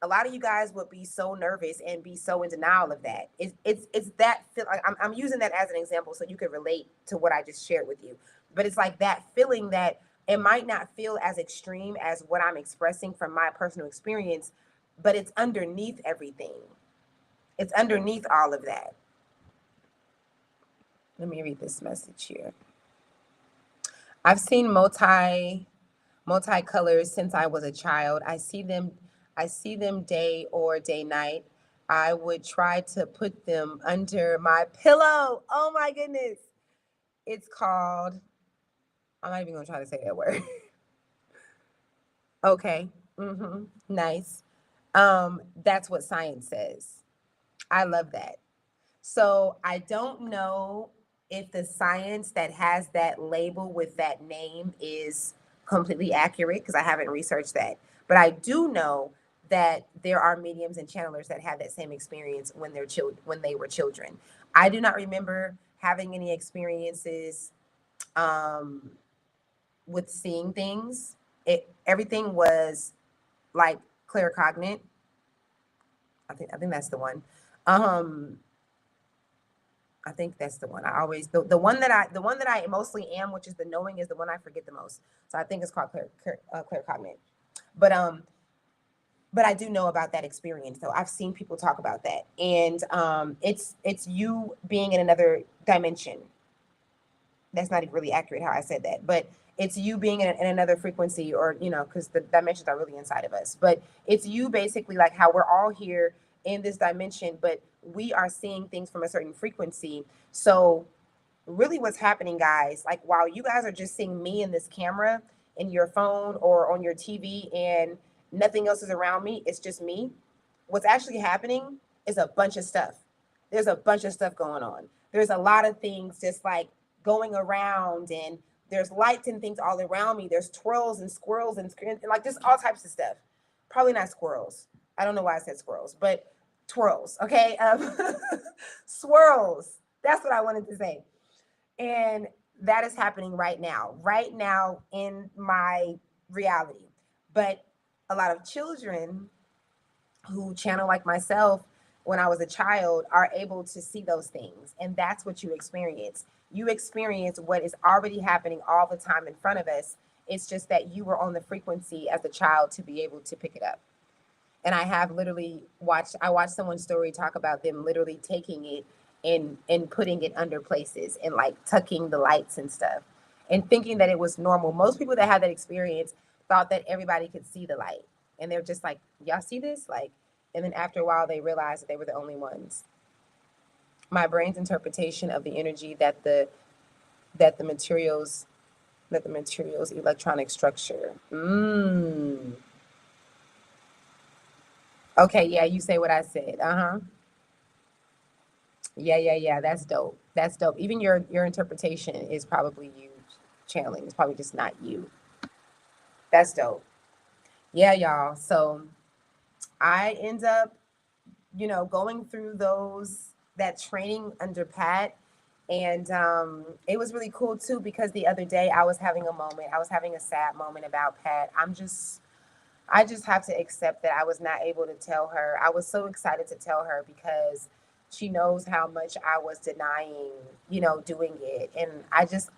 Speaker 1: a lot of you guys would be so nervous and be so in denial of that. It's that feel. I'm using that as an example so you can relate to what I just shared with you. But it's like that feeling that it might not feel as extreme as what I'm expressing from my personal experience, but it's underneath everything. It's underneath all of that. Let me read this message here. I've seen multicolors since I was a child. I see them day or day night. I would try to put them under my pillow. Oh my goodness. It's called, I'm not even gonna try to say that word. Okay. Nice. That's what science says. I love that. So I don't know if the science that has that label with that name is completely accurate because I haven't researched that. But I do know that there are mediums and channelers that have that same experience when they were children. I do not remember having any experiences um, with seeing things. Everything was like claircognate. I think that's the one. Um, I think that's the one. I always the one that I mostly am, which is the knowing, is the one I forget the most. So I think it's called claircognate. But but I do know about that experience. So I've seen people talk about that, and it's you being in another dimension. That's not really accurate how I said that, but it's you being in another frequency, or because the dimensions are really inside of us. But it's you basically like how we're all here in this dimension, but we are seeing things from a certain frequency. So really what's happening, guys, like while you guys are just seeing me in this camera in your phone or on your TV and nothing else is around me, it's just me. What's actually happening is a bunch of stuff. There's a bunch of stuff going on. There's a lot of things just like going around, and there's lights and things all around me. There's twirls and squirrels and like just all types of stuff. Probably not squirrels. I don't know why I said squirrels, but twirls. Okay. Swirls. That's what I wanted to say. And that is happening right now in my reality. But a lot of children who channel like myself when I was a child are able to see those things. And that's what you experience. You experience what is already happening all the time in front of us. It's just that you were on the frequency as a child to be able to pick it up. And I have literally watched someone's story talk about them literally taking it and putting it under places and like tucking the lights and stuff and thinking that it was normal. Most people that had that experience thought that everybody could see the light. And they're just like, y'all see this? Like, and then after a while they realized that they were the only ones. My brain's interpretation of the energy that the materials electronic structure. Okay, yeah, you say what I said. Uh-huh. Yeah. That's dope. That's dope. Even your interpretation is probably you channeling. It's probably just not you. That's dope. Yeah, y'all. So I end up, going through that training under Pat. And it was really cool too because the other day I was having a moment. I was having a sad moment about Pat. I just have to accept that I was not able to tell her. I was so excited to tell her because she knows how much I was denying, doing it. And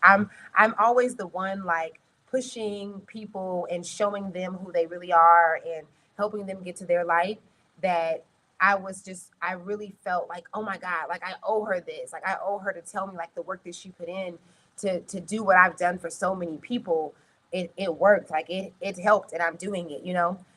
Speaker 1: I'm always the one like pushing people and showing them who they really are and helping them get to their light that I really felt like, oh my God, like I owe her this. Like I owe her to tell me like the work that she put in to do what I've done for so many people. It worked, like it helped, and I'm doing it.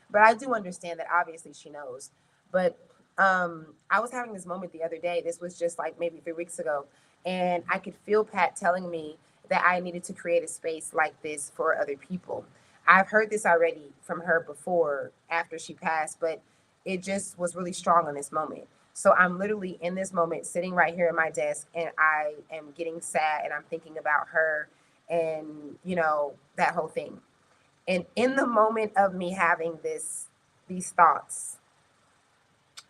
Speaker 1: But I do understand that obviously she knows. But I was having this moment the other day. This was just like maybe 3 weeks ago, and I could feel Pat telling me that I needed to create a space like this for other people. I've heard this already from her before after she passed, but it just was really strong in this moment. So I'm literally in this moment sitting right here at my desk, and I am getting sad and I'm thinking about her and that whole thing. And in the moment of me having these thoughts,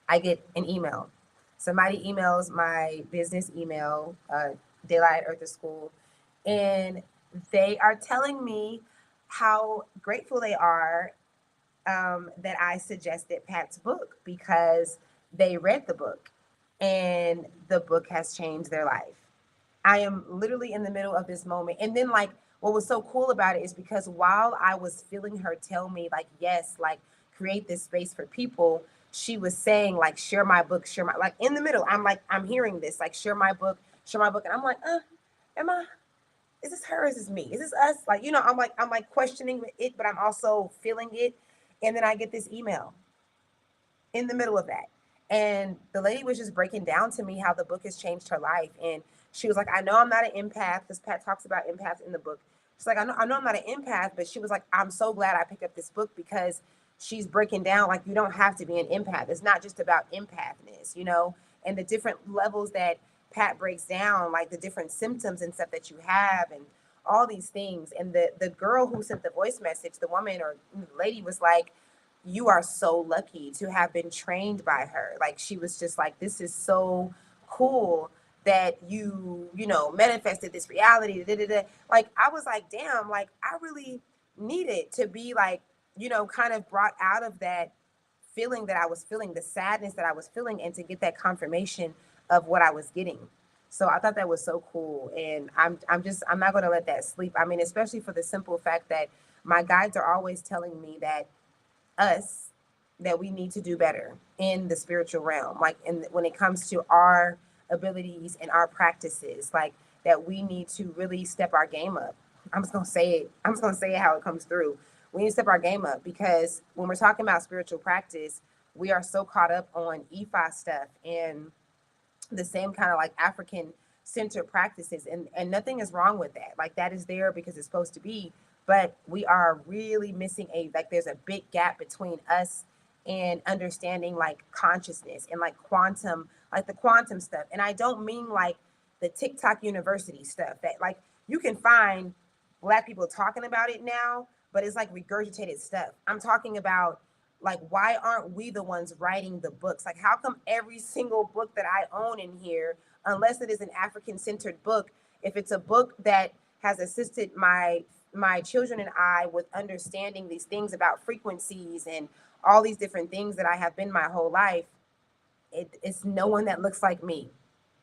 Speaker 1: I get an email. Somebody emails my business email, Daylight Earth to School, and they are telling me how grateful they are that I suggested Pat's book because they read the book and the book has changed their life. I am literally in the middle of this moment. And then, like, what was so cool about it is because while I was feeling her tell me, like, yes, like, create this space for people, she was saying, like, share my book, share my, like, in the middle, I'm like, I'm hearing this, like, share my book, share my book. And I'm like, am I, is this her? Is this me? Is this us? Like, I'm like questioning it, but I'm also feeling it. And then I get this email in the middle of that. And the lady was just breaking down to me how the book has changed her life. And she was like, I know I'm not an empath, because Pat talks about empaths in the book. She's like, I know I'm not an empath, but she was like, I'm so glad I picked up this book because she's breaking down like you don't have to be an empath. It's not just about empathness, and the different levels that Pat breaks down, like the different symptoms and stuff that you have and all these things. And the girl who sent the voice message, the woman or the lady was like, you are so lucky to have been trained by her. Like she was just like, this is so cool that you manifested this reality. Da, da, da. Like I was like, damn, like I really needed to be like, kind of brought out of that feeling that I was feeling, the sadness that I was feeling, and to get that confirmation of what I was getting. So I thought that was so cool. And I'm not gonna let that sleep. I mean, especially for the simple fact that my guides are always telling me us that we need to do better in the spiritual realm, like when it comes to our abilities and our practices, like that we need to really step our game up. I'm just gonna say it how it comes through. We need to step our game up because when we're talking about spiritual practice, we are so caught up on Ifa stuff and the same kind of like African center practices, and nothing is wrong with that. Like that is there because it's supposed to be, but we are really missing there's a big gap between us and understanding like consciousness and like quantum, like the quantum stuff. And I don't mean like the TikTok university stuff that like you can find Black people talking about it now, but it's like regurgitated stuff. I'm talking about like, why aren't we the ones writing the books? Like, how come every single book that I own in here, unless it is an African centered book, if it's a book that has assisted my children and I with understanding these things about frequencies and all these different things that I have been my whole life, it's no one that looks like me.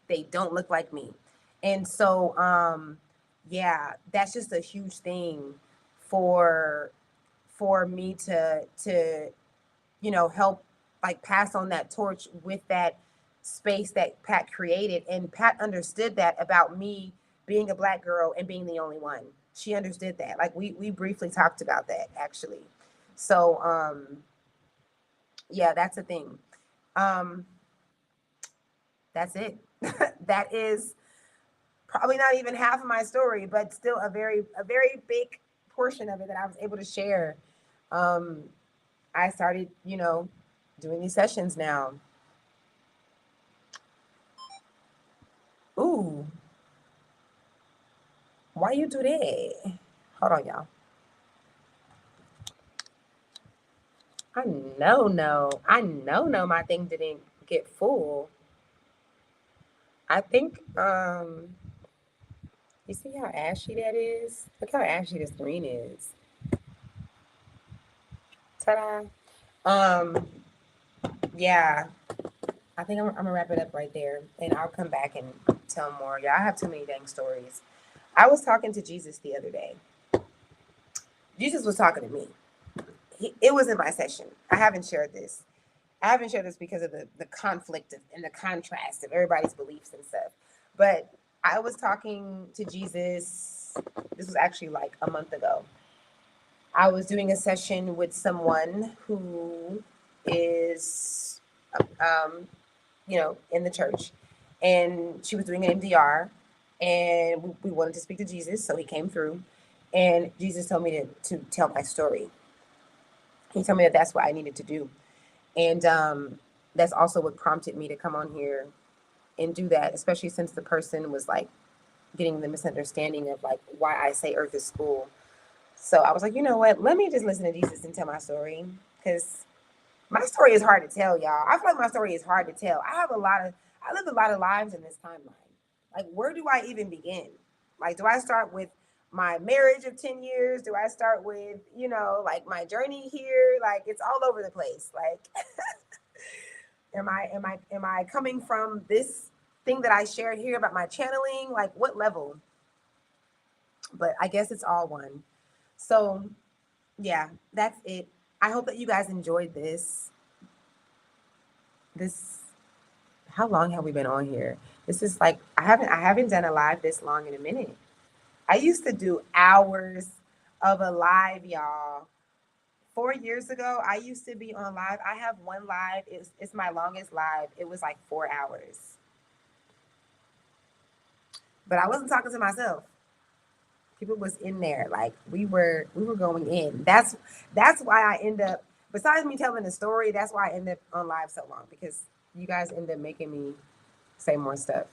Speaker 1: They don't look like me. And so yeah, that's just a huge thing for me to help like pass on that torch with that space that Pat created. And Pat understood that about me being a Black girl and being the only one. She understood that. Like we briefly talked about that actually. So yeah, that's a thing. Um that's it. That is probably not even half of my story, but still a very big portion of it that I was able to share. Um I started, doing these sessions now. Ooh, why you do that? Hold on, y'all. I know, my thing didn't get full. I think, you see how ashy that is? Look how ashy the screen is. Ta-da. Um, yeah, I think I'm gonna wrap it up right there, and I'll come back and tell more. Yeah, I have too many dang stories. I was talking to Jesus the other day. Jesus was talking to me. It was in my session. I haven't shared this. I haven't shared this because of the conflict and the contrast of everybody's beliefs and stuff. But I was talking to Jesus. This was actually like a month ago. I was doing a session with someone who is, um, in the church, and she was doing an MDR, and we wanted to speak to Jesus, so he came through, and Jesus told me to tell my story. He told me that that's what I needed to do. And that's also what prompted me to come on here and do that, especially since the person was like getting the misunderstanding of like why I say Earth is school. So I was like, you know what? Let me just listen to Jesus and tell my story, because my story is hard to tell, y'all. I feel like my story is hard to tell. I lived a lot of lives in this timeline. Like, where do I even begin? Like, do I start with my marriage of 10 years? Do I start with, like my journey here? Like, it's all over the place. Like, am I coming from this thing that I shared here about my channeling? Like, what level? But I guess it's all one. So yeah, that's it. I hope that you guys enjoyed this. How long have we been on here? This is like I haven't done a live this long in a minute. I used to do hours of a live, y'all. 4 years ago, I used to be on live. I have one live. It's my longest live. It was like 4 hours. But I wasn't talking to myself. People was in there. Like we were going in. That's why I end up, besides me telling the story, that's why I end up on live so long, because you guys end up making me say more stuff.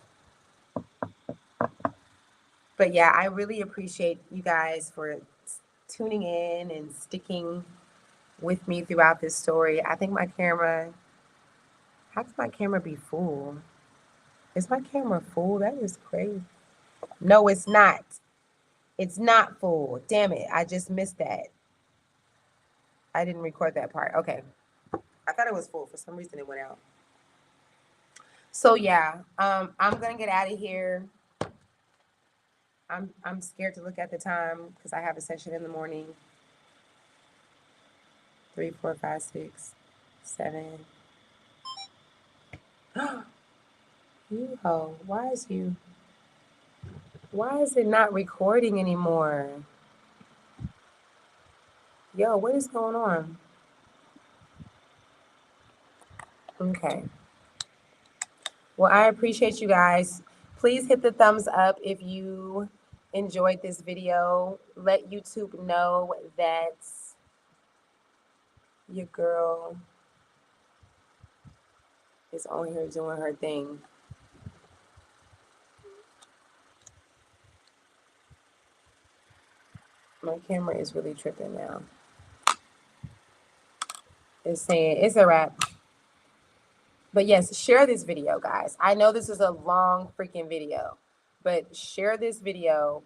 Speaker 1: But yeah, I really appreciate you guys for tuning in and sticking with me throughout this story. I think my camera, how can my camera be full? Is my camera full? That is crazy. No, it's not. It's not full. Damn it. I just missed that. I didn't record that part. Okay. I thought it was full. For some reason it went out. So yeah, I'm gonna get out of here. I'm scared to look at the time because I have a session in the morning. 3, 4, 5, 6, 7. You ho, why is it not recording anymore? Yo, what is going on? Okay. Well, I appreciate you guys. Please hit the thumbs up if you enjoyed this video. Let YouTube know that your girl is on here doing her thing. My camera is really tripping now. It's saying it's a wrap. But yes, share this video, guys. I know this is a long freaking video, but share this video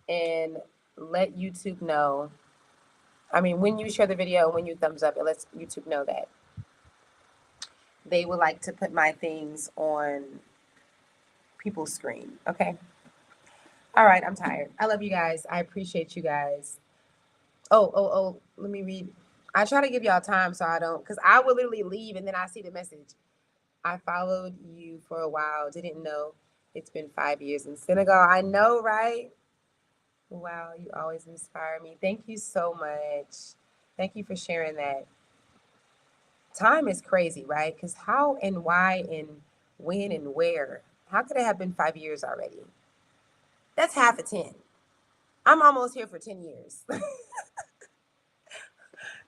Speaker 1: and let YouTube know. I mean, when you share the video, when you thumbs up, it lets YouTube know that they would like to put my things on people's screen. Okay. All right. I'm tired. I love you guys. I appreciate you guys. Oh. Let me read. I try to give y'all time so I don't, because I will literally leave and then I see the message. I followed you for a while. Didn't know it's been 5 years in Senegal. I know, right? Wow. You always inspire me. Thank you so much. Thank you for sharing that. Time is crazy, right? Because how and why and when and where? How could it have been 5 years already? That's half a 10. I'm almost here for 10 years.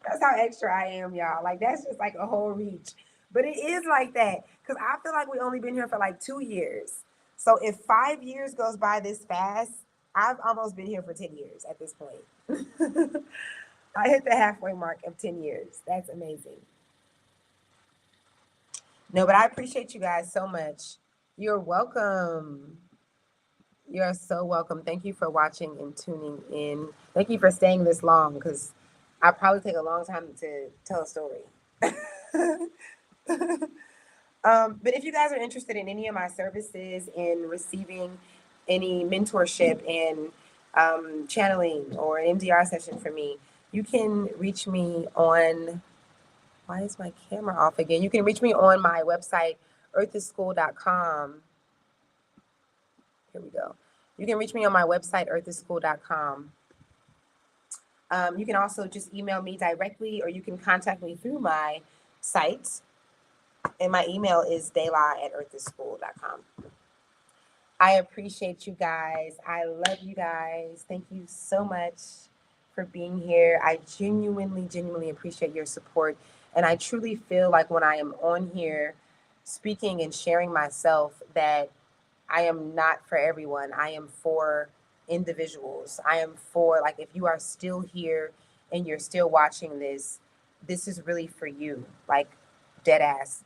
Speaker 1: That's how extra I am, y'all. Like, that's just like a whole reach. But it is like that because I feel like we only been here for like 2 years. So if 5 years goes by this fast, I've almost been here for 10 years at this point. I hit the halfway mark of 10 years. That's amazing. No, but I appreciate you guys so much. You're welcome. You're so welcome. Thank you for watching and tuning in. Thank you for staying this long because I probably take a long time to tell a story. But if you guys are interested in any of my services in receiving any mentorship and channeling or an MDR session for me, you can reach me on, why is my camera off again? You can reach me on my website, earthisschool.com. Here we go. You can reach me on my website, earthisschool.com. You can also just email me directly, or you can contact me through my site. And my email is dayla@earthisschool.com. I appreciate you guys. I love you guys. Thank you so much for being here. I genuinely appreciate your support. And I truly feel like when I am on here speaking and sharing myself, that I am not for everyone. I am for individuals. I am for, like, if you are still here and you're still watching this, this is really for you. Like, dead ass.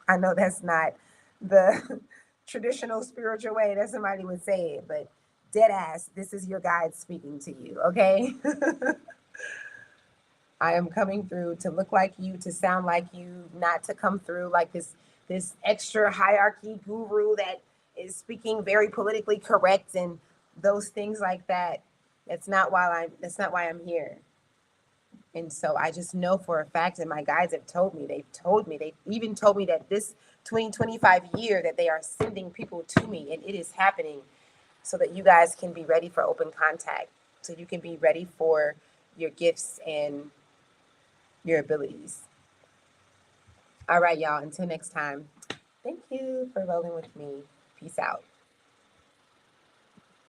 Speaker 1: I know that's not the traditional spiritual way that somebody would say it, but dead ass, this is your guide speaking to you, okay? I am coming through to look like you, to sound like you, not to come through like this extra hierarchy guru that is speaking very politically correct and those things like that. That's not why I'm here. And so I just know for a fact, and my guides have told me, they even told me that this 2025 year that they are sending people to me, and it is happening so that you guys can be ready for open contact, so you can be ready for your gifts and your abilities. All right, y'all, until next time, thank you for rolling with me. Peace out.